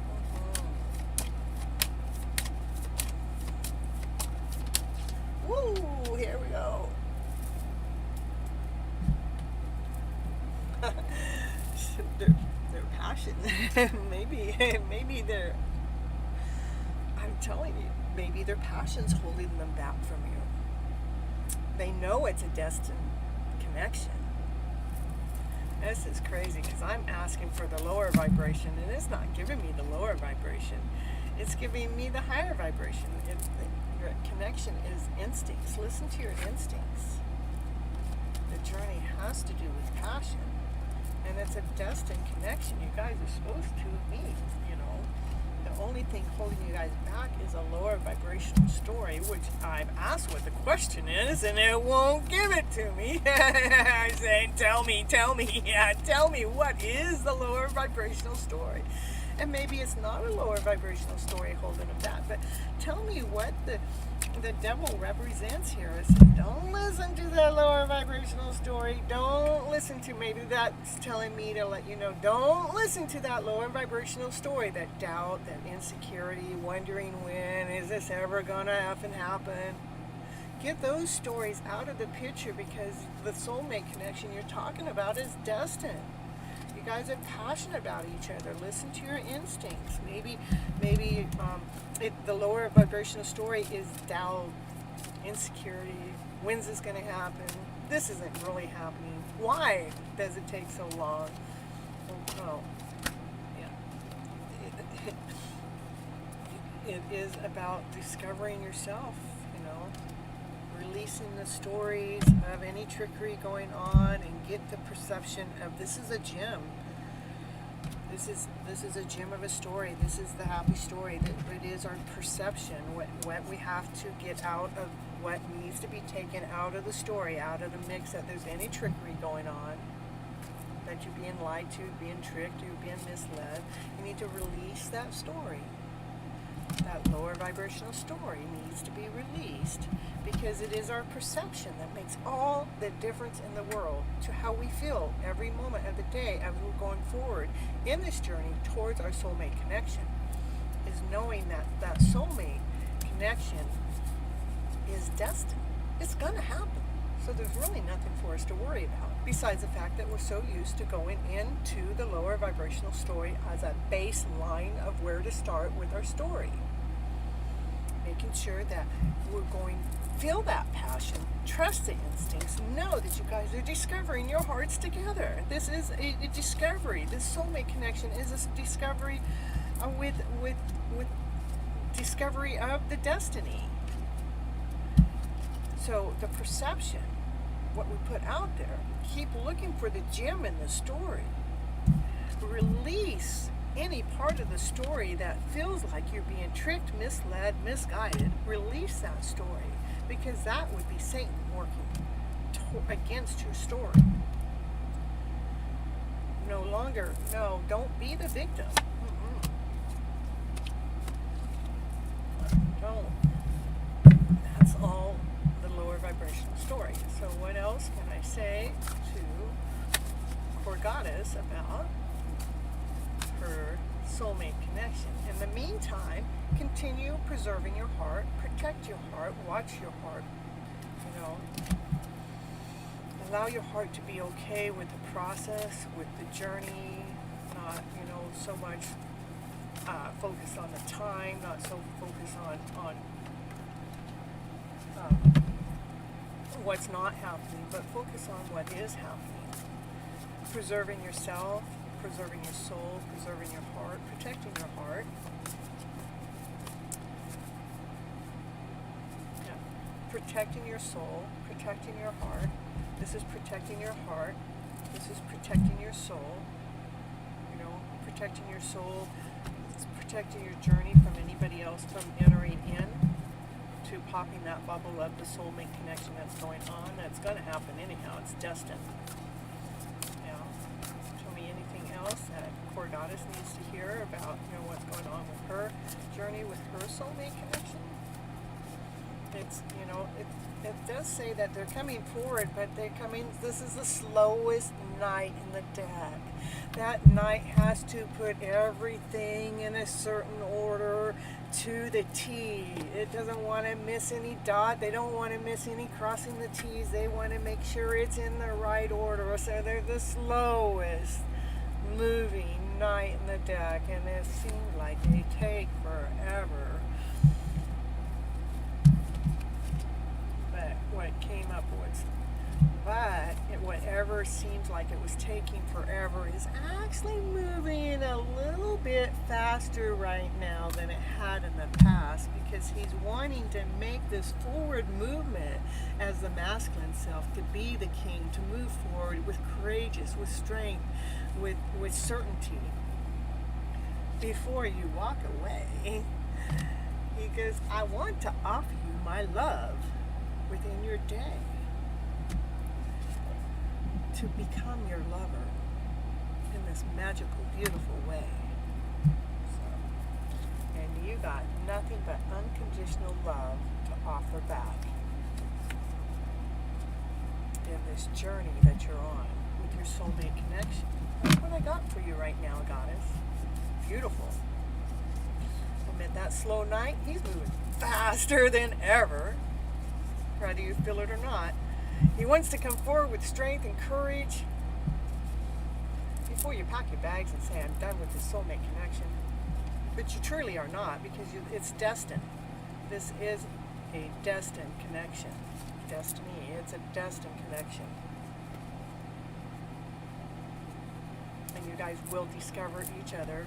Woo, here we go. Their passion. maybe they're, I'm telling you, maybe their passion's holding them back from you. They know it's a destined connection. This is crazy because I'm asking for the lower vibration and it's not giving me the lower vibration. It's giving me the higher vibration. Your connection is instincts. Listen to your instincts. The journey has to do with passion. And it's a destined connection. You guys are supposed to meet, you know. The only thing holding you guys back is a lower vibrational story, which I've asked what the question is, and it won't give it to me. I'm saying, tell me. Yeah, tell me, what is the lower vibrational story? And maybe it's not a lower vibrational story holding them back, but tell me what the devil represents here. Is don't listen to that lower vibrational story. Don't listen to, maybe that's telling me to let you know, don't listen to that lower vibrational story, that doubt, that insecurity, wondering when, is this ever gonna happen? Get those stories out of the picture because the soulmate connection you're talking about is destined. You guys are passionate about each other. Listen to your instincts. Maybe the lower vibrational story is doubt, insecurity. When's this going to happen? This isn't really happening. Why does it take so long? Oh, yeah. It is about discovering yourself. You know, releasing the stories of any trickery going on, and get the perception of this is a gem. This is a gem of a story. This is the happy story. It is our perception. What we have to get out of, what needs to be taken out of the story, out of the mix. That there's any trickery going on, that you're being lied to, being tricked, you're being misled. You need to release that story. That lower vibrational story needs to be released, because it is our perception that makes all the difference in the world to how we feel every moment of the day as we're going forward in this journey towards our soulmate connection. Is knowing that that soulmate connection is destined. It's going to happen. So there's really nothing for us to worry about, besides the fact that we're so used to going into the lower vibrational story as a baseline of where to start with our story. Making sure that we're going to feel that passion, trust the instincts, know that you guys are discovering your hearts together. This is a discovery. This soulmate connection is a discovery with discovery of the destiny. So the perception, what we put out there, keep looking for the gem in the story. Release any part of the story that feels like you're being tricked, misled, misguided. Release that story, because that would be Satan working against your story. No, don't be the victim. Don't. That's all the lower vibrational story. So what else can I say to Core Goddess about her soulmate connection? In the meantime, continue preserving your heart, protect your heart, watch your heart, allow your heart to be okay with the process, with the journey, not, so much focus on the time, not so focus on what's not happening, but focus on what is happening. Preserving yourself, preserving your soul, preserving your heart, protecting your heart. Yeah. Protecting your soul, protecting your heart. This is protecting your heart. This is protecting your soul. Protecting your soul. It's protecting your journey from anybody else from entering in to popping that bubble of the soulmate connection that's going on. That's going to happen anyhow. It's destined. Tell me anything else that Core Goddess needs to hear about, what's going on with her journey with her soulmate connection. It's, it does say that they're coming forward, but this is the slowest night in the deck. That night has to put everything in a certain order to the T. It doesn't want to miss any dot. They don't want to miss any crossing the T's. They want to make sure it's in the right order. So they're the slowest moving night in the deck, and it seems like they take forever. But what came up was, whatever seems like it was taking forever is actually moving a little bit faster right now than it had in the past, because he's wanting to make this forward movement as the masculine self, to be the king, to move forward with courageous, with strength, with certainty. Before you walk away, he goes, I want to offer you my love within your day, to become your lover in this magical, beautiful way. And you got nothing but unconditional love to offer back in this journey that you're on with your soulmate connection. That's what I got for you right now, Goddess. Beautiful. Amid that slow night, he's moving faster than ever, whether you feel it or not. He wants to come forward with strength and courage before you pack your bags and say, I'm done with this soulmate connection. But you truly are not, because it's destined. This is a destined connection. Destiny, it's a destined connection. And you guys will discover each other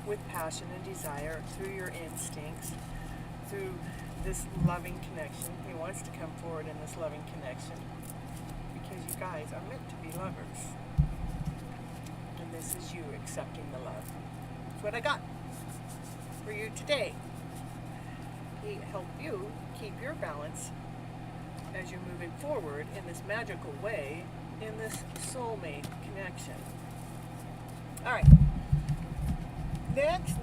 with passion and desire through your instincts, through this loving connection. He wants to come forward in this loving connection, because you guys are meant to be lovers. And this is you accepting the love. That's what I got for you today. He helped you keep your balance as you're moving forward in this magical way, in this soulmate connection. All right. Next.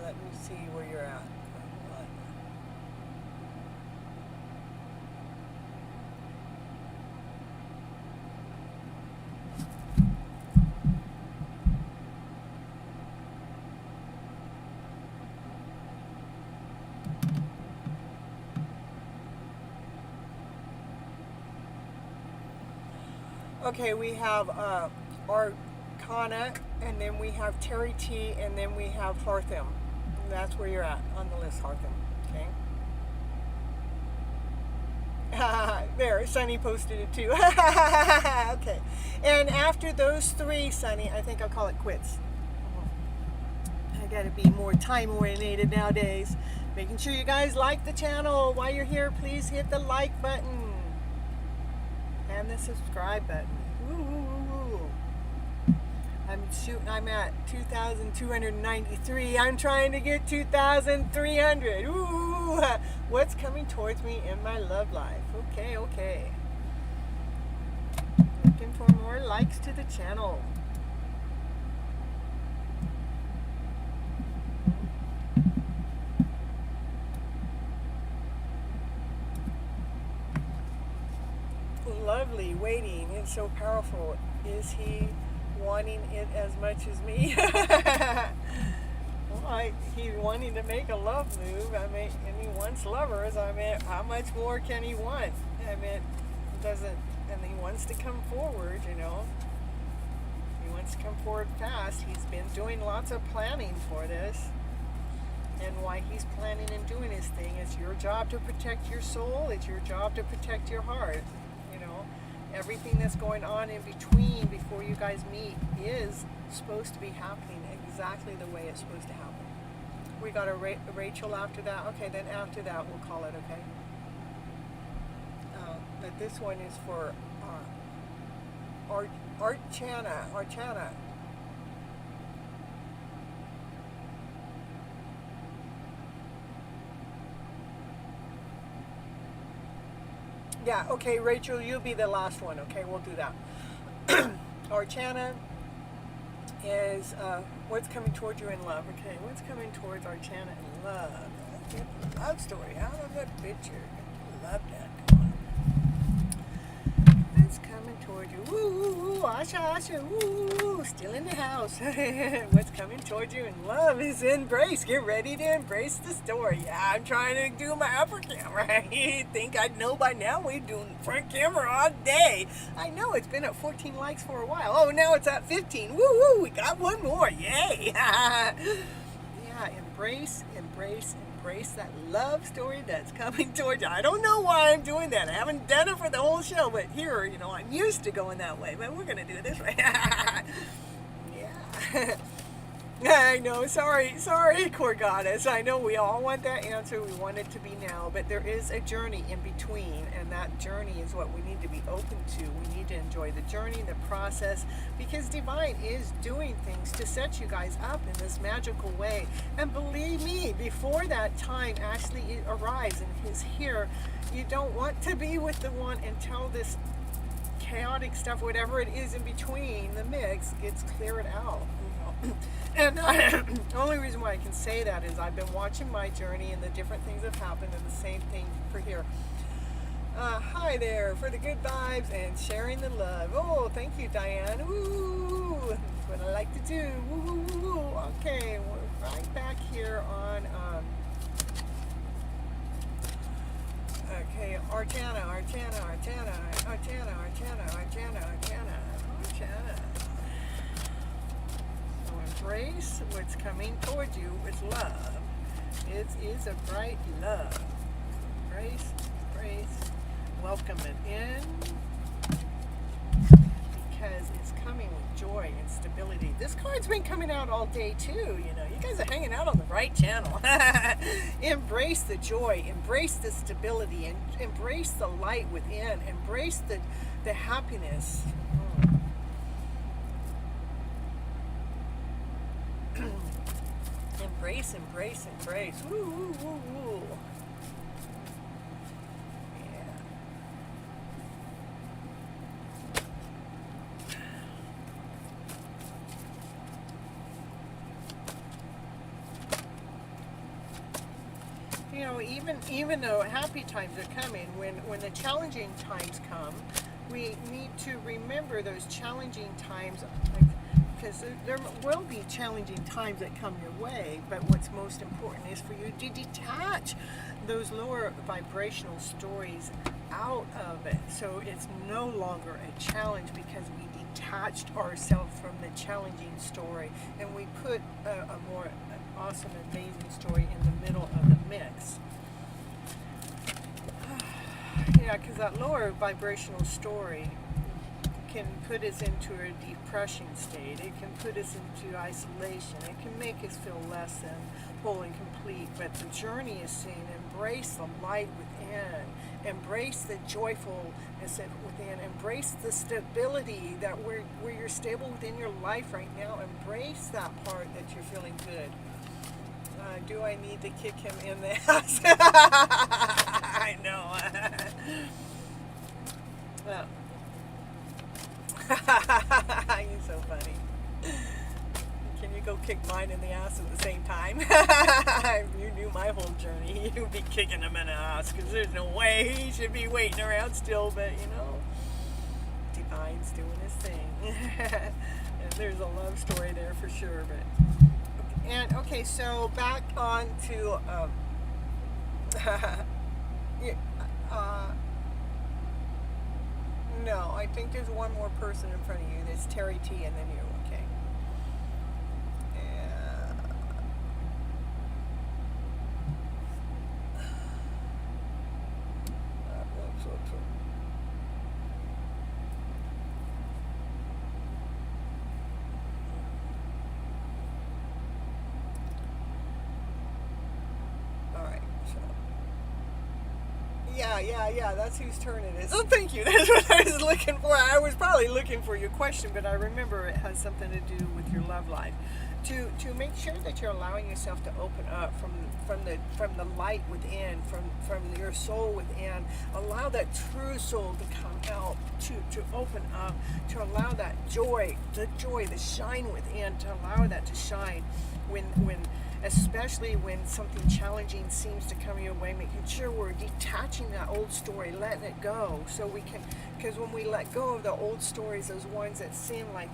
Let me see where you're at. Okay, we have Arcana, and then we have Terry T, and then we have Fartham. That's where you're at on the list, Harkin. Okay. There, Sunny posted it too. Okay. And after those three, Sunny, I think I'll call it quits. I gotta be more time oriented nowadays. Making sure you guys like the channel. While you're here, please hit the like button and the subscribe button. Ooh. I'm at 2,293. I'm trying to get 2,300. Ooh, what's coming towards me in my love life? Okay. Looking for more likes to the channel. Lovely, waiting. It's so powerful. Is he wanting it as much as me? Well, he's wanting to make a love move. I mean, and he wants lovers. I mean, how much more can he want? I mean, and he wants to come forward, you know. He wants to come forward fast. He's been doing lots of planning for this. And why he's planning and doing his thing, it's your job to protect your soul. It's your job to protect your heart. Everything that's going on in between before you guys meet is supposed to be happening exactly the way it's supposed to happen. We got a Rachel after that. Okay, then after that we'll call it, okay? But this one is for Archana. Yeah, okay, Rachel, you'll be the last one. Okay, we'll do that. Archana is what's coming towards you in love. Okay, what's coming towards Archana in love? Get the love story out of the picture. Love that. What's coming towards you? Woo, Asha, woo, still in the house. What's coming towards you in love is embrace. Get ready to embrace the story. Yeah, I'm trying to do my upper camera. You think I'd know by now? We're doing front camera all day. I know it's been at 14 likes for a while. Oh, now it's at 15. Woo, we got one more. Yay. Yeah, embrace that love story that's coming towards you. I don't know why I'm doing that. I haven't done it for the whole show, but here, you know, I'm used to going that way, but we're going to do it this way. Yeah. I know. Sorry, Core Goddess. I know we all want that answer. We want it to be now, but there is a journey in between, and that journey is what we need to be open to. We need to enjoy the journey, the process, because Divine is doing things to set you guys up in this magical way. And believe me, before that time actually arrives and is here, you don't want to be with the one until this chaotic stuff, whatever it is in between the mix, gets cleared out. And the only reason why I can say that is I've been watching my journey and the different things that have happened, and the same thing for here. Hi there, for the good vibes and sharing the love. Oh, thank you, Diane. Ooh, that's what I like to do. Ooh, okay, we're right back here on. Okay, Archana. Embrace what's coming towards you with love. It is a bright love. Embrace, welcome it in, because it's coming with joy and stability. This card's been coming out all day too. You know, you guys are hanging out on the right channel. Embrace the joy, embrace the stability, and embrace the light within. Embrace the happiness. Embrace. Woo. Yeah. You know, even though happy times are coming, when the challenging times come, we need to remember those challenging times, because there will be challenging times that come your way, but what's most important is for you to detach those lower vibrational stories out of it, so it's no longer a challenge, because we detached ourselves from the challenging story, and we put a more awesome, amazing story in the middle of the mix. Yeah, because that lower vibrational story can put us into a depression state. It can put us into isolation. It can make us feel less than whole and complete. But the journey is saying embrace the light within. Embrace the joyfulness within. Embrace the stability that where you're stable within your life right now. Embrace that part that you're feeling good. Do I need to kick him in the ass? I know. Well. You're so funny. Can you go kick mine in the ass at the same time? If you knew my whole journey, you'd be kicking him in the ass, because there's no way he should be waiting around still. But Divine's doing his thing. And there's a love story there for sure. Okay, so back on to no, I think there's one more person in front of you. There's Terry T, and then you. Okay. Yeah, that's whose turn it is. Oh, thank you. That's what I was looking for. I was probably looking for your question, but I remember it has something to do with your love life. To make sure that you're allowing yourself to open up from the light within, from your soul within. Allow that true soul to come out, to open up, to allow that joy, the shine within, to allow that to shine especially when something challenging seems to come your way, making sure we're detaching that old story, letting it go, so we can, because when we let go of the old stories, those ones that seem like,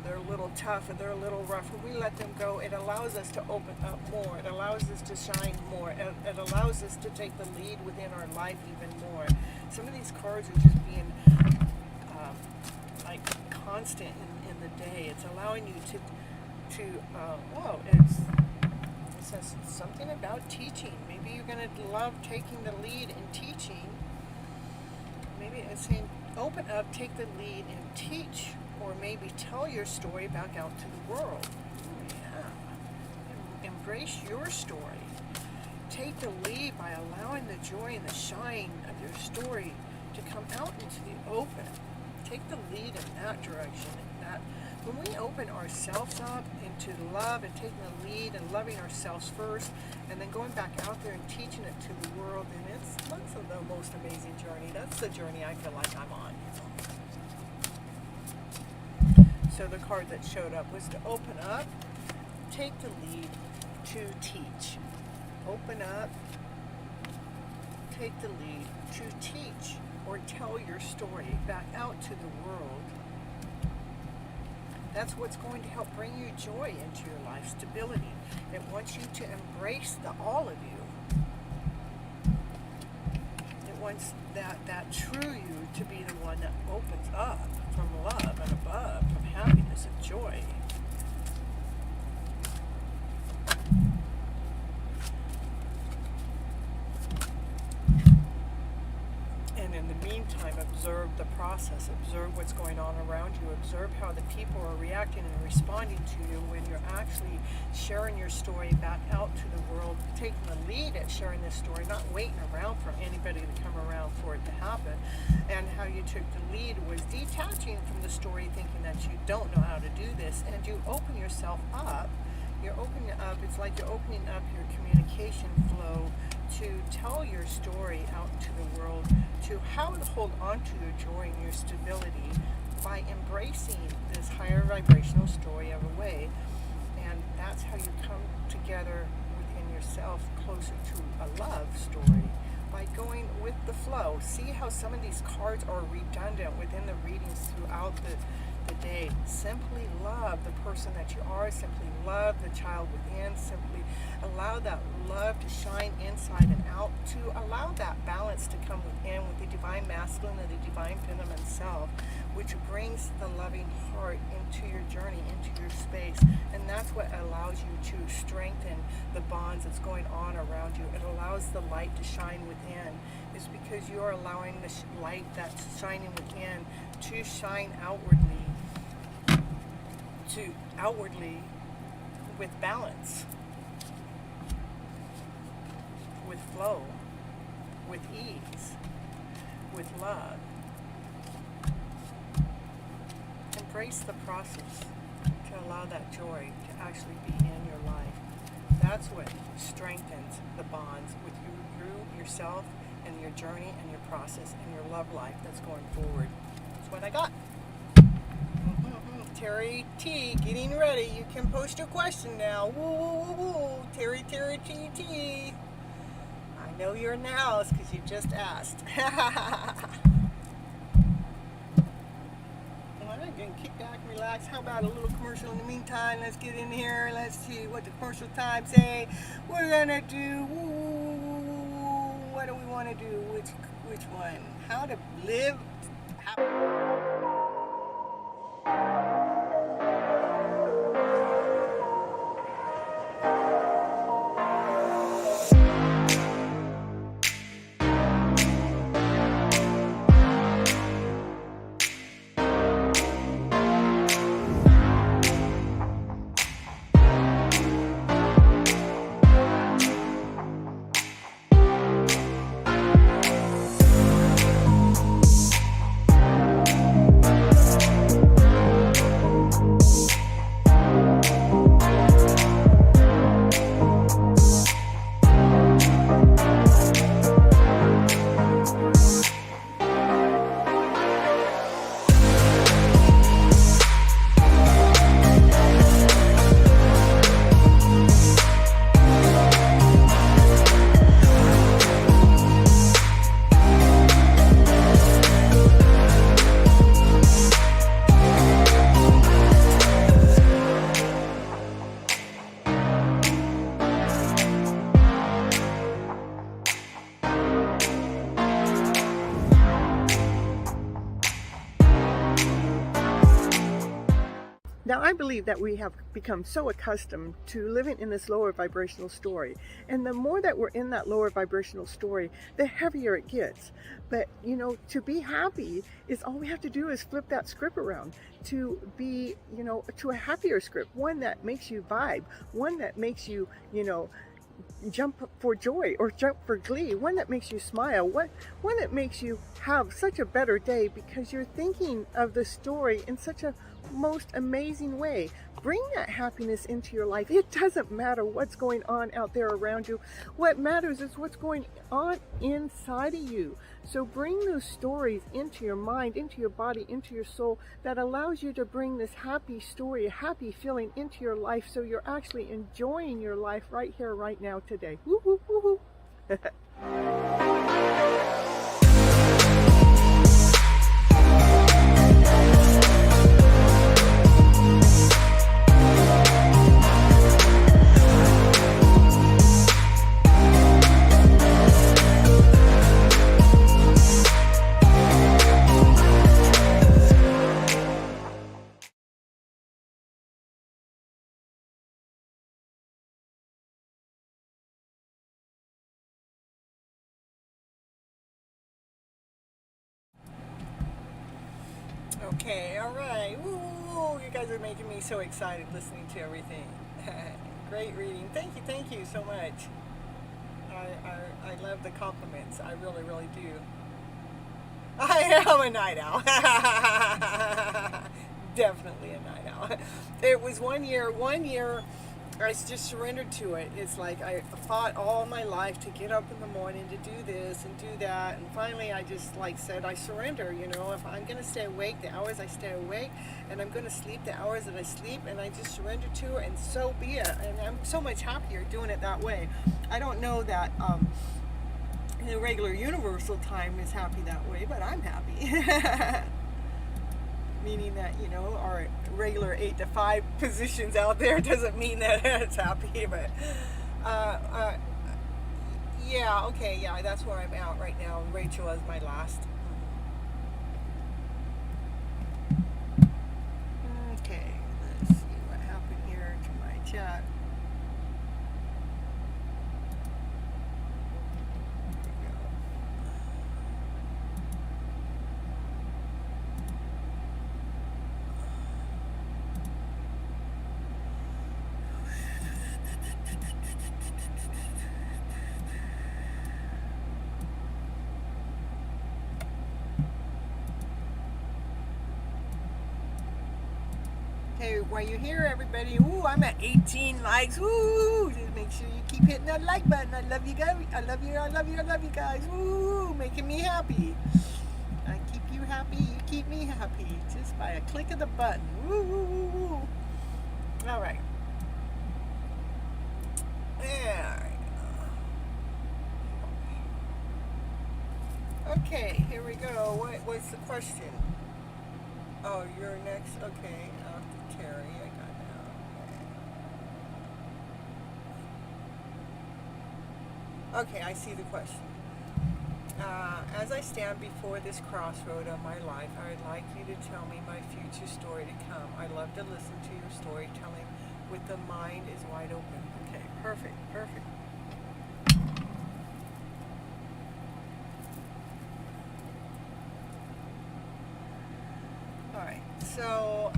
they're a little tough and they're a little rough, when we let them go, it allows us to open up more, it allows us to shine more, it allows us to take the lead within our life even more. Some of these cards are just being like constant in the day. It's allowing you to it says something about teaching. Maybe you're going to love taking the lead in teaching. Maybe it's saying open up, take the lead, and teach, or maybe tell your story back out to the world. Yeah. Embrace your story. Take the lead by allowing the joy and the shine of your story to come out into the open. Take the lead in that direction. When we open ourselves up into love and taking the lead and loving ourselves first, and then going back out there and teaching it to the world, and that's the most amazing journey. That's the journey I feel like I'm on. So the card that showed up was to open up, take the lead, to teach. Open up, take the lead, to teach or tell your story back out to the world. That's what's going to help bring you joy into your life, stability. It wants you to embrace all of you. It wants that true you to be the one that opens up from love and above, from happiness and joy. And in the meantime, observe the process, observe what's going on around you, observe how the people are reacting and responding to you when you're actually sharing your story back out to the world, taking the lead at sharing this story, not waiting around for anybody to come around for it to happen. And how you took the lead was detaching from the story, thinking that you don't know how to do this, and you open yourself up. You're opening up, it's like you're opening up your communication flow to tell your story out to the world, to how to hold on to your joy and your stability by embracing this higher vibrational story of a way. And that's how you come together within yourself closer to a love story, by going with the flow. See how some of these cards are redundant within the readings throughout the day. Simply love the person that you are, simply love the child within, simply allow that love to shine inside and out, to allow that balance to come within with the divine masculine and the divine feminine self, which brings the loving heart into your journey, into your space. And that's what allows you to strengthen the bonds that's going on around you. It allows the light to shine within. It's because you're allowing the light that's shining within to shine outwardly with balance, with flow, with ease, with love. Embrace the process to allow that joy to actually be in your life. That's what strengthens the bonds with yourself, and your journey and your process and your love life that's going forward. That's what I got. Terry T, getting ready. You can post your question now. Woo, woo, woo, woo. Terry T. I know you're in the house because you just asked. I'm going to kick back and relax. How about a little commercial in the meantime? Let's get in here. Let's see what the commercial time say. We're going to do, what do we want to do? Which one? How to live. Now, I believe that we have become so accustomed to living in this lower vibrational story. And the more that we're in that lower vibrational story, the heavier it gets. But, to be happy is all we have to do is flip that script around to be, to a happier script, one that makes you vibe, one that makes you, jump for joy or jump for glee, one that makes you smile, one that makes you have such a better day because you're thinking of the story in such a most amazing way. Bring that happiness into your life. It doesn't matter what's going on out there around you. What matters is what's going on inside of you. So bring those stories into your mind, into your body, into your soul that allows you to bring this happy story, a happy feeling into your life so you're actually enjoying your life right here, right now, today. Woo, woo, woo, woo. Okay, all right. Woo, you guys are making me so excited listening to everything. Great reading. Thank you so much. I love the compliments. I really, really do. I am a night owl. Definitely a night owl. It was one year I just surrendered to it. It's like I fought all my life to get up in the morning to do this and do that, and finally I just said I surrender. If I'm going to stay awake the hours I stay awake, and I'm going to sleep the hours that I sleep, and I just surrender to it, and so be it. And I'm so much happier doing it that way. I don't know that the regular universal time is happy that way, but I'm happy. Meaning that, our regular 8 to 5 positions out there doesn't mean that it's happy, but that's where I'm at right now. Rachel is my last that. Hey, while you're here, everybody, ooh, I'm at 18 likes. Ooh, just make sure you keep hitting that like button. I love you guys. I love you. I love you. I love you guys. Ooh, making me happy. I keep you happy. You keep me happy just by a click of the button. Woo, woo, woo, woo. All right. All right. Okay, here we go. What's the question? Oh, you're next. Okay. Terry, I got now. Okay, I see the question. As I stand before this crossroad of my life, I would like you to tell me my future story to come. I love to listen to your storytelling with the mind is wide open. Okay, perfect, perfect. All right, so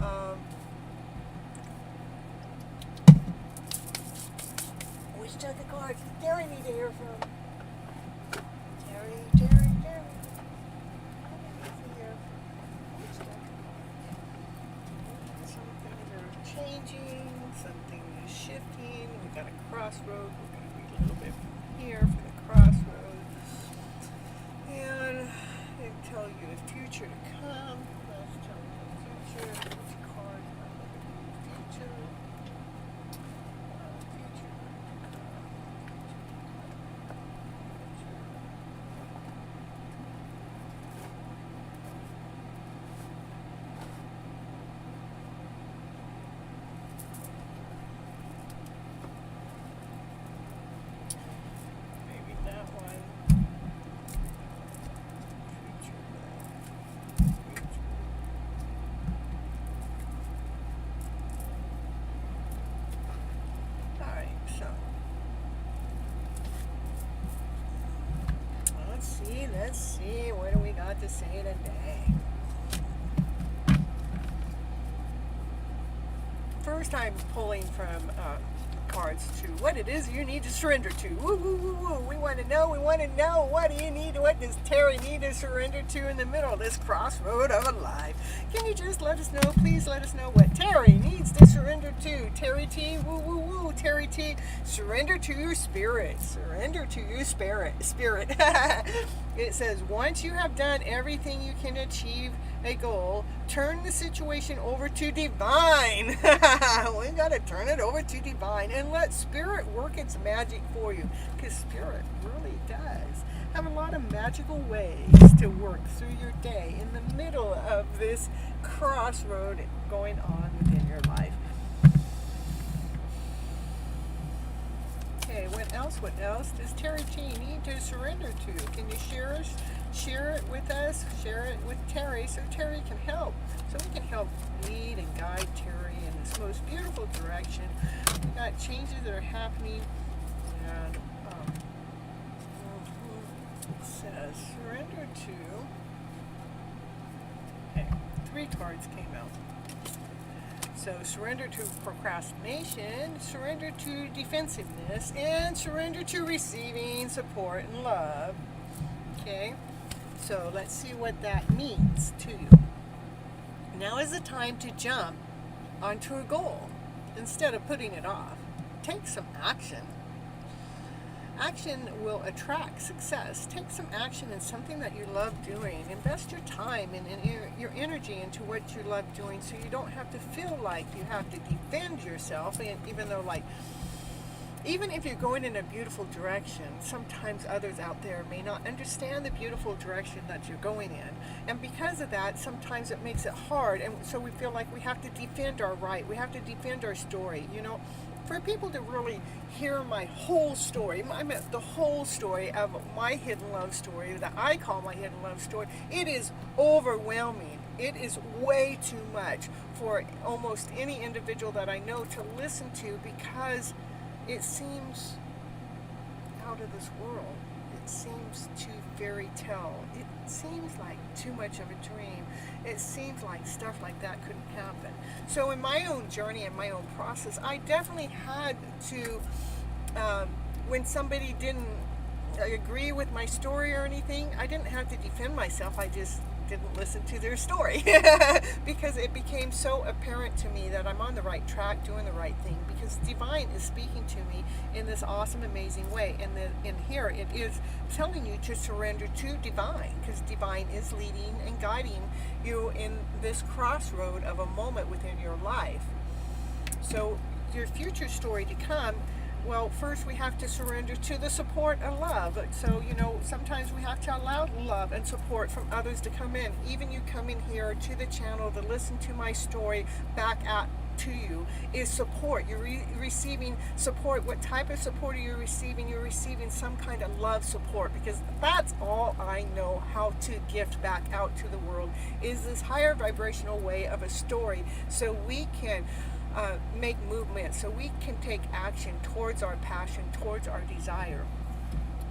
which deck of cards does Terry need to hear from? Terry. What needs to hear from? Which deck of cards? Some things are changing, something is shifting. We got a crossroad. We're going to read a little bit from here for the crossroad. And they tell you the future to come. Let's tell you the future. Which cards are looking at the future? Let's see, what do we got to say today? First, I'm pulling from cards to what it is you need to surrender to. Woo, woo, woo, woo. We want to know. What do you need? What does Terry need to surrender to in the middle of this crossroad of a life? Can you just let us know? Please let us know what Terry needs to surrender to. Terry T, woo, woo, woo. Terry T, surrender to your spirit. Surrender to your spirit. It says, once you have done everything you can achieve a goal, turn the situation over to divine. We got to turn it over to divine and let spirit work its magic for you, because spirit really does have a lot of magical ways to work through your day in the middle of this crossroad going on within your life. Okay, what else does Terry T need to surrender to? Can you share it with us? Share it with Terry so Terry can help. So we can help lead and guide Terry in this most beautiful direction. We got changes that are happening, and it says surrender to. Okay, 3 cards came out. So surrender to procrastination, surrender to defensiveness, and surrender to receiving support and love. Okay, so let's see what that means to you. Now is the time to jump onto a goal instead of putting it off. Take some action. Action will attract success. Take some action in something that you love doing. Invest your time and your energy into what you love doing, so you don't have to feel like you have to defend yourself. And even if you're going in a beautiful direction, sometimes others out there may not understand the beautiful direction that you're going in. And because of that, sometimes it makes it hard. And so we feel like we have to defend our right. We have to defend our story, For people to really hear my whole story, the whole story of my hidden love story that I call my hidden love story, it is overwhelming. It is way too much for almost any individual that I know to listen to, because it seems out of this world. It seems too fairy tale. It seems like too much of a dream. It seems like stuff like that couldn't happen. So in my own journey and my own process, I definitely had to, when somebody didn't agree with my story or anything, I didn't have to defend myself. I just didn't listen to their story because it became so apparent to me that I'm on the right track, doing the right thing, because divine is speaking to me in this awesome, amazing way. And in here it is telling you to surrender to divine, because divine is leading and guiding you in this crossroad of a moment within your life. So your future story to come, well, first we have to surrender to the support and love. So, sometimes we have to allow love and support from others to come in. Even you coming here to the channel to listen to my story back at to you is support. You're receiving support. What type of support are you receiving? You're receiving some kind of love support, because that's all I know how to gift back out to the world, is this higher vibrational way of a story, so we can make movement, so we can take action towards our passion, towards our desire.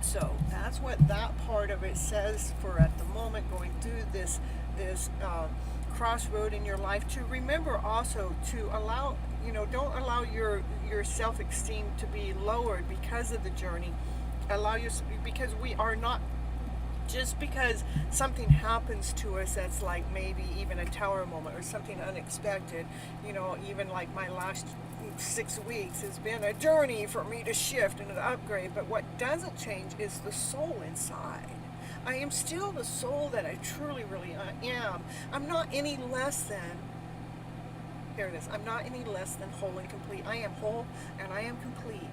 So that's what that part of it says for at the moment, going through this crossroad in your life. To remember also to allow, don't allow your self-esteem to be lowered because of the journey. Because we are not, just because something happens to us that's like maybe even a tower moment or something unexpected, even like my last 6 weeks has been a journey for me to shift and an upgrade. But what doesn't change is the soul inside. I am still the soul that I truly, really am. I'm not any less than, here it is, I'm not any less than whole and complete. I am whole and I am complete.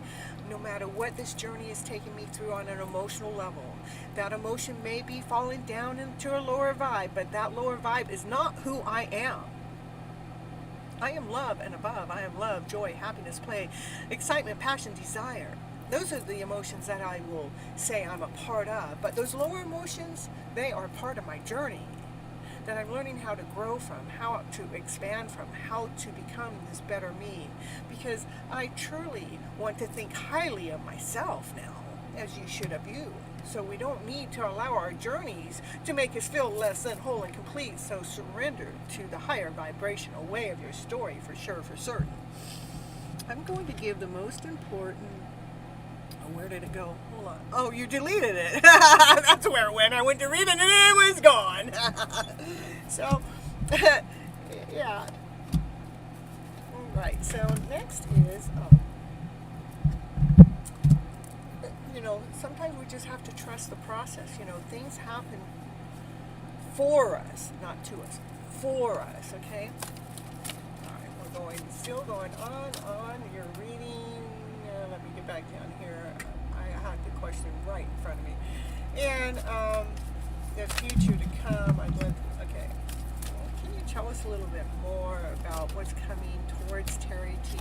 No matter what this journey is taking me through on an emotional level. That emotion may be falling down into a lower vibe, but that lower vibe is not who I am. I am love and above. I am love, joy, happiness, play, excitement, passion, desire. Those are the emotions that I will say I'm a part of. But those lower emotions, they are part of my journey that I'm learning how to grow from, how to expand from, how to become this better me. Because I truly want to think highly of myself now, as you should of you. So we don't need to allow our journeys to make us feel less than whole and complete. So surrender to the higher vibrational way of your story, for sure, for certain. I'm going to give the most important, where did it go? Hold on. Oh, you deleted it. That's where it went. I went to read it and it was gone. So, yeah. Right. So next is, sometimes we just have to trust the process. Things happen for us, not to us. For us, okay? All right, we're still going on. You're reading. Let me get back down here. I had the question right in front of me. And the future to come. Okay. Well, can you tell us a little bit more about what's coming towards Terry T?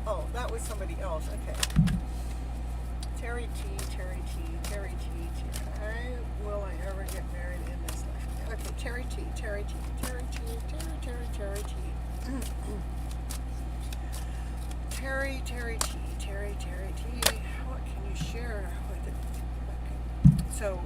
Oh, that was somebody else. Okay. Terry T. Will I ever get married in this life? Okay, Terry T. Terry T. Terry, what can you share with it? So,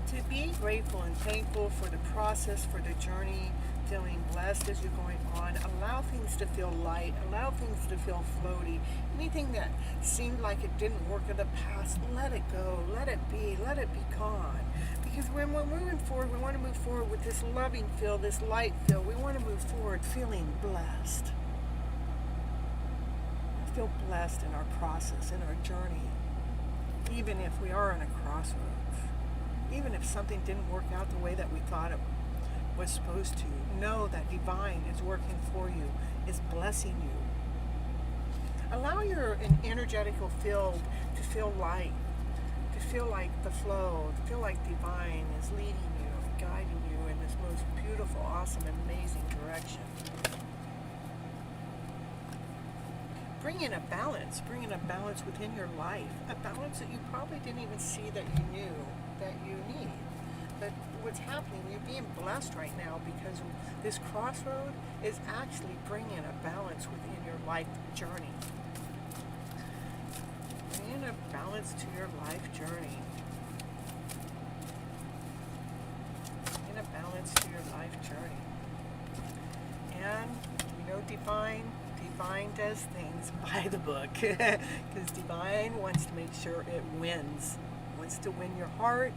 to be grateful and thankful for the process, for the journey, feeling blessed as you're going on. Allow things to feel light. Allow things to feel floaty. Anything that seemed like it didn't work in the past, let it go. Let it be. Let it be gone. Because when we're moving forward, we want to move forward with this loving feel, this light feel. We want to move forward feeling blessed. Feel blessed in our process, in our journey. Even if we are on a crossroads. Even if something didn't work out the way that we thought it was supposed to, know that divine is working for you, is blessing you. Allow your energetical field to feel light, to feel like the flow, to feel like divine is leading you and guiding you in this most beautiful, awesome, amazing direction. Bring in a balance within your life, a balance that you probably didn't even see that you knew that you need. But what's happening, you're being blessed right now because this crossroad is actually bringing a balance within your life journey. Bringing a balance to your life journey. Bringing a balance to your life journey. And, Divine does things by the book. Because Divine wants to make sure it wins. It wants to win your heart.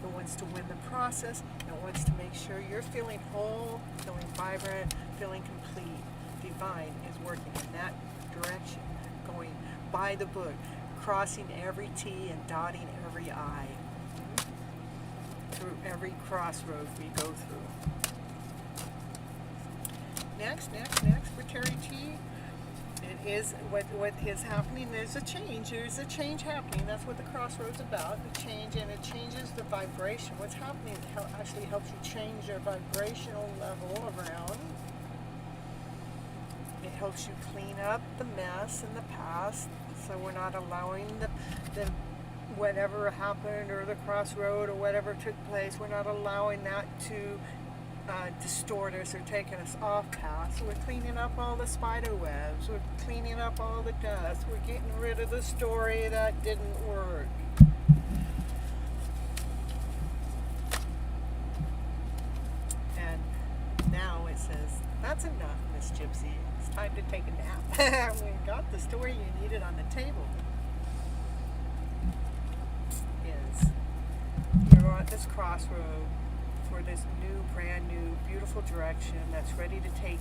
It wants to win the process. It wants to make sure you're feeling whole, feeling vibrant, feeling complete. Divine is working in that direction, going by the book, crossing every T and dotting every I. Through every crossroad we go through. Next for Terry T. It is what is happening. There's a change. There's a change happening. That's what the crossroads about. The change, and it changes the vibration. What's happening actually helps you change your vibrational level around. It helps you clean up the mess in the past, so we're not allowing the whatever happened or the crossroad or whatever took place. We're not allowing that to distort us or taking us off path. So we're cleaning up all the spider webs. We're cleaning up all the dust. We're getting rid of the story that didn't work. And now it says, that's enough, Miss Gypsy. It's time to take a nap. We got the story you needed on the table. You're at this crossroad for this brand new, beautiful direction that's ready to take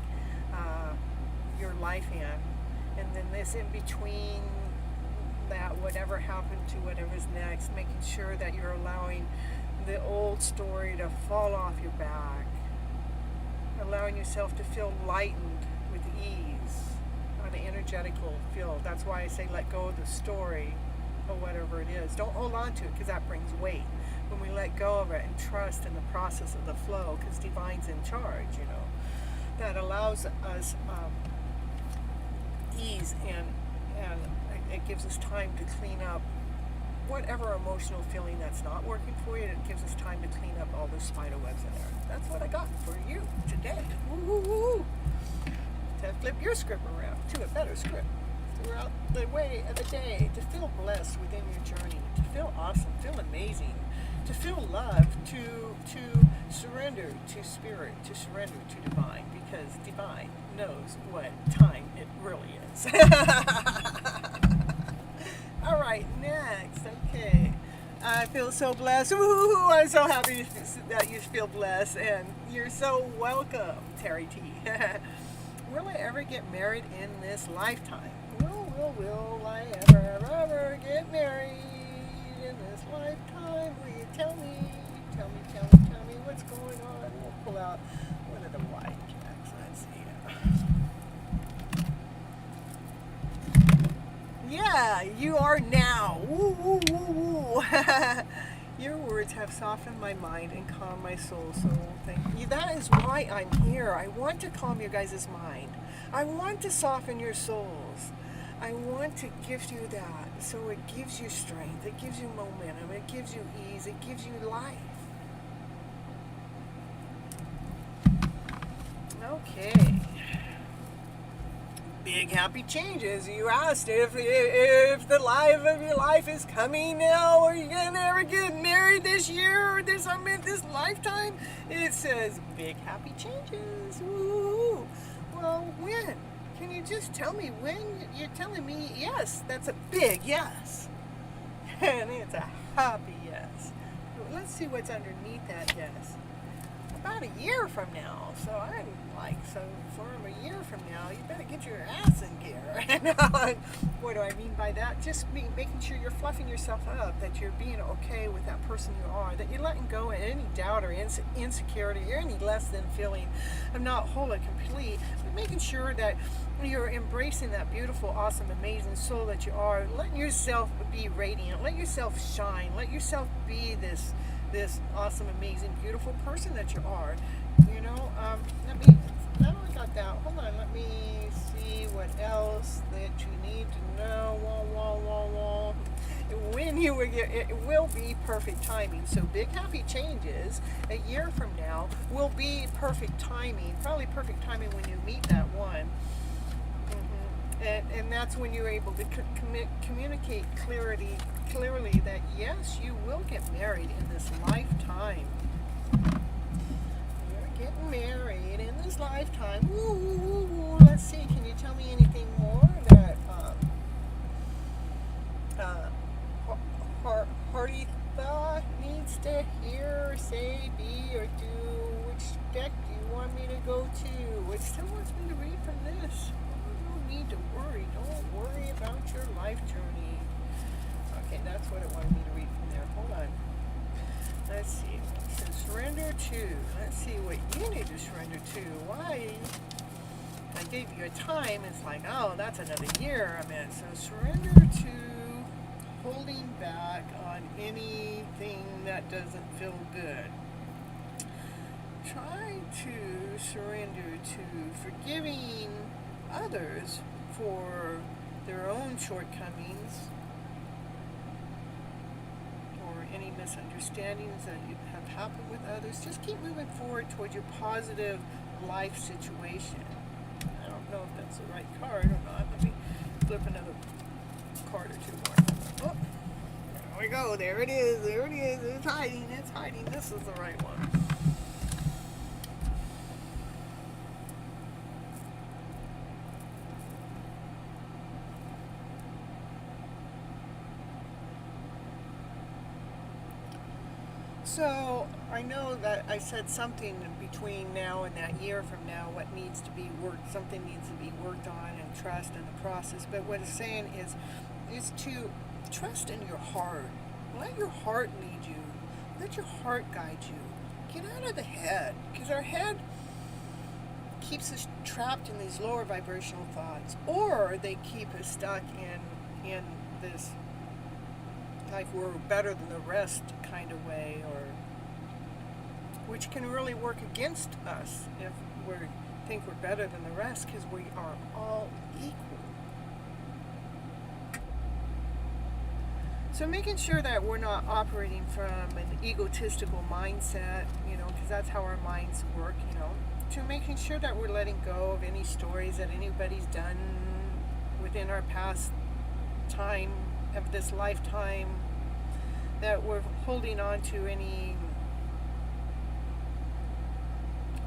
your life in. And then this in between that, whatever happened to whatever's next, making sure that you're allowing the old story to fall off your back, allowing yourself to feel lightened with ease on an energetical field. That's why I say let go of the story or whatever it is. Don't hold on to it, because that brings weight. When we let go of it and trust in the process of the flow, because Divine's in charge, that allows us ease, and it gives us time to clean up whatever emotional feeling that's not working for you. It gives us time to clean up all those spider webs in there. That's what I got for you today. Woo, woo, woo. To flip your script around to a better script throughout the way of the day, to feel blessed within your journey, to feel awesome, feel amazing, to feel love, to surrender to spirit, to surrender to Divine, because Divine knows what time it really is. All right, next. Okay. I feel so blessed. Ooh, I'm so happy that you feel blessed, and you're so welcome, Terry T. Will I ever get married in this lifetime? Will I ever get married in this lifetime? Will you tell me what's going on? We'll pull out one of the white jacks. Let's see. Yeah, you are now. Woo, woo, woo, woo. Your words have softened my mind and calmed my soul, so thank you. That is why I'm here. I want to calm your guys' mind. I want to soften your souls. I want to gift you that, so it gives you strength, it gives you momentum, it gives you ease, it gives you life. Okay. Big happy changes. You asked if the life of your life is coming now. Are you gonna ever get married this year or this lifetime? It says big happy changes. Ooh. Well, when? Can you just tell me when? You're telling me yes. That's a big yes. And it's a happy yes. Let's see what's underneath that yes. About a year from now. So I'm like, so for a year from now, you better get your ass in gear. What do I mean by that? Just making sure you're fluffing yourself up, that you're being okay with that person you are, that you're letting go of any doubt or insecurity or any less than feeling of not whole and complete, but making sure that you're embracing that beautiful, awesome, amazing soul that you are, letting yourself be radiant, let yourself shine, let yourself be this awesome, amazing, beautiful person that you are. Now I got that. Hold on, let me see what else that you need to know. When you will get, it will be perfect timing. So big happy changes a year from now will be perfect timing, probably perfect timing when you meet that one. And that's when you're able to communicate clearly that yes, you will get married in this lifetime. You're getting married in this lifetime. Ooh, let's see, can you tell me anything more that Hartitha needs to hear, say, be, or do? Which deck do you want me to go to? It still wants me to read from this. Need to worry. Don't worry about your life journey. Okay, that's what it wanted me to read from there. Hold on. Let's see. So surrender to. Let's see what you need to surrender to. Why? I gave you a time. It's like, oh, that's another year. I mean, so surrender to holding back on anything that doesn't feel good. Try to surrender to forgiving others for their own shortcomings or any misunderstandings that you have happened with others. Just keep moving forward towards your positive life situation. I don't know if that's the right card or not. Let me flip another card or two more. Oh, there we go. There it is. There it is. It's hiding. It's hiding. This is the right one. So I know that I said something between now and that year from now, what needs to be worked, something needs to be worked on and trust in the process. But what it's saying is to trust in your heart. Let your heart lead you. Let your heart guide you. Get out of the head, because our head keeps us trapped in these lower vibrational thoughts, or they keep us stuck in this like we're better than the rest kind of way, or which can really work against us if we think we're better than the rest, because we are all equal. So making sure that we're not operating from an egotistical mindset, because that's how our minds work, to making sure that we're letting go of any stories that anybody's done within our past time of this lifetime, that we're holding on to any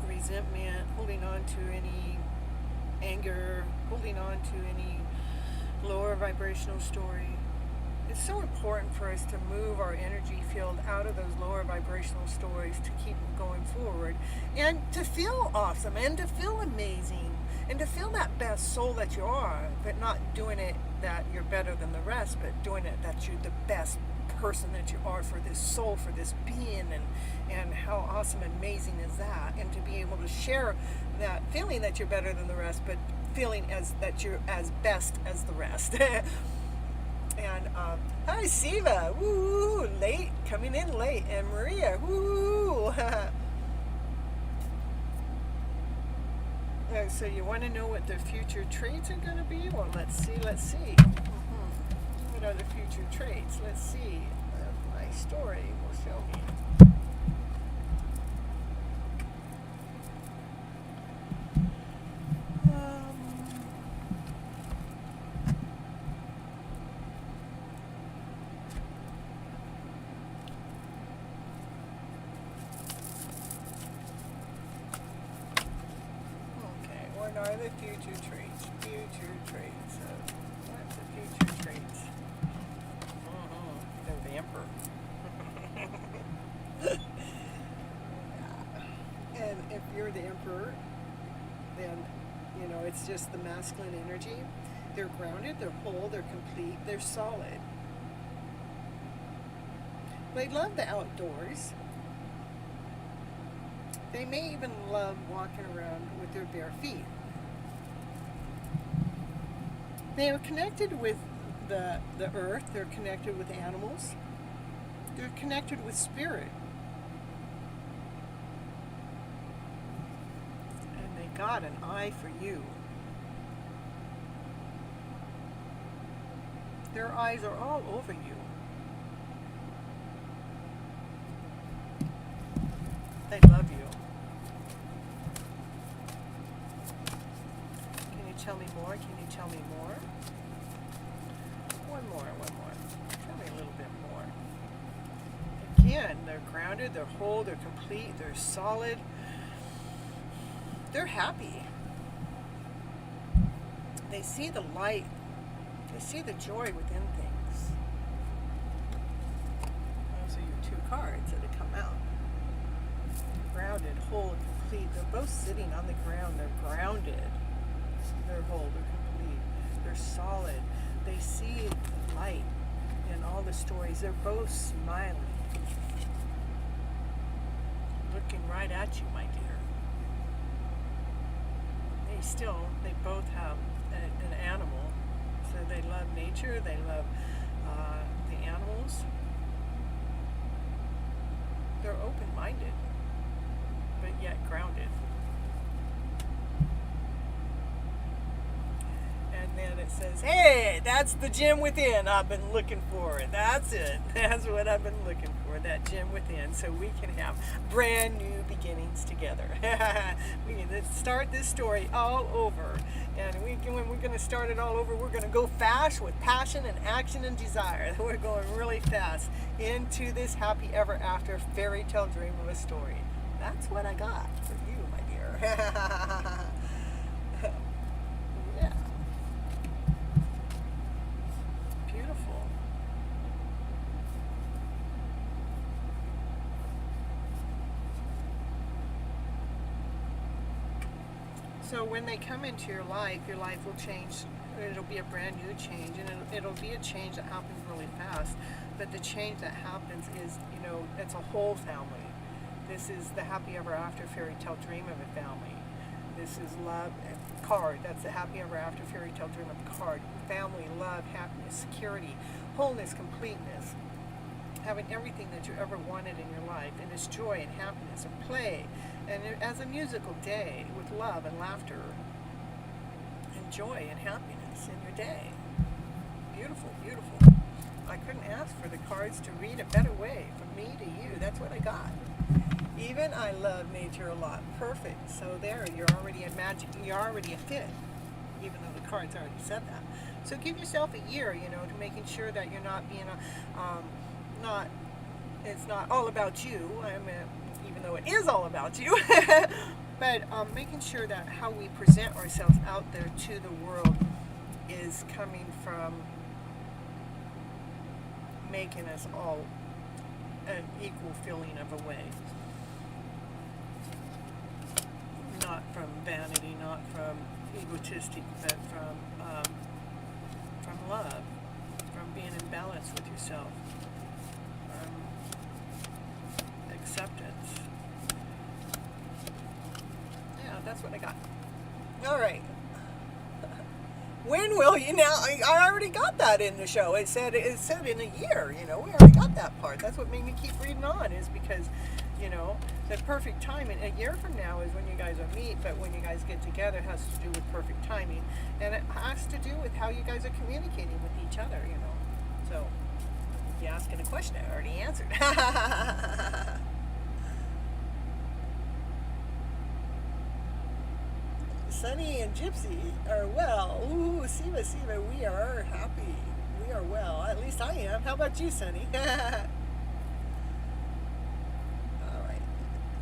resentment, holding on to any anger, holding on to any lower vibrational story. It's so important for us to move our energy field out of those lower vibrational stories to keep going forward and to feel awesome and to feel amazing and to feel that best soul that you are, but not doing it that you're better than the rest, but doing it that you're the best person that you are for this soul, for this being, and how awesome and amazing is that, and to be able to share that feeling that you're better than the rest, but feeling as that you're as best as the rest. And hi Siva, woo, late, coming in late, and Maria, woo. So you want to know what the future traits are going to be? Well, let's see. What are the future traits? Let's see. My story will show me. What are the future traits? What's the future traits? They're the emperor. And if you're the emperor, then, it's just the masculine energy. They're grounded, they're whole, they're complete, they're solid. They love the outdoors. They may even love walking around with their bare feet. They are connected with the earth. They're connected with animals. They're connected with spirit. And they got an eye for you. Their eyes are all over you. They love you. Can you tell me more? Can you tell me more? One more. Tell me a little bit more. Again, they're grounded, they're whole, they're complete, they're solid. They're happy. They see the light. They see the joy within things. Those are your two cards that have come out. Grounded, whole, and complete. They're both sitting on the ground. They're grounded. They're whole, they're complete. They're solid. They see the light in all the stories. They're both smiling. Looking right at you, my dear. They both have an animal. So they love nature, they love the animals. They're open-minded, but yet grounded. And then it says, hey, that's the gem within I've been looking for. That's it. That's what I've been looking for, that gem within, so we can have brand new beginnings together. We need to start this story all over. And when we're going to start it all over, we're going to go fast with passion and action and desire. We're going really fast into this happy ever after fairy tale dream of a story. That's what I got for you, my dear. Yeah. Beautiful. So when they come into your life will change. It'll be a brand new change, and it'll be a change that happens really fast. But the change that happens is, it's a whole family. This is the happy ever after fairy tale dream of a family. This is love card. That's the happy ever after fairy tale dream of a card. Family, love, happiness, security, wholeness, completeness. Having everything that you ever wanted in your life, and it's joy and happiness and play, and as a musical day with love and laughter and joy and happiness in your day. Beautiful, beautiful. I couldn't ask for the cards to read a better way from me to you. That's what I got. Even I love nature a lot. Perfect. So there, you're already a magic. You're already a fit, even though the cards already said that. So give yourself a year, to making sure that you're not being it's not all about you. Even though it is all about you, but making sure that how we present ourselves out there to the world is coming from making us all an equal feeling of a way. Not from vanity, not from egotistic, but from love, from being in balance with yourself. Acceptance. Yeah, that's what I got. All right. When will you now? I already got that in the show. It said in a year. We already got that part. That's what made me keep reading on. Is because, the perfect timing. A year from now is when you guys will meet, but when you guys get together, it has to do with perfect timing, and it has to do with how you guys are communicating with each other. So. You're asking a question I already answered. Sunny and Gypsy are well. Ooh, Siva, we are happy. We are well. At least I am. How about you, Sunny? All right.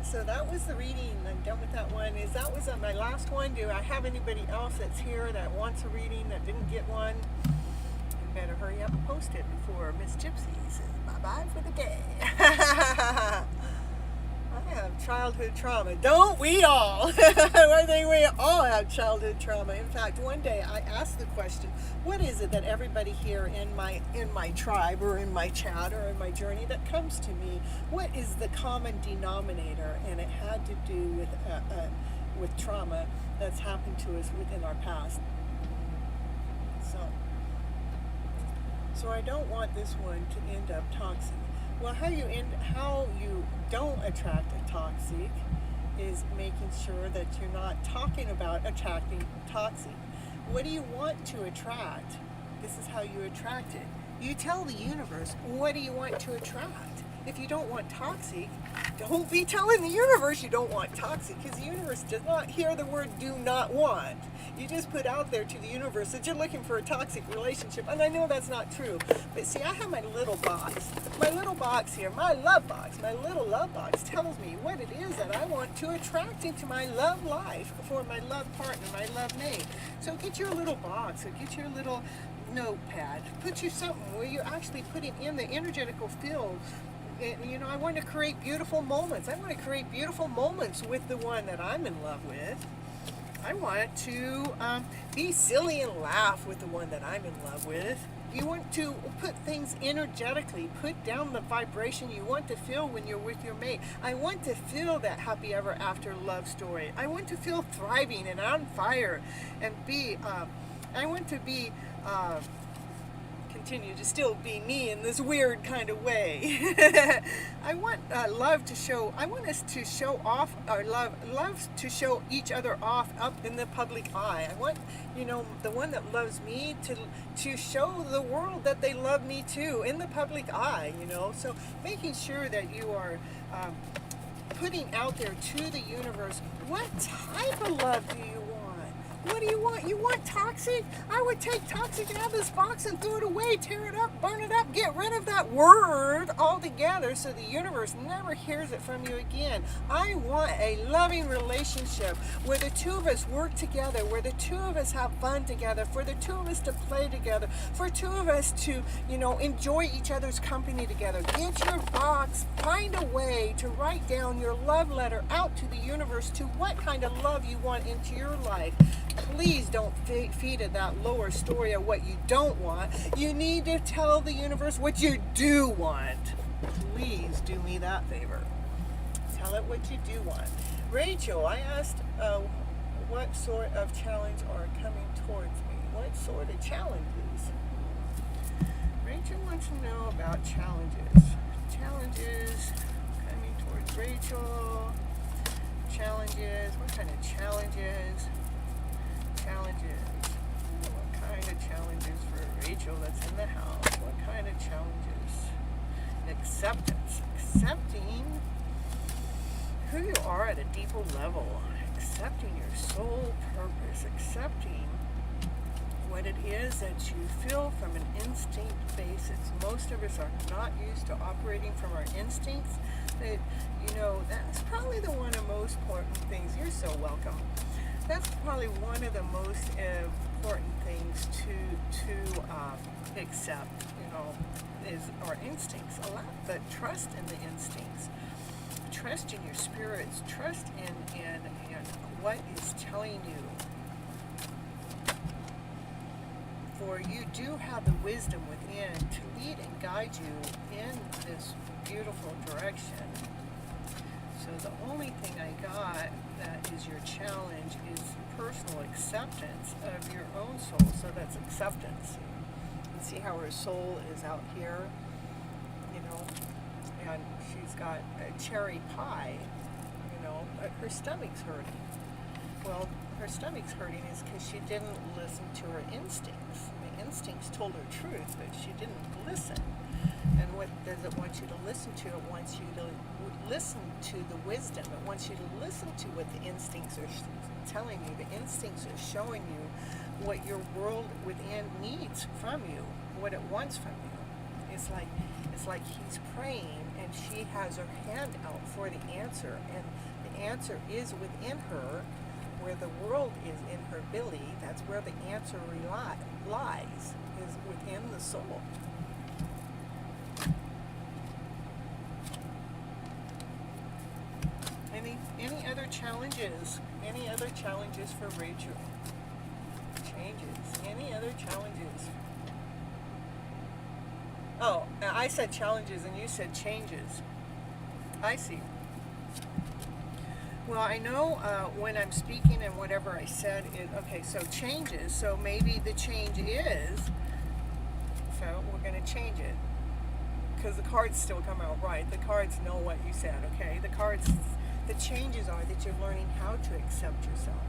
So that was the reading. I'm done with that one. That was my last one. Do I have anybody else that's here that wants a reading that didn't get one? Better hurry up and post it before Miss Gypsy says bye-bye for the day. I have childhood trauma. Don't we all? I think we all have childhood trauma. In fact, one day I asked the question, what is it that everybody here in my tribe or in my chat or in my journey that comes to me, what is the common denominator? And it had to do with trauma that's happened to us within our past. So I don't want this one to end up toxic. Well, how you don't attract a toxic is making sure that you're not talking about attracting toxic. What do you want to attract? This is how you attract it. You tell the universe, what do you want to attract? if you don't want toxic, don't be telling the universe you don't want toxic, because the universe does not hear the word do not want. You just put out there to the universe that you're looking for a toxic relationship, and I know that's not true. But see, I have my little box. My little box here, my love box, my little love box tells me what it is that I want to attract into my love life for my love partner, my love mate. So get your little box, or get your little notepad. Put you something where you're actually putting in the energetical field. You know, I want to create beautiful moments. I want to create beautiful moments with the one that I'm in love with. I want to be silly and laugh with the one that I'm in love with. You want to put things energetically, put down the vibration you want to feel when you're with your mate. I want to feel that happy ever after love story. I want to feel thriving and on fire and be, I want to be, continue to still be me in this weird kind of way. I want love to show, I want us to show off our love to show each other off up in the public eye. I want, you know, the one that loves me to show the world that they love me too in the public eye, you know. So making sure that you are putting out there to the universe, what type of love do you want? What do you want? You want toxic? I would take toxic out of this box and throw it away, tear it up, burn it up, get rid of that word altogether so the universe never hears it from you again. I want a loving relationship where the two of us work together, where the two of us have fun together, for the two of us to play together, for two of us to, you know, enjoy each other's company together. Get your box, find a way to write down your love letter out to the universe to what kind of love you want into your life. Please don't feed it that lower story of what you don't want. You need to tell the universe what you do want. Please do me that favor. Tell it what you do want. Rachel, I asked what sort of challenge are coming towards me? What sort of challenges? Rachel wants to know about challenges. Challenges coming towards Rachel. Challenges. What kind of challenges? Challenges. What kind of challenges for Rachel that's in the house? What kind of challenges? Acceptance. Accepting who you are at a deeper level. Accepting your soul purpose. Accepting what it is that you feel from an instinct basis. Most of us are not used to operating from our instincts. That, you know, that's probably the one of the most important things. You're so welcome. That's probably one of the most important things to accept, you know, is our instincts. A lot, but trust in the instincts. Trust in your spirits. Trust in what is telling you. For you do have the wisdom within to lead and guide you in this beautiful direction. So the only thing I got that is your challenge is personal acceptance of your own soul. So that's acceptance. You see how her soul is out here, you know, and she's got a cherry pie, you know, but her stomach's hurting. Well, her stomach's hurting is because she didn't listen to her instincts. The instincts told her truth, but she didn't listen. And what does it want you to listen to? It wants you to listen to the wisdom. It wants you to listen to what the instincts are telling you. The instincts are showing you what your world within needs from you, what it wants from you. It's like he's praying and she has her hand out for the answer, and the answer is within her. Where the world is in her belly, that's where the answer lies, is within the soul. Any other challenges? Any other challenges for Rachel? Changes. Any other challenges? Oh, I said challenges and you said changes. I see. Well, I know when I'm speaking and whatever I said is, okay, so changes. So maybe the change is, so we're going to change it. Because the cards still come out right. The cards know what you said, okay? The changes are that you're learning how to accept yourself.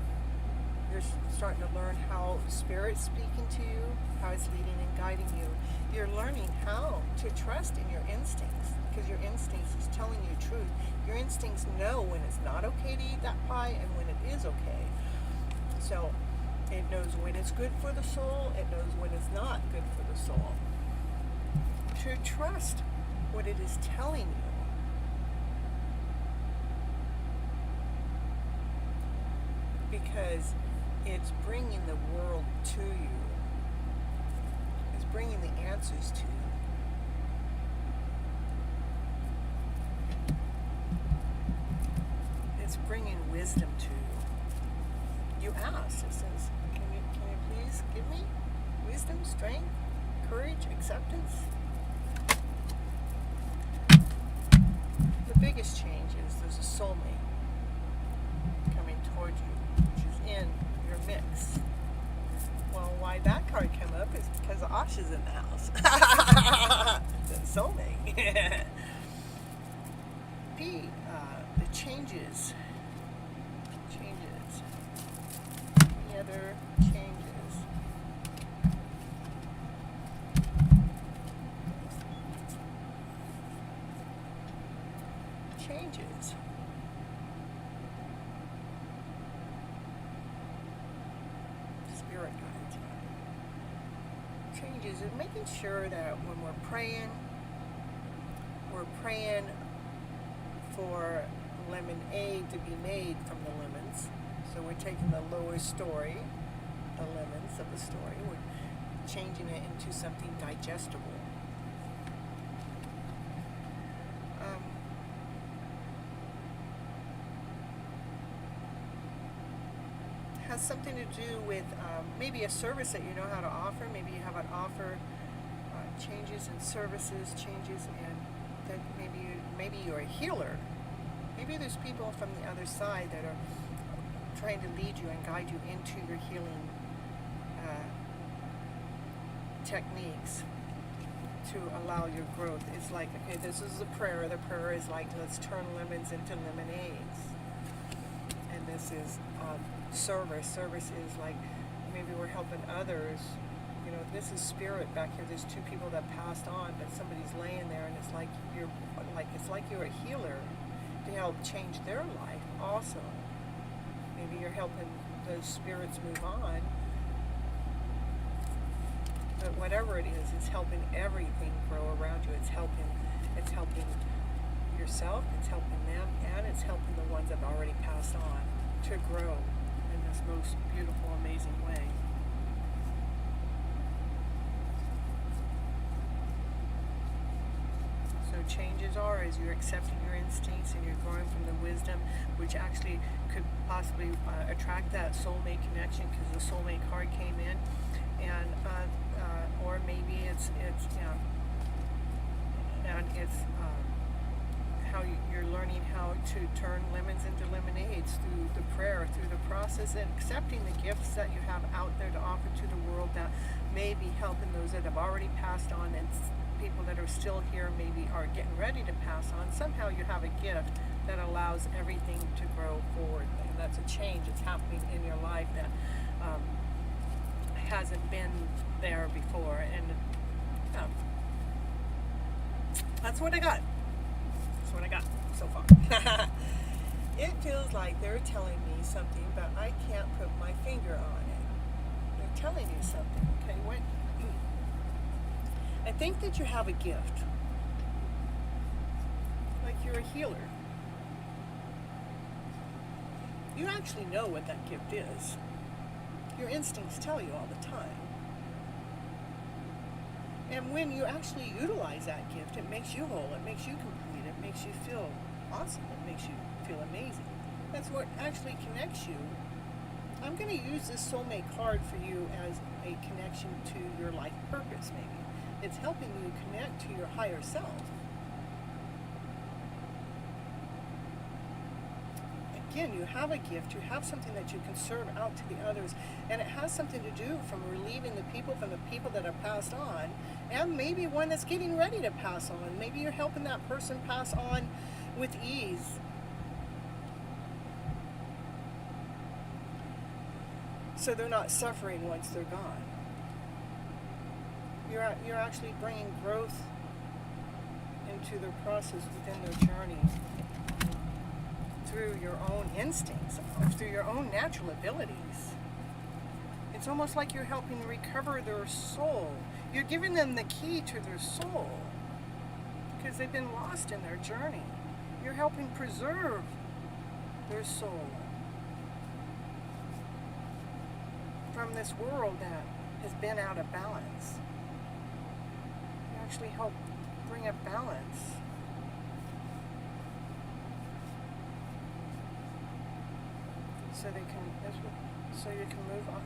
You're starting to learn how Spirit's speaking to you, how it's leading and guiding you. you're learning how to trust in your instincts, because your instincts is telling you truth. Your instincts know when it's not okay to eat that pie and when it is okay. So it knows when it's good for the soul, it knows when it's not good for the soul. To trust what it is telling you. Because it's bringing the world to you. It's bringing the answers to you. It's bringing wisdom to you. You asked, it says, can you please give me wisdom, strength, courage, acceptance? The biggest change is there's a soulmate coming toward you, which is in your mix. Well, why that card came up is because Asha's in the house. The soulmate. The changes. Any other changes? Changes. Spirit guides. Changes is making sure that when we're praying for lemonade to be made from the lemons. So we're taking the lower story, the lemons of the story, we're changing it into something digestible. Has something to do with maybe a service that you know how to offer. Maybe you have an offer, changes in services, changes in that maybe you're a healer. Maybe there's people from the other side that are trying to lead you and guide you into your healing techniques to allow your growth. It's like, okay, this is the prayer. The prayer is like, let's turn lemons into lemonades. And this is service. Service is like, maybe we're helping others. You know, this is spirit back here. There's two people that passed on, but somebody's laying there, and it's like you're a healer to help change their life also. Maybe you're helping those spirits move on. But whatever it is, it's helping everything grow around you. It's helping yourself, it's helping them, and it's helping the ones that have already passed on to grow in this most beautiful, amazing way. So changes are as you're accepting your instincts and you're growing from the wisdom, which actually could possibly attract that soulmate connection, because the soulmate card came in, and or maybe it's how you're learning how to turn lemons into lemonades through the prayer, through the process, and accepting the gifts that you have out there to offer to the world that may be helping those that have already passed on, and people that are still here maybe are getting ready to pass on. Somehow you have a gift that allows everything to grow forward, and that's a change that's happening in your life that hasn't been there before. And that's what I got. That's what I got so far. It feels like they're telling me something, but I can't put my finger on it. They're telling you something. Okay, what? I think that you have a gift. Like you're a healer. You actually know what that gift is. Your instincts tell you all the time. And when you actually utilize that gift, it makes you whole, it makes you complete, it makes you feel awesome, it makes you feel amazing. That's what actually connects you. I'm going to use this soulmate card for you as a connection to your life purpose, maybe. It's helping you connect to your higher self. Again, you have a gift, you have something that you can serve out to the others, and it has something to do from relieving the people from the people that have passed on, and maybe one that's getting ready to pass on. Maybe you're helping that person pass on with ease. So they're not suffering once they're gone. you're actually bringing growth into their process within their journey through your own instincts, through your own natural abilities. It's almost like you're helping recover their soul. You're giving them the key to their soul because they've been lost in their journey. You're helping preserve their soul from this world that has been out of balance. You actually help bring a balance.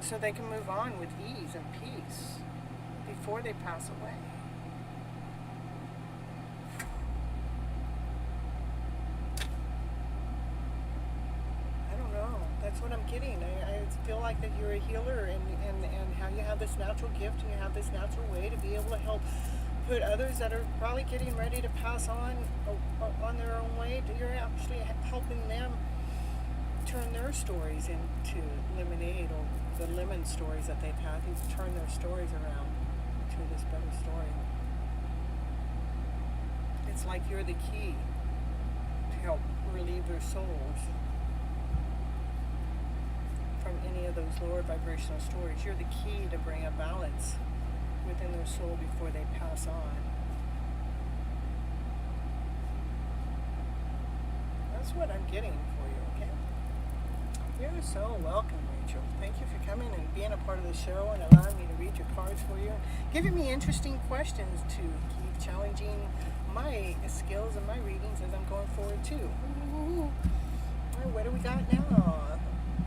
So they can move on with ease and peace before they pass away. I don't know. That's what I'm getting. I feel like that you're a healer and how you have this natural gift and you have this natural way to be able to help put others that are probably getting ready to pass on their own way. You're actually helping them turn their stories into lemonade, or the lemon stories that they've had. You turn their stories around to this better story. It's like you're the key to help relieve their souls from any of those lower vibrational stories. You're the key to bring a balance within their soul before they pass on. That's what I'm getting for you, okay? You're so welcome, Rachel. Thank you for coming and being a part of the show and allowing me to read your cards for you. Giving me interesting questions to keep challenging my skills and my readings as I'm going forward too. Ooh. What do we got now?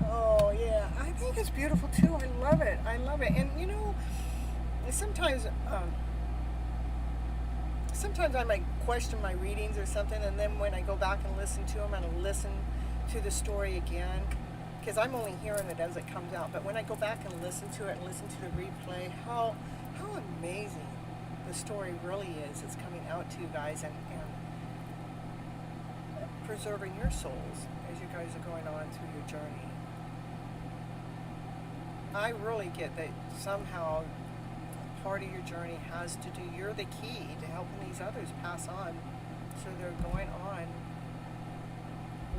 Oh yeah, I think it's beautiful too. I love it. And you know, sometimes I might question my readings or something, and then when I go back and listen to them, and I listen to the story again, because I'm only hearing it as it comes out. But when I go back and listen to it and listen to the replay, how amazing the story really is. It's coming out to you guys and preserving your souls as you guys are going on through your journey. I really get that somehow part of your journey has to do, you're the key to helping these others pass on, so they're going on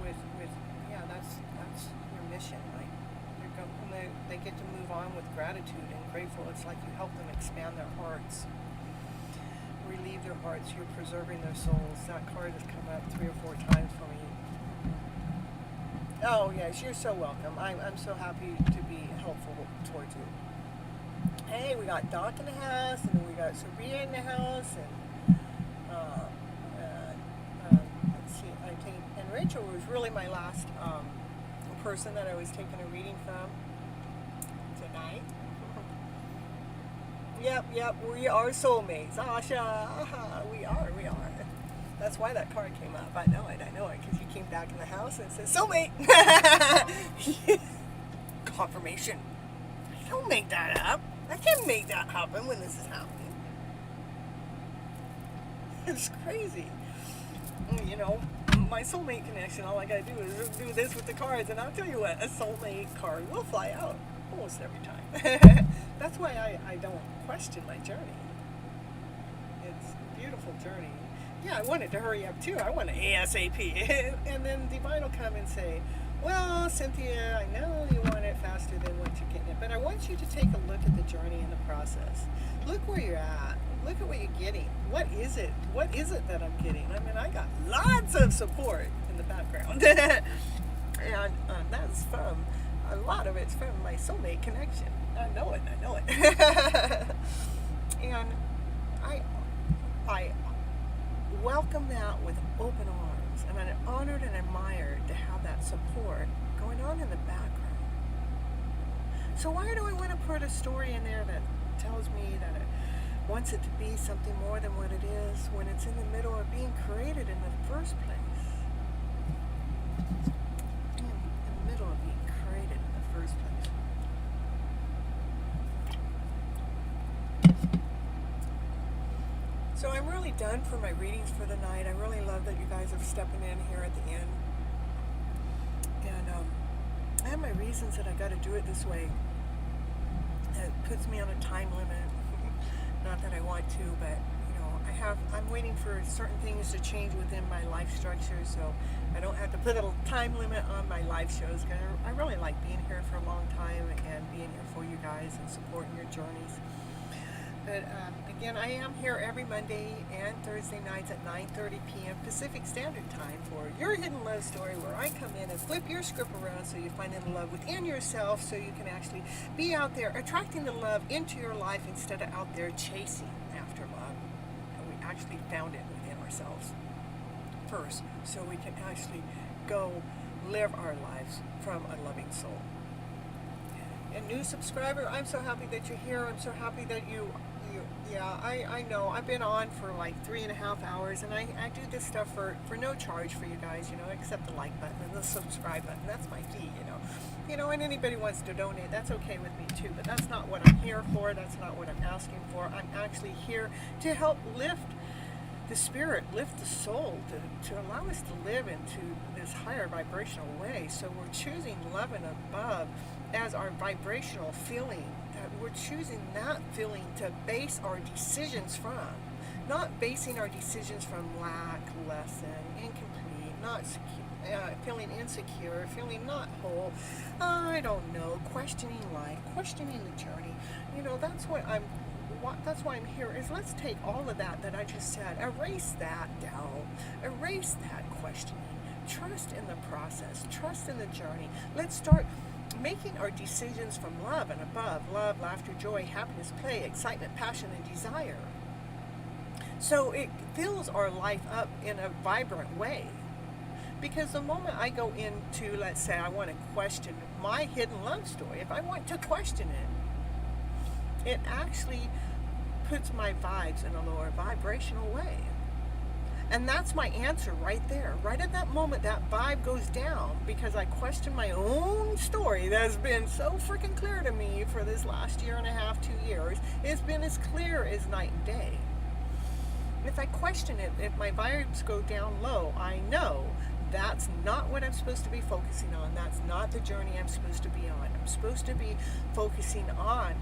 with that's your mission. Like they get to move on with gratitude and grateful. It's like you help them expand their hearts, relieve their hearts. You're preserving their souls. That card has come up 3 or 4 times for me. Oh yes, you're so welcome. I'm so happy to be helpful towards you. Hey, we got Doc in the house, and then we got Sophia in the house, and let's see, and Rachel was really my last person that I was taking a reading from tonight. Yep, we are soulmates, Asha. We are. That's why that card came up. I know it, because you came back in the house and it says soulmate. Confirmation. I don't make that up. I can't make that happen when this is happening. It's crazy. You know, my soulmate connection, all I gotta do is do this with the cards, and I'll tell you what, a soulmate card will fly out almost every time. That's why I don't question my journey. It's a beautiful journey. Yeah, I want it to hurry up too. I want it ASAP. And then Divine will come and say, well, Cynthia, I know you want it faster than what you're getting it, but I want you to take a look at the journey and the process. Look where you're at. Look at what you're getting. What is it? What is it that I'm getting? I mean, I got lots of support in the background. And that's from, a lot of it's from my soulmate connection. I know it. And I welcome that with open arms. And I'm honored and admired to have that support going on in the background. So why do I want to put a story in there that tells me that it wants it to be something more than what it is when it's in the middle of being created in the first place? In the middle of being created in the first place. So I'm really done for my readings for the night. I really love that you guys are stepping in here at the end. And I have my reasons that I got to do it this way. It puts me on a time limit. Not that I want to, but I'm waiting for certain things to change within my life structure, so I don't have to put a time limit on my live shows, because I really like being here for a long time and being here for you guys and supporting your journeys. But again, I am here every Monday and Thursday nights at 9:30 p.m. Pacific Standard Time for your hidden love story, where I come in and flip your script around so you find the love within yourself, so you can actually be out there attracting the love into your life instead of out there chasing after love. And we actually found it within ourselves first, so we can actually go live our lives from a loving soul. And new subscriber, I'm so happy that you're here. I'm so happy that I know I've been on for like 3.5 hours, and I do this stuff for no charge for you guys, except the like button and the subscribe button. That's my fee, and anybody wants to donate, that's okay with me too, but that's not what I'm here for. That's not what I'm asking for. I'm actually here to help lift the spirit, lift the soul, to allow us to live into this higher vibrational way. So we're choosing love and above as our vibrational feeling, that we're choosing that feeling to base our decisions from, not basing our decisions from lack, lesson, incomplete, not secure, feeling insecure, feeling not whole, I don't know, questioning life, questioning the journey. That's why I'm here, is let's take all of that I just said, erase that doubt, erase that questioning, trust in the process, trust in the journey. Let's start making our decisions from love and above, love, laughter, joy, happiness, play, excitement, passion, and desire. So it fills our life up in a vibrant way. Because the moment I go into, let's say I want to question my hidden love story, if I want to question it, it actually puts my vibes in a lower vibrational way. And that's my answer right there. Right at that moment, that vibe goes down, because I question my own story that has been so freaking clear to me for this last 1.5 to 2 years. It's been as clear as night and day. If I question it, if my vibes go down low, I know that's not what I'm supposed to be focusing on. That's not the journey I'm supposed to be on. I'm supposed to be focusing on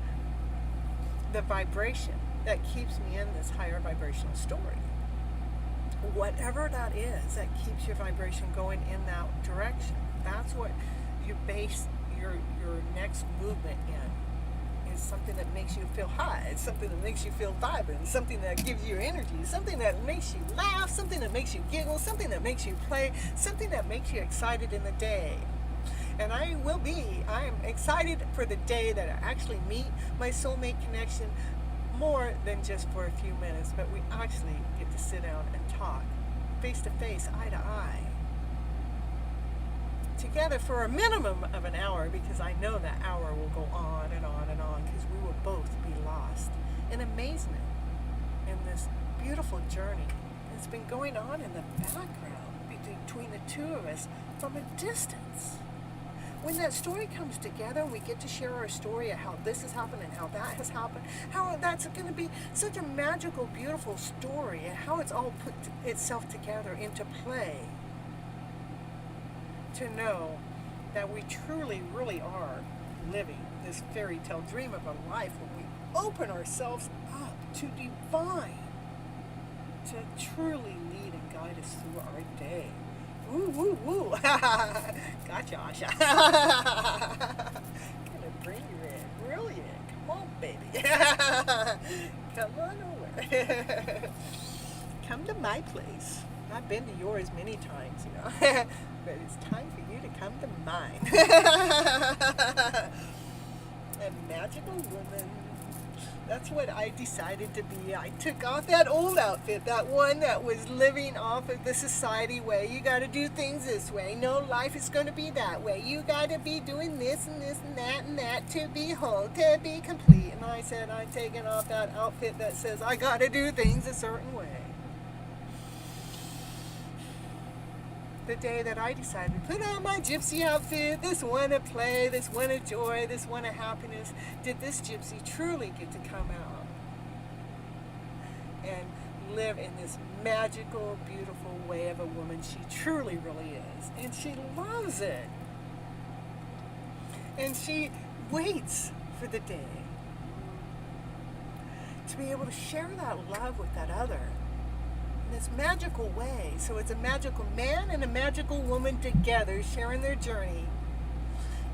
the vibration that keeps me in this higher vibrational story. Whatever that is that keeps your vibration going in that direction, that's what you base your next movement in. Is something that makes you feel high, it's something that makes you feel vibrant, something that gives you energy, something that makes you laugh, something that makes you giggle, something that makes you play, something that makes you excited in the day. And I am excited for the day that I actually meet my soulmate connection, more than just for a few minutes, but we actually get to sit down and talk face to face, eye to eye, together for a minimum of an hour, because I know that hour will go on and on and on, because we will both be lost in amazement in this beautiful journey that's been going on in the background between the two of us from a distance. When that story comes together, we get to share our story of how this has happened and how that has happened, how that's going to be such a magical, beautiful story, and how it's all put itself together into play. To know that we truly, really are living this fairy tale dream of a life when we open ourselves up to divine, to truly lead and guide us through our day. Woo, woo, woo. Gotcha, Asha. Gonna bring you in. Really in. Come on, baby. Come on over. Come to my place. I've been to yours many times, but it's time for you to come to mine. A magical woman. That's what I decided to be. I took off that old outfit, that one that was living off of the society way. You got to do things this way. No, life is going to be that way. You got to be doing this and this and that to be whole, to be complete. And I said, I'm taking off that outfit that says I got to do things a certain way. The day that I decided to put on my gypsy outfit, this one of play, this one of joy, this one of happiness, did this gypsy truly get to come out and live in this magical, beautiful way of a woman she truly, really is. And she loves it. And she waits for the day to be able to share that love with that other in this magical way. So it's a magical man and a magical woman together sharing their journey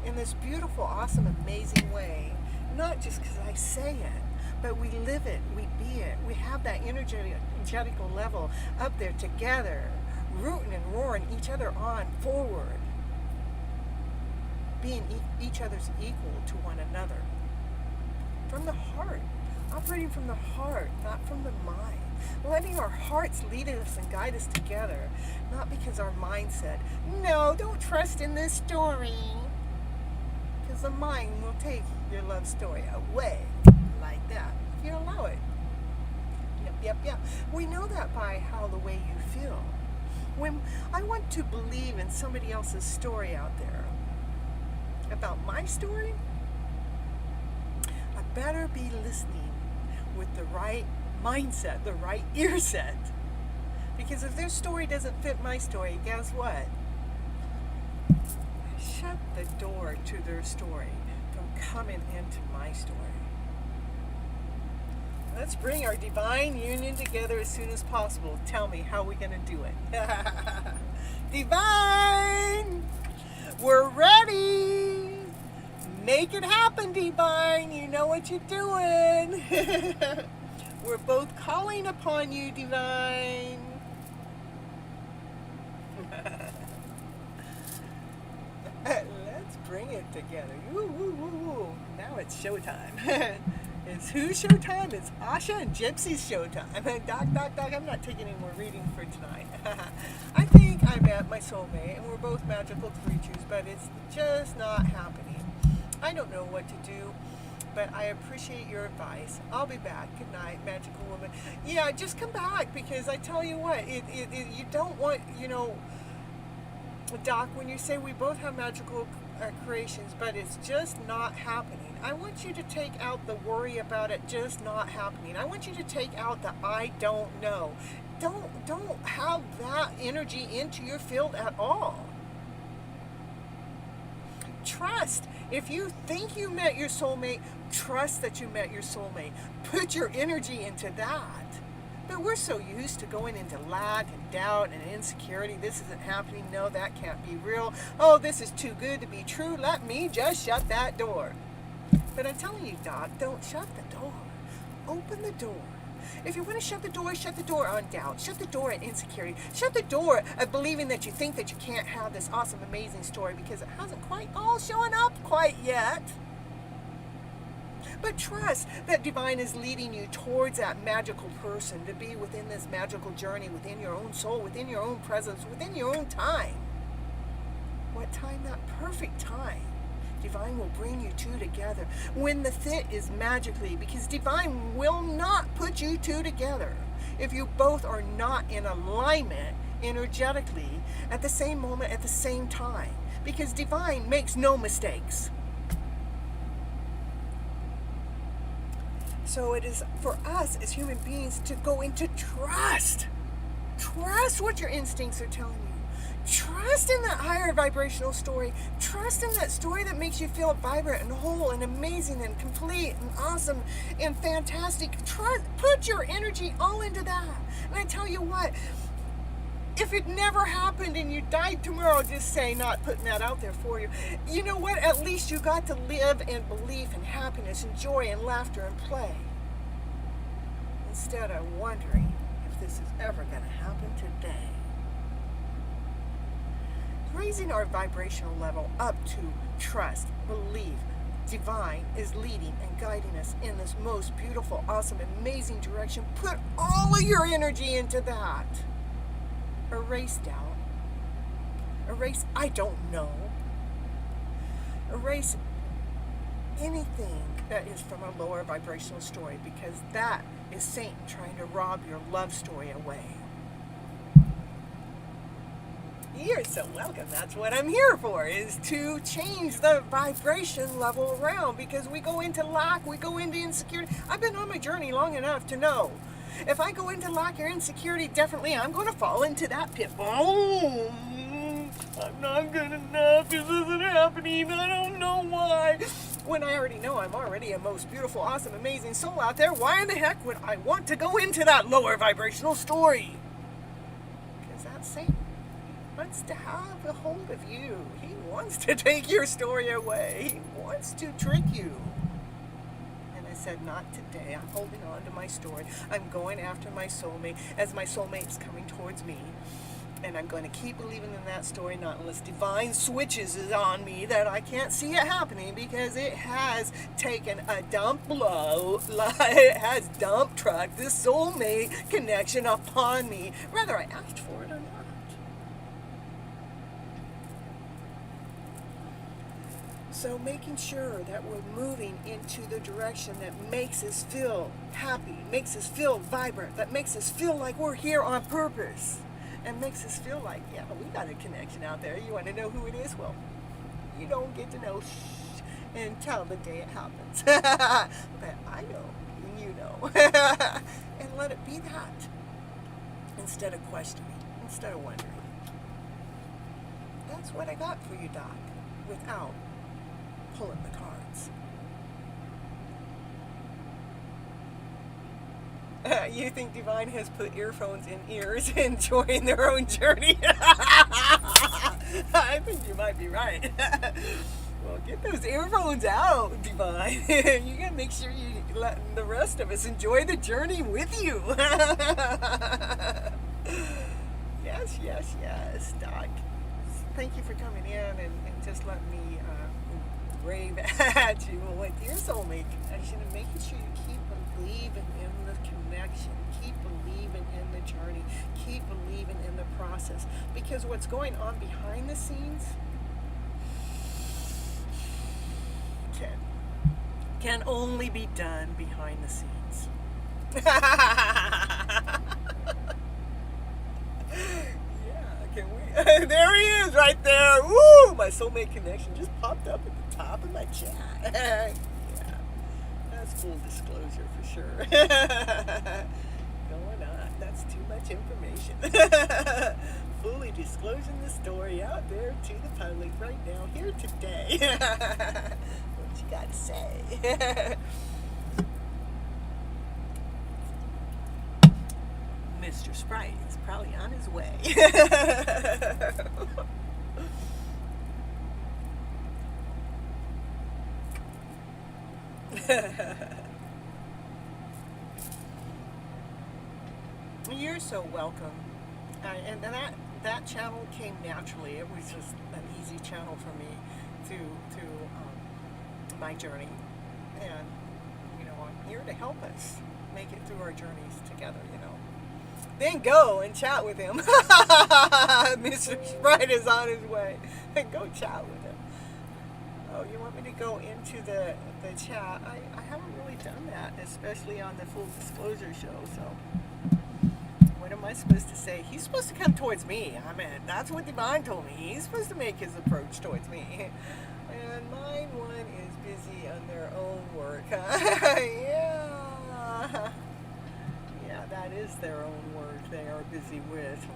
in this beautiful, awesome, amazing way. Not just because I say it, but we live it, we be it. We have that energetical level up there together, rooting and roaring each other on forward, being each other's equal to one another. From the heart, operating from the heart, not from the mind. Letting our hearts lead us and guide us together, not because our mind said, no, don't trust in this story. Because the mind will take your love story away like that, if you allow it. Yep. We know that by how the way you feel. When I want to believe in somebody else's story out there about my story, I better be listening with the right mindset, the right ear set. Because if their story doesn't fit my story, guess what? Shut the door to their story from coming into my story. Let's bring our divine union together as soon as possible. Tell me, how are we going to do it? Divine! We're ready! Make it happen, Divine! You know what you're doing! We're both calling upon you, Divine! Let's bring it together. Woo. Now it's showtime. It's whose showtime? It's Asha and Gypsy's showtime. Doc, I'm not taking any more reading for tonight. I think I met my soulmate and we're both magical creatures, but it's just not happening. I don't know what to do, but I appreciate your advice. I'll be back. Good night, magical woman. Yeah, just come back, because I tell you what, you don't want, Doc, when you say we both have magical creations, but it's just not happening. I want you to take out the worry about it just not happening. I want you to take out the I don't know. Don't have that energy into your field at all. Trust. If you think you met your soulmate, trust that you met your soulmate. Put your energy into that. But we're so used to going into lack and doubt and insecurity. This isn't happening. No, that can't be real. Oh, this is too good to be true. Let me just shut that door. But I'm telling you, Doc, don't shut the door. Open the door. If you want to shut the door on doubt. Shut the door on insecurity. Shut the door of believing that you think that you can't have this awesome, amazing story because it hasn't quite all shown up quite yet. But trust that Divine is leading you towards that magical person to be within this magical journey, within your own soul, within your own presence, within your own time. What time? That perfect time. Divine will bring you two together when the fit is magically, because Divine will not put you two together if you both are not in alignment energetically at the same moment, at the same time, because Divine makes no mistakes. So it is for us as human beings to go into trust. Trust what your instincts are telling you. Trust in that higher vibrational story. Trust in that story that makes you feel vibrant and whole and amazing and complete and awesome and fantastic. Trust, put your energy all into that. And I tell you what, if it never happened and you died tomorrow, just say, not putting that out there for you. You know what? At least you got to live in belief and happiness and joy and laughter and play. Instead of wondering if this is ever going to happen today. Raising our vibrational level up to trust, belief, Divine is leading and guiding us in this most beautiful, awesome, amazing direction. Put all of your energy into that. Erase doubt. Erase I don't know. Erase anything that is from a lower vibrational story, because that is Satan trying to rob your love story away. You're so welcome. That's what I'm here for, is to change the vibration level around, because we go into lack, we go into insecurity. I've been on my journey long enough to know if I go into lack or insecurity, definitely I'm going to fall into that pit. Boom! I'm not good enough. This isn't happening. I don't know why. When I already know I'm already a most beautiful, awesome, amazing soul out there, why in the heck would I want to go into that lower vibrational story? Because that Satan wants to have a hold of you. He wants to take your story away. He wants to trick you. And I said, not today. I'm holding on to my story. I'm going after my soulmate as my soulmate's coming towards me. And I'm going to keep believing in that story, not unless divine switches it on me that I can't see it happening, because it has taken a dump blow. It has dump trucked this soulmate connection upon me, whether I asked for it or not. So making sure that we're moving into the direction that makes us feel happy, makes us feel vibrant, that makes us feel like we're here on purpose. And makes us feel like, yeah, we got a connection out there. You want to know who it is? Well, you don't get to know until the day it happens. But I know, and you know. And let it be that. Instead of questioning, instead of wondering. That's what I got for you, Doc, without pulling the cards. You think Divine has put earphones in ears enjoying their own journey? I think you might be right. Well, get those earphones out, Divine. You gotta make sure you let the rest of us enjoy the journey with you. Yes, yes, yes, Doc. Thank you for coming in and just letting me rave at you with your soulmate connection and making sure you keep believing in the connection, keep believing in the journey, keep believing in the process, because what's going on behind the scenes can only be done behind the scenes. There he is right there. Woo! My soulmate connection just popped up at the top of my chat. Yeah. That's full disclosure for sure. Going on. That's too much information. Fully disclosing the story out there to the public right now, here today. What you got to say? Mr. Sprite is probably on his way. You're so welcome. And that channel came naturally. It was just an easy channel for me through my journey. And, I'm here to help us make it through our journeys together, Then go and chat with him. Mr. Sprite is on his way. Go chat with him. Oh, you want me to go into the chat? I haven't really done that, especially on the full disclosure show. So what am I supposed to say? He's supposed to come towards me. I mean, that's what Divine told me. He's supposed to make his approach towards me. And mine one is busy on their own work. Yeah. Yeah, that is their own work they are busy with.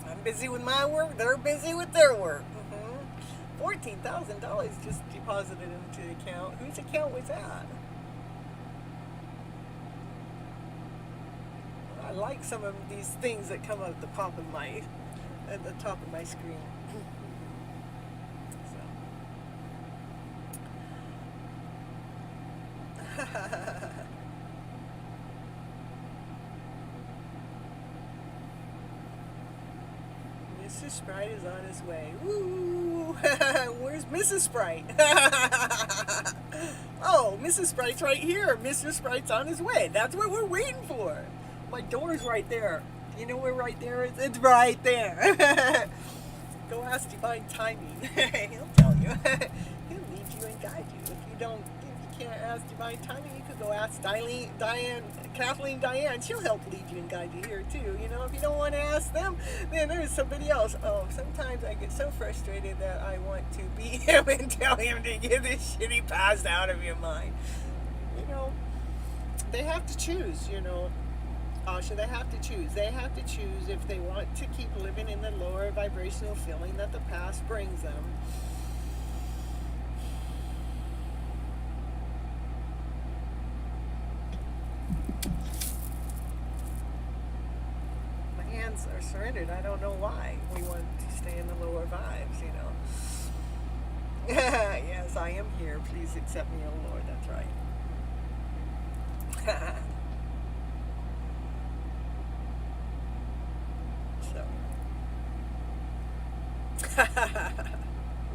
I'm busy with my work. They're busy with their work. $14,000 just deposited into the account. Whose account was that? I like some of these things that come at the top of my screen. So. Mr. Sprite is on his way. Woo! Where's Mrs. Sprite? Oh, Mrs. Sprite's right here. Mr. Sprite's on his way. That's what we're waiting for. My door's right there. You know where right there is? It's right there. Go ask Divine Timing. He'll tell you. He'll lead you and guide you. If you can't ask Divine Timing, you could go ask Kathleen Diane. She'll help lead you and guide you here too. If you don't want to ask them, then there's somebody else. Oh, sometimes I get so frustrated that I want to beat him and tell him to get this shitty past out of your mind. They have to choose, Asha, they have to choose. They have to choose if they want to keep living in the lower vibrational feeling that the past brings them. once are surrendered, I don't know why we want to stay in the lower vibes, you know. Yes, I am here. Please accept me, oh Lord. That's right. So,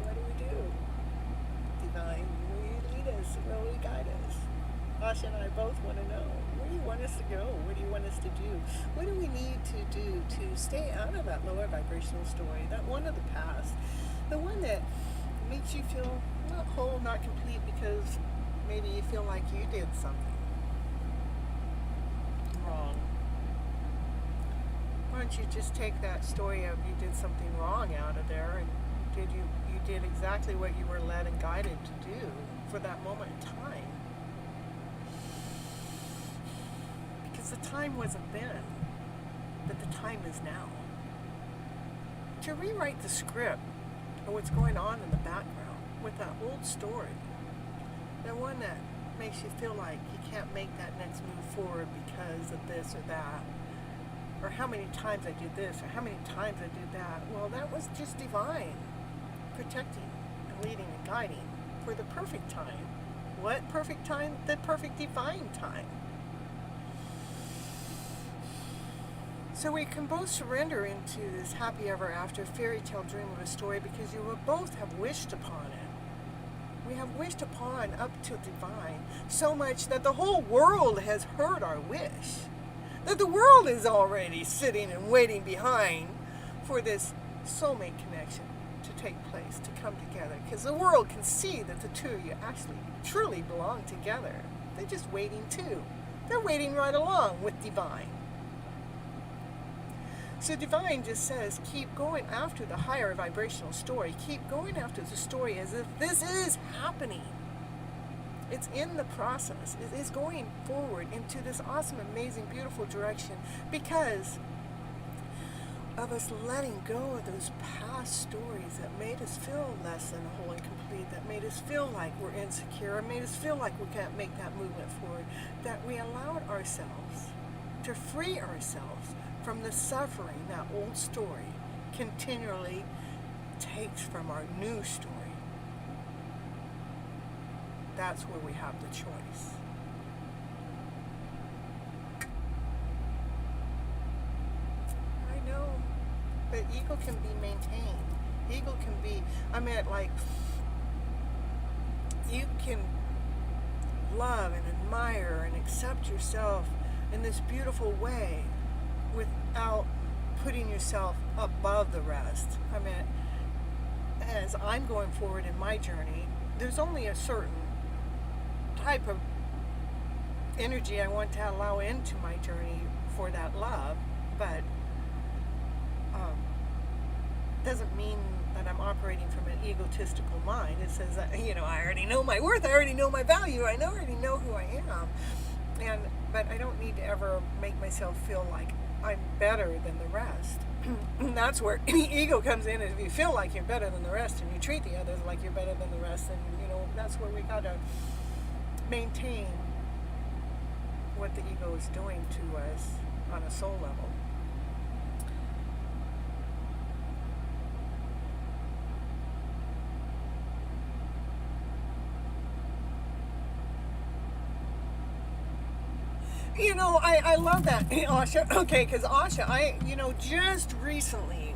what do we do? Divine, will you lead us? Will you guide us? Asha and I both want to know, where do you want us to go? What do you want us to do? What do we need to do to stay out of that lower vibrational story, that one of the past, the one that makes you feel not whole, not complete, because maybe you feel like you did something wrong. Why don't you just take that story of you did something wrong out of there, and you did exactly what you were led and guided to do for that moment in time. Because the time wasn't then, but the time is now. To rewrite the script of what's going on in the background with that old story, the one that makes you feel like you can't make that next move forward because of this or that, or how many times I did this, or how many times I did that. Well, that was just divine protecting and leading and guiding for the perfect time. What perfect time? The perfect divine time. So we can both surrender into this happy ever after fairy tale dream of a story, because you will both have wished upon it. We have wished upon up to divine so much that the whole world has heard our wish. That the world is already sitting and waiting behind for this soulmate connection to take place, to come together. Because the world can see that the two of you actually truly belong together. They're just waiting too. They're waiting right along with divine. So divine just says, keep going after the higher vibrational story. Keep going after the story as if this is happening. It's in the process. It is going forward into this awesome, amazing, beautiful direction because of us letting go of those past stories that made us feel less than whole and complete, that made us feel like we're insecure, or made us feel like we can't make that movement forward, that we allowed ourselves to free ourselves from the suffering that old story continually takes from our new story. That's where we have the choice. I know, but ego can be maintained. Ego can be, you can love and admire and accept yourself in this beautiful way without putting yourself above the rest. As I'm going forward in my journey, there's only a certain type of energy I want to allow into my journey for that love, but doesn't mean that I'm operating from an egotistical mind. It says that, I already know my worth, I already know my value, I already know who I am, but I don't need to ever make myself feel like I'm better than the rest. And that's where ego comes in. If you feel like you're better than the rest and you treat the others like you're better than the rest, then that's where we gotta maintain what the ego is doing to us on a soul level. I love that, Asha. Okay, because Asha, I just recently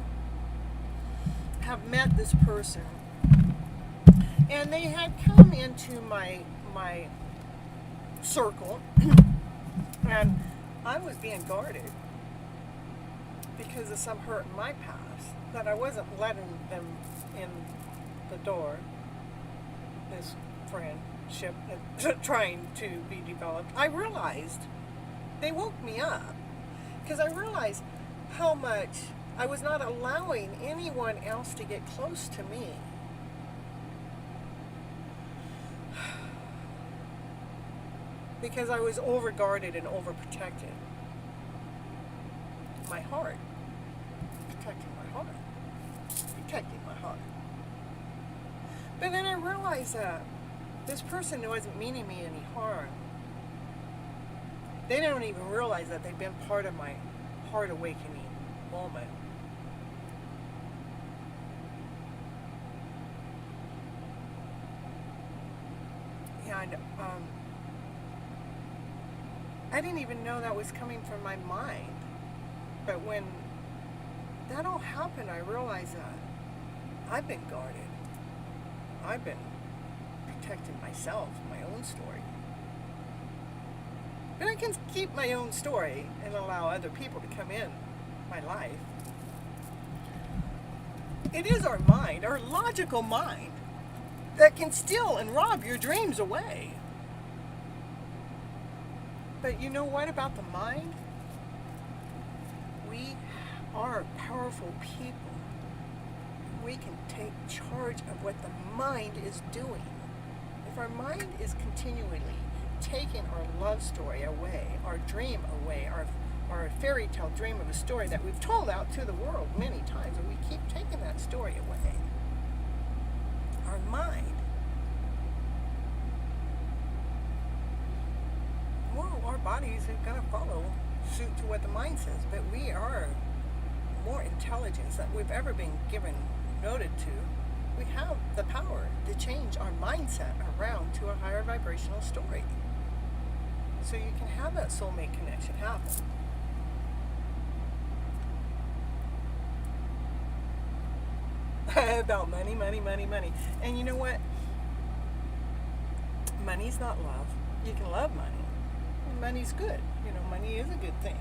have met this person, and they had come into my circle, and I was being guarded because of some hurt in my past that I wasn't letting them in the door. This friendship trying to be developed. I realized they woke me up because I realized how much I was not allowing anyone else to get close to me. Because I was overguarded and overprotected. My heart. Protecting my heart. Protecting my heart. But then I realized that this person wasn't meaning me any harm. They don't even realize that they've been part of my heart awakening moment. And I didn't even know that was coming from my mind. But when that all happened, I realized that I've been guarded. I've been protecting myself, my own story. But I can keep my own story and allow other people to come in my life. It is our mind, our logical mind, that can steal and rob your dreams away. But you know what about the mind? We are powerful people. We can take charge of what the mind is doing. If our mind is continually taking our love story away, our dream away, our fairy tale dream of a story that we've told out to the world many times, and we keep taking that story away, our mind, well, our bodies are going to follow suit to what the mind says, but we are more intelligence than we've ever been given, noted to. We have the power to change our mindset around to a higher vibrational story. So you can have that soulmate connection happen. About money, money, money, money. And you know what? Money's not love. You can love money. Money's good. You know, money is a good thing.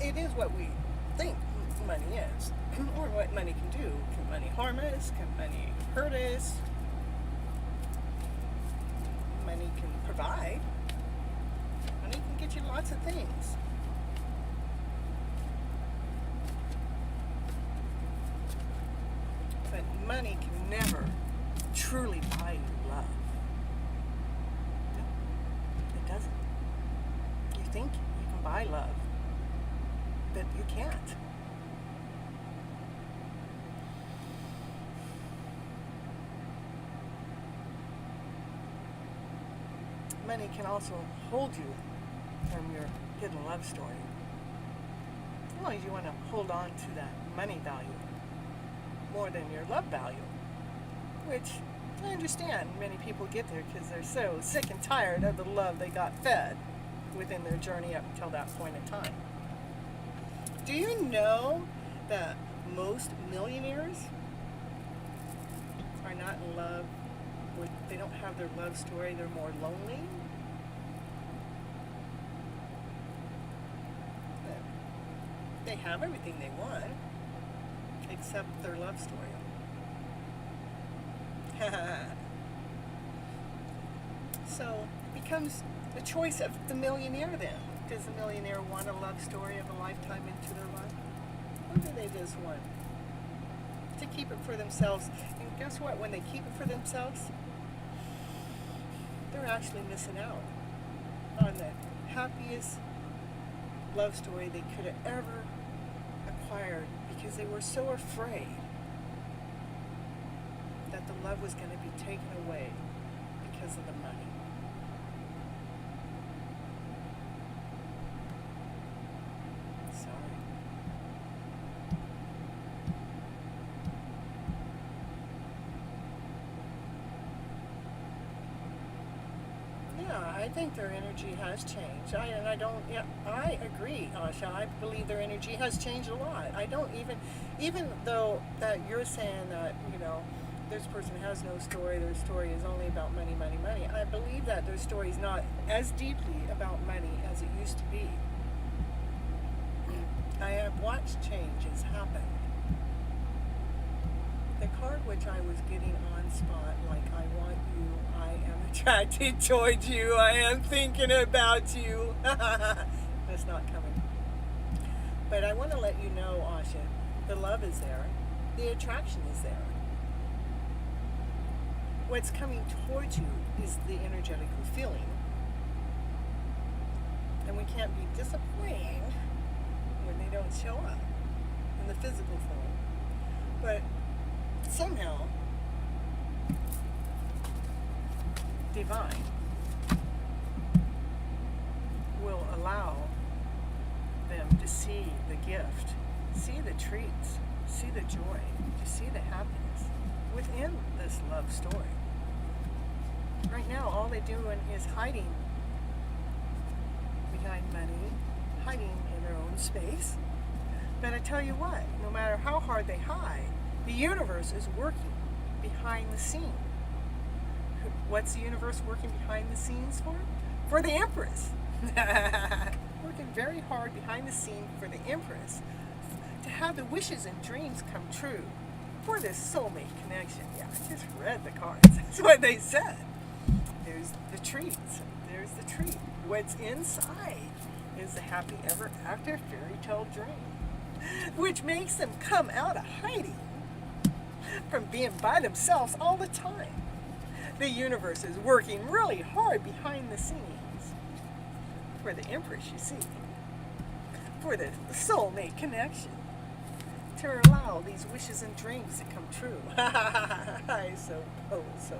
It is what we think money is, or what money can do. Can money harm us? Can money hurt us? Money can provide. Money can get you lots of things. But money can never truly buy you love. No, it doesn't. You think you can buy love, but you can't. Money can also hold you from your hidden love story. As long as you want to hold on to that money value more than your love value, which I understand many people get there because they're so sick and tired of the love they got fed within their journey up until that point in time. Do you know that most millionaires are not in love with, they don't have their love story, they're more lonely? They have everything they want except their love story. So it becomes a choice of the millionaire then. Does the millionaire want a love story of a lifetime into their life? Or do they just want to keep it for themselves? And guess what? When they keep it for themselves, they're actually missing out on the happiest love story they could have ever acquired, because they were so afraid that the love was going to be taken away because of the money. Sorry. Yeah, I think their energy has changed. I agree, Asha. I believe their energy has changed a lot. I don't even though that you're saying that, you know, this person has no story, their story is only about money, money, money. I believe that their story is not as deeply about money as it used to be. I have watched changes happen. The card which I was getting on spot, like, I want you, I am attracted towards you, I am thinking about you. That's not coming. But I want to let you know, Asha, the love is there. The attraction is there. What's coming towards you is the energetical feeling. And we can't be disappointing when they don't show up in the physical form. But somehow, divine will allow them to see the gift see the treats, see the joy, to see the happiness within this love story. Right now, all they're doing is hiding behind money, hiding in their own space. But I tell you what, no matter how hard they hide, the universe is working behind the scene. What's the universe working behind the scenes for? For the Empress. Working very hard behind the scene for the Empress to have the wishes and dreams come true for this soulmate connection. Yeah, I just read the cards. That's what they said. There's the treats. There's the treat. What's inside is the happy ever after fairy tale dream, which makes them come out of hiding from being by themselves all the time. The universe is working really hard behind the scenes for the Empress, you see, for the soulmate connection, to allow these wishes and dreams to come true. I so hope so.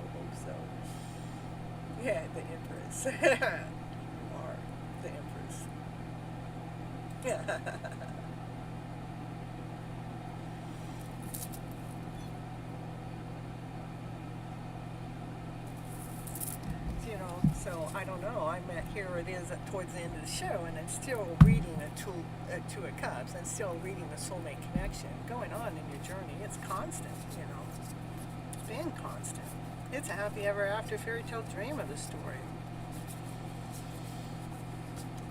Yeah, the Empress. You are the Empress. Yeah. So I don't know. I'm at, here it is towards the end of the show, and I'm still reading a Two of Cups, and still reading the soulmate connection going on in your journey. It's constant, It's been constant. It's a happy ever after fairy tale dream of the story.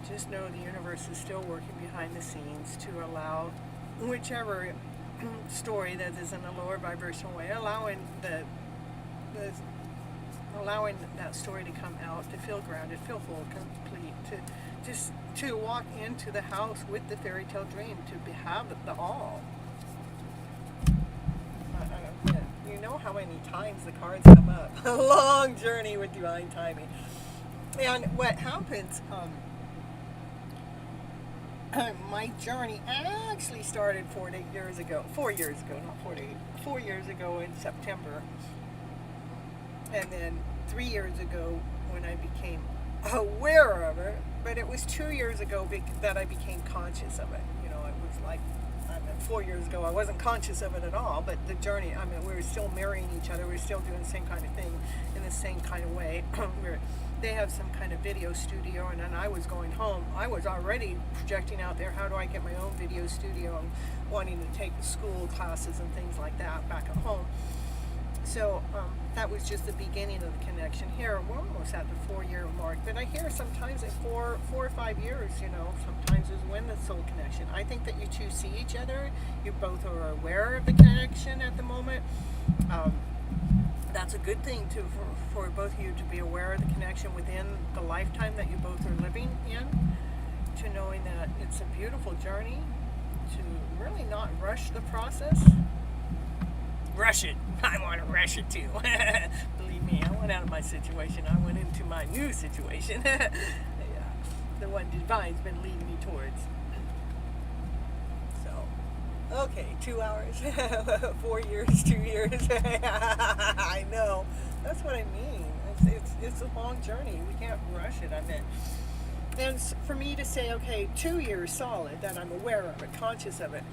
Just know the universe is still working behind the scenes to allow whichever story that is in a lower vibrational way, allowing that story to come out, to feel grounded, feel whole, complete, to walk into the house with the fairy tale dream, to have the all. You know how many times the cards come up. A long journey with divine timing. And what happens, my journey actually started 4 years ago, in September. And then 3 years ago when I became aware of it, but it was 2 years ago that I became conscious of it. It was like, 4 years ago I wasn't conscious of it at all, but the journey, we were still marrying each other, we were still doing the same kind of thing in the same kind of way. They have some kind of video studio, and then I was going home. I was already projecting out there, how do I get my own video studio, and wanting to take school classes and things like that back at home. So that was just the beginning of the connection. Here, we're almost at the 4-year mark, but I hear sometimes at 4 or 5 years, sometimes is when the soul connection. I think that you two see each other. You both are aware of the connection at the moment. That's a good thing for both of you to be aware of the connection within the lifetime that you both are living in, to knowing that it's a beautiful journey, to really not rush the process. Rush it. I want to rush it too. Believe me, I went out of my situation. I went into my new situation. Yeah, the one Divine's been leading me towards. So, okay, 2 hours, 4 years, 2 years. I know. That's what I mean. It's a long journey. We can't rush it. And for me to say, okay, 2 years solid, that I'm aware of it, conscious of it.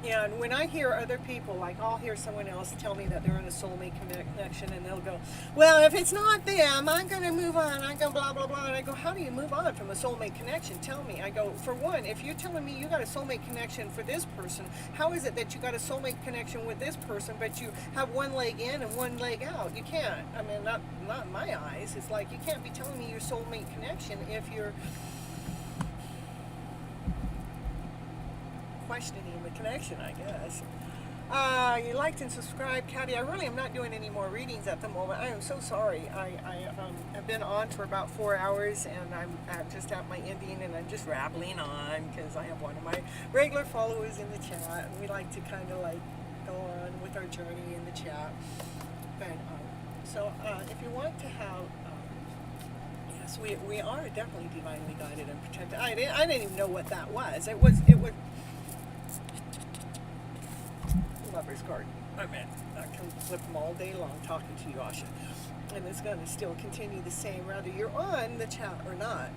And when I hear other people, like I'll hear someone else tell me that they're in a soulmate connection, and they'll go, well, if it's not them, I'm going to move on. I go, blah, blah, blah. And I go, how do you move on from a soulmate connection? Tell me. I go, for one, if you're telling me you got a soulmate connection for this person, how is it that you got a soulmate connection with this person, but you have one leg in and one leg out? You can't. Not in my eyes. It's like, you can't be telling me your soulmate connection if you're questioning the connection, I guess. You liked and subscribed, Caddy. I really am not doing any more readings at the moment. I am so sorry. I've been on for about 4 hours, and I'm just at my ending, and I'm just rattling on because I have one of my regular followers in the chat, and we like to kind of like go on with our journey in the chat. But so if you want to have yes, we are definitely divinely guided and protected. I didn't even know what that was. It was Lover's card. I can flip them all day long talking to you, Asha. And it's going to still continue the same, whether you're on the chat or not.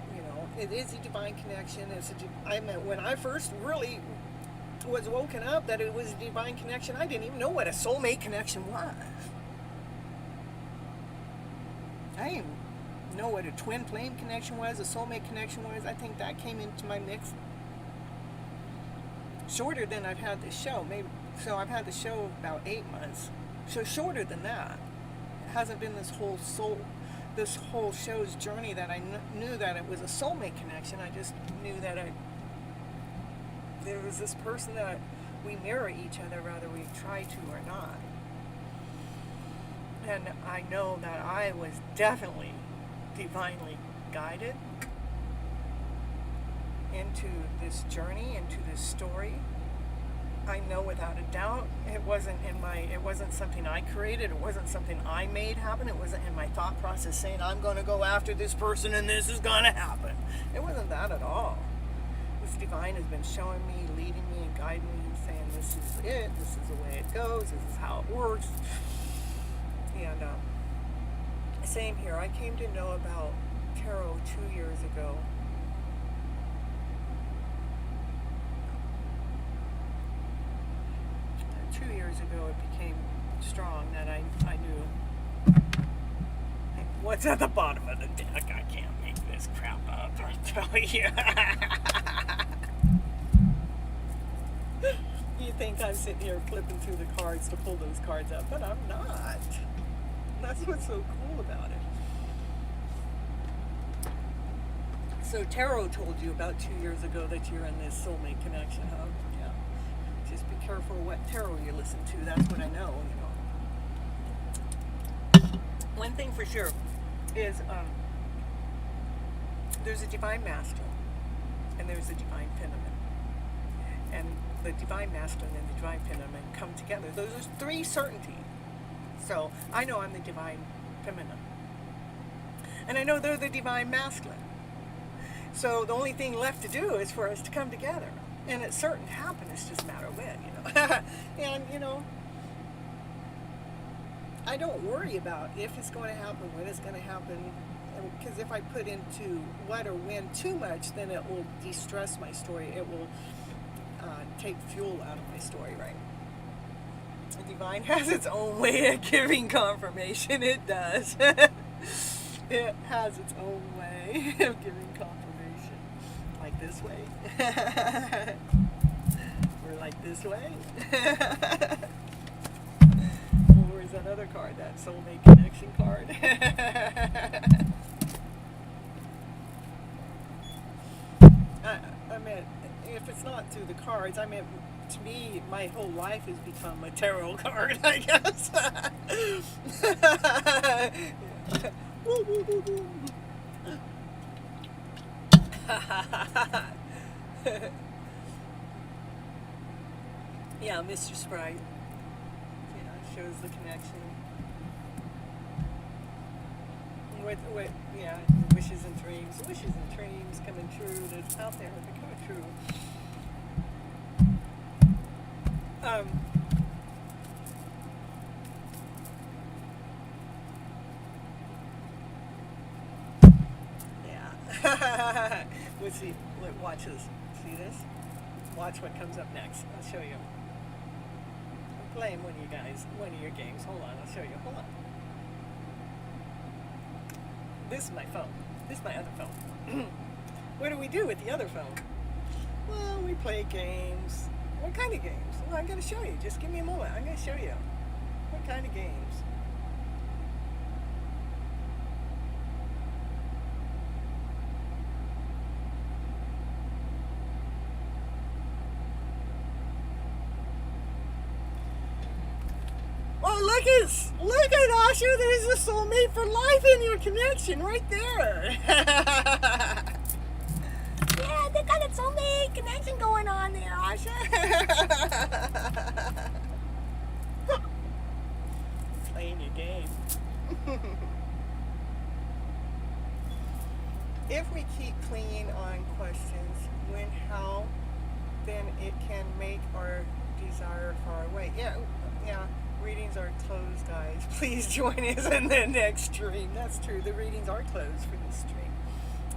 It is a divine connection. When I first really was woken up that it was a divine connection. I didn't even know what a soulmate connection was. I didn't know what a twin flame connection was, a soulmate connection was. I think that came into my mix shorter than I've had this show. Maybe so. I've had the show about 8 months, so shorter than that. It hasn't been this whole show's journey that I knew that it was a soulmate connection. I just knew that there was this person that we mirror each other, whether we try to or not. And I know that I was definitely divinely guided into this journey, into this story. I know without a doubt it wasn't something I created, it wasn't something I made happen, it wasn't in my thought process saying I'm going to go after this person and this is going to happen. It wasn't that at all. This divine has been showing me, leading me and guiding me and saying this is it, this is the way it goes, this is how it works. And same here. I came to know about tarot 2 years ago. It became strong that I knew what's at the bottom of the deck. I can't make this crap up, I tell you. You think I'm sitting here flipping through the cards to pull those cards up, but I'm not. That's what's so cool about it. So tarot told you about 2 years ago that you're in this soulmate connection, huh? Yeah. Just be careful what tarot you listen to. That's what I know, One thing for sure is there's a divine masculine and there's a divine feminine. And the divine masculine and the divine feminine come together. Those are 3 certainties. So I know I'm the divine feminine. And I know they're the divine masculine. So the only thing left to do is for us to come together. And it's certain to happen, it's just a matter of when, And, I don't worry about if it's going to happen, when it's going to happen. Because if I put into what or when too much, then it will de-stress my story. It will take fuel out of my story, right? The divine has its own way of giving confirmation. It does. It has its own way of giving confirmation. Like this way. Or like this way. Or is that other card, that soulmate connection card? I meant, if it's not through the cards, I meant, to me, my whole life has become a tarot card, I guess. Yeah, Mr. Sprite. Yeah, it shows the connection. With wishes and dreams. Wishes and dreams coming true. That's out there. They're coming true. Yeah. Let's see. Watch this. See this? Watch what comes up next. I'll show you. I'm playing one of your games. Hold on. I'll show you. Hold on. This is my phone. This is my other phone. What do we do with the other phone? Well, we play games. What kind of games? Well, I'm going to show you. Just give me a moment. I'm going to show you. What kind of games? Look at Asha, there's a soulmate for life in your connection right there. Yeah, they got a soulmate connection going on there, Asha. Playing your game. If we keep clinging on questions, when, how, then it can make our desire far away. Yeah. Readings are closed, guys. Please join us in the next stream. That's true. The readings are closed for this stream.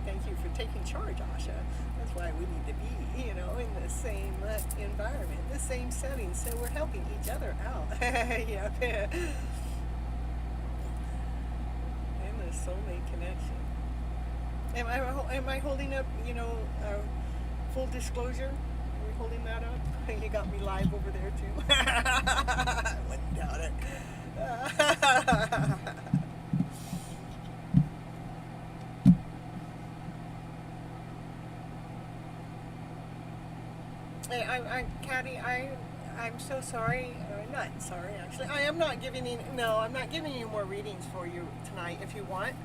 Thank you for taking charge, Asha. That's why we need to be, in the same environment, the same setting, so we're helping each other out. Yep. And the soulmate connection. Am I holding up, full disclosure? Are we holding that up? You got me live over there too. I wouldn't doubt it. Caddy, I'm so sorry. Not sorry, actually. I'm not giving you more readings for you tonight. If you want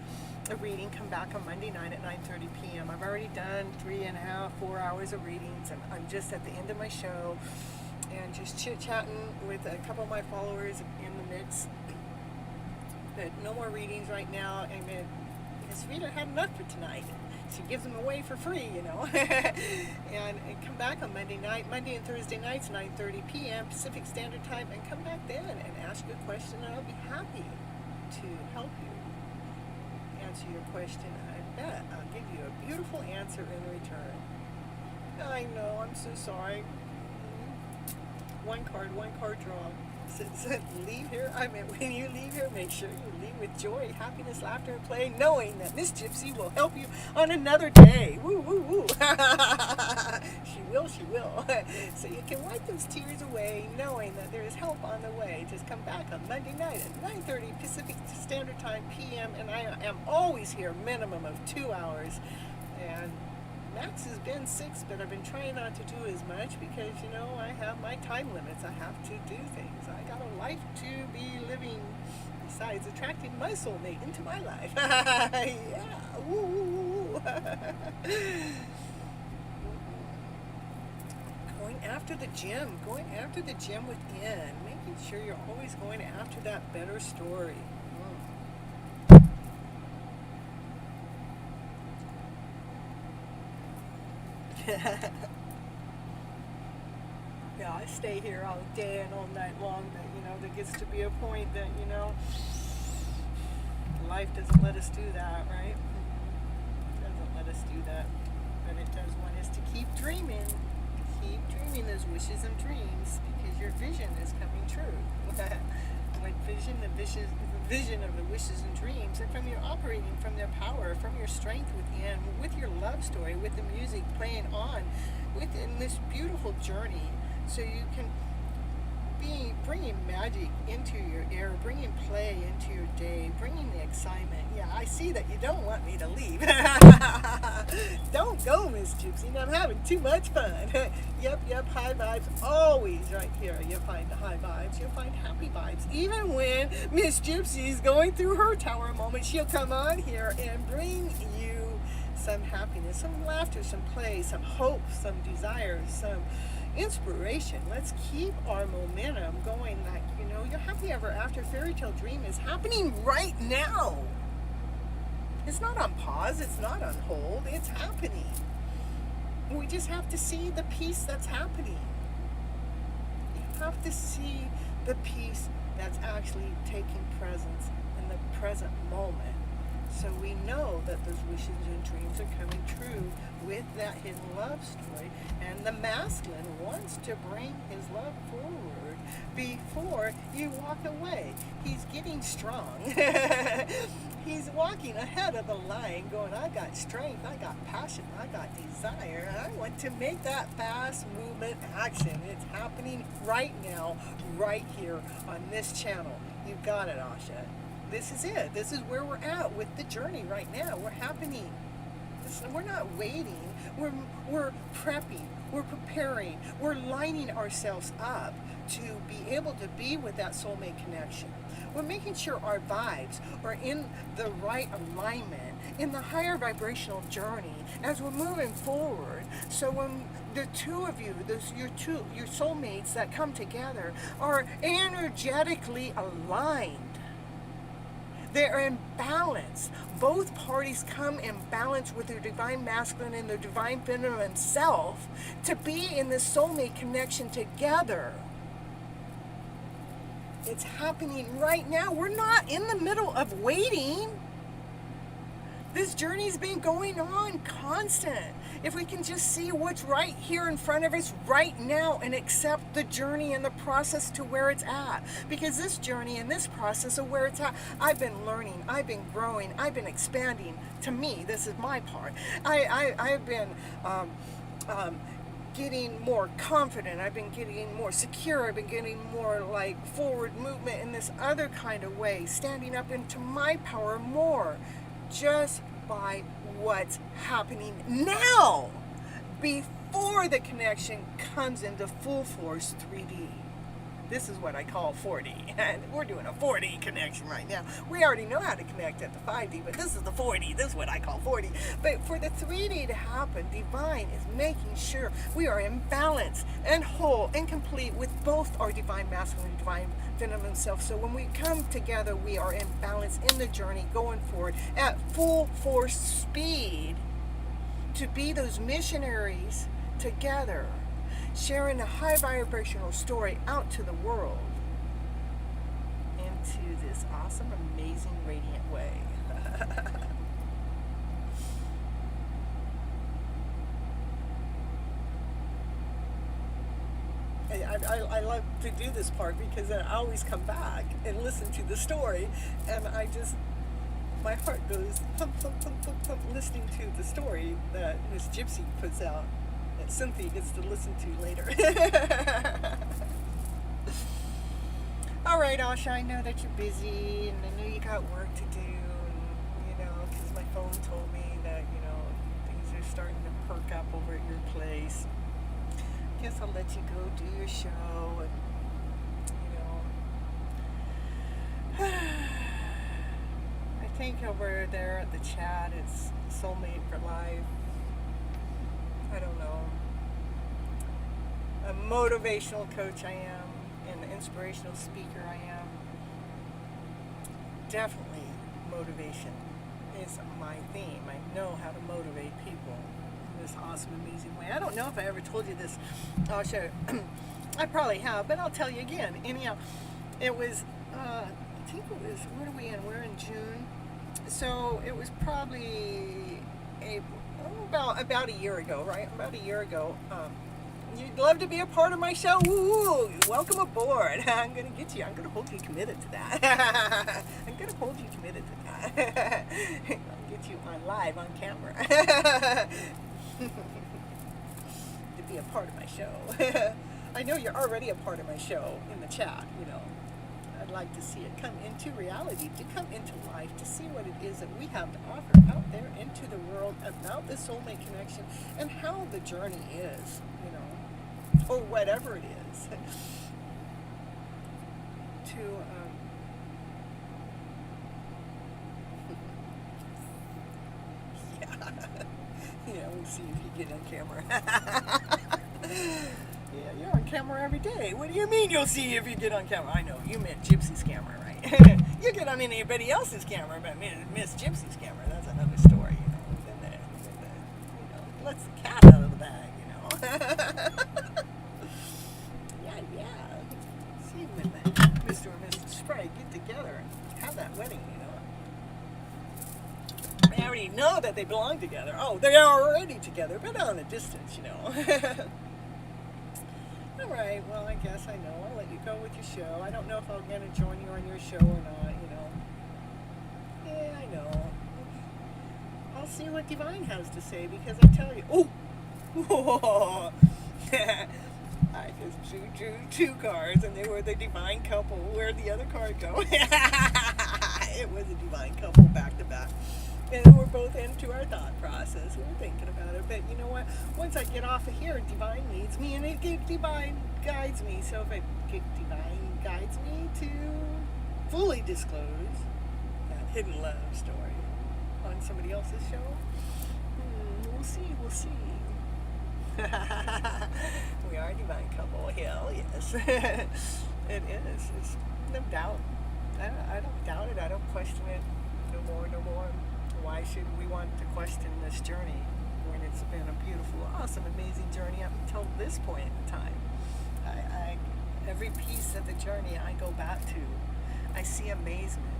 a reading, come back on Monday night at 9:30 p.m. I've already done 3.5, 4 hours of readings, and I'm just at the end of my show and just chit-chatting with a couple of my followers in the mix. But no more readings right now. And Miss Rita had enough for tonight. She gives them away for free, and come back on Monday and Thursday nights, 9:30 p.m. Pacific Standard Time, and come back then and ask a question, and I'll be happy to help you answer your question. I bet I'll give you a beautiful answer in return. I know, I'm so sorry. One card draw. Says, leave here. When you leave here, make sure you leave with joy, happiness, laughter, and play, knowing that Miss Gypsy will help you on another day. Woo, woo, woo. She will. So you can wipe those tears away, knowing that there is help on the way. Just come back on Monday night at 9:30 Pacific Standard Time p.m. And I am always here, minimum of 2 hours. And max has been 6, but I've been trying not to do as much because, I have my time limits. I have to do things. I got a life to be living besides attracting my soulmate into my life. Yeah. Woo. Going after the gem within, making sure you're always going after that better story. Yeah, I stay here all day and all night long, but there gets to be a point that life doesn't let us do that, right? It doesn't let us do that, but it does want us to keep dreaming those wishes and dreams, because your vision is coming true. What vision? The vision of the wishes and dreams, and you're operating from their power, from your strength within, with your love story, with the music playing on, within this beautiful journey, so you can be bringing magic into your air, bringing play into your day, bringing the excitement. Yeah, I see that you don't want me to leave. Don't go, Miss Gypsy. I'm having too much fun. Yep, high vibes always right here. You'll find the high vibes. You'll find happy vibes. Even when Miss Gypsy's going through her tower moment, she'll come on here and bring you some happiness, some laughter, some play, some hope, some desire, some inspiration. Let's keep our momentum going. Like, your happy ever after fairy tale dream is happening right now. It's not on pause. It's not on hold. It's happening. We just have to see the peace that's happening. You have to see the peace that's actually taking presence in the present moment. So we know that those wishes and dreams are coming true with that hidden love story. And the masculine wants to bring his love forward before you walk away. He's getting strong. He's walking ahead of the line going, I got strength, I got passion, I got desire, and I want to make that fast movement action. It's happening right now, right here on this channel. You got it, Asha. This is it. This is where we're at with the journey right now. We're happening. We're not waiting. We're prepping. We're preparing. We're lining ourselves up to be able to be with that soulmate connection. We're making sure our vibes are in the right alignment, in the higher vibrational journey as we're moving forward. So when the two of you, your soulmates that come together, are energetically aligned, they're in balance. Both parties come in balance with their divine masculine and their divine feminine self to be in this soulmate connection together. It's happening right now. We're not in the middle of waiting. This journey's been going on constant. If we can just see what's right here in front of us right now and accept the journey and the process to where it's at. Because this journey and this process of where it's at, I've been learning, I've been growing, I've been expanding. To me, this is my part. I've been getting more confident, I've been getting more secure, I've been getting more like forward movement in this other kind of way, standing up into my power more just by what's happening now before the connection comes into full force 3D. This is what I call 4D, and we're doing a 4D connection right now. We already know how to connect at the 5D, but this is the 4D. This is what I call 4D. But for the 3D to happen, divine is making sure we are in balance and whole and complete with both our divine masculine and divine feminine self. So when we come together, we are in balance in the journey going forward at full force speed to be those missionaries together, sharing a high vibrational story out to the world into this awesome, amazing, radiant way. I love to do this part because I always come back and listen to the story, and my heart goes thump, thump, thump, thump, thump, listening to the story that Miss Gypsy puts out. Cynthia gets to listen to later. All right, Asha, I know that you're busy, and I know you got work to do, and, because my phone told me that, things are starting to perk up over at your place. Guess I'll let you go do your show, and, I think over there at the chat, it's Soulmate for Life. I don't know. A motivational coach I am, and an inspirational speaker I am. Definitely motivation is my theme. I know how to motivate people in this awesome, amazing way. I don't know if I ever told you this. I'll show you. I probably have, but I'll tell you again. Anyhow, it was, I think it was, what are we in? We're in June. So it was probably April. About a year ago, right? About a year ago. You'd love to be a part of my show. Ooh, welcome aboard. I'm going to get you. I'm going to hold you committed to that. I'm going to hold you committed to that. I'll get you on live, on camera. To be a part of my show. I know you're already a part of my show in the chat, I'd like to see it come into reality, to come into life, to see what it is that we have to offer out there into the world about the soulmate connection and how the journey is, or whatever it is. Yeah, we'll see if you get on camera. Yeah, you're on camera every day. What do you mean you'll see if you get on camera? I know, you meant Gypsy's camera, right? You get on anybody else's camera, but Miss Gypsy's camera, that's another story, lets the cat out of the bag, Yeah. See when Mr. and Mrs. Spray get together and have that wedding, They already know that they belong together. Oh, they are already together, but on a distance, All right, well, I guess I know. I'll let you go with your show. I don't know if I'm going to join you on your show or not, Yeah, I know. I'll see what Divine has to say, because I tell you... Oh! I just drew two cards, and they were the divine couple. Where'd the other card go? It was a divine couple back to back. And we're both into our thought process. We're thinking about it. But you know what? Once I get off of here, Divine leads me, and Divine guides me. So if Divine guides me to fully disclose that hidden love story on somebody else's show, we'll see. We are a divine couple. Hell yes. It is. It's no doubt. I don't doubt it. I don't question it. No more. Why should we want to question this journey when it's been a beautiful, awesome, amazing journey up until this point in time? Every piece of the journey I go back to, I see amazement,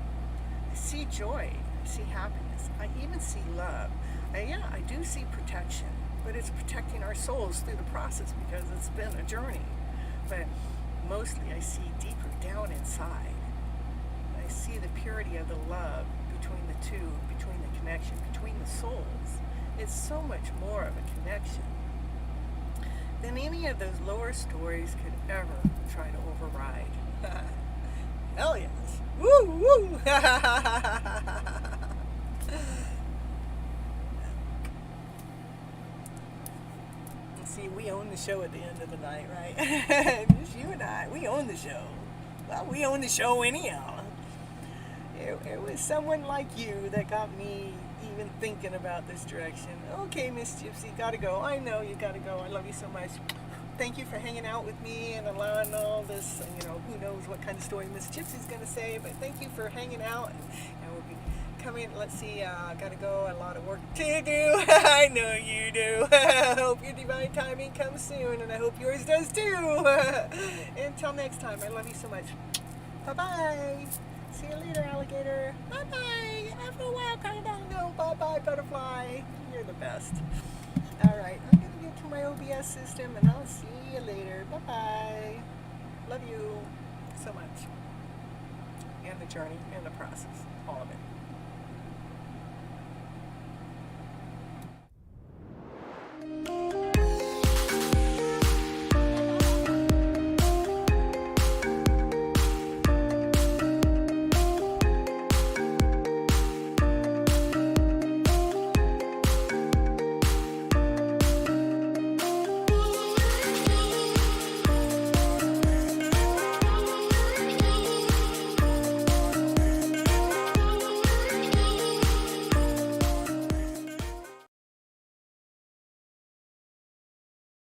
I see joy, I see happiness, I even see love. I do see protection, but it's protecting our souls through the process because it's been a journey. But mostly I see deeper down inside. I see the purity of the love between the two, between the connection, between the souls. It's so much more of a connection than any of those lower stories could ever try to override. Hell yes. Woo woo. See, we own the show at the end of the night, right? Just you and I, we own the show. Well, we own the show anyhow. It was someone like you that got me even thinking about this direction. Okay, Miss Gypsy, gotta go. I know you gotta go. I love you so much. Thank you for hanging out with me and allowing all this, who knows what kind of story Miss Gypsy's going to say, but thank you for hanging out. And we'll be coming, let's see, gotta go, a lot of work to do. I know you do. I hope your divine timing comes soon, and I hope yours does too. Until next time, I love you so much. Bye-bye. See you later, alligator. Bye-bye. After a while, kind of no. Bye-bye, butterfly. You're the best. All right, I'm going to get to my OBS system, and I'll see you later. Bye-bye. Love you so much. And the journey and the process. All of it.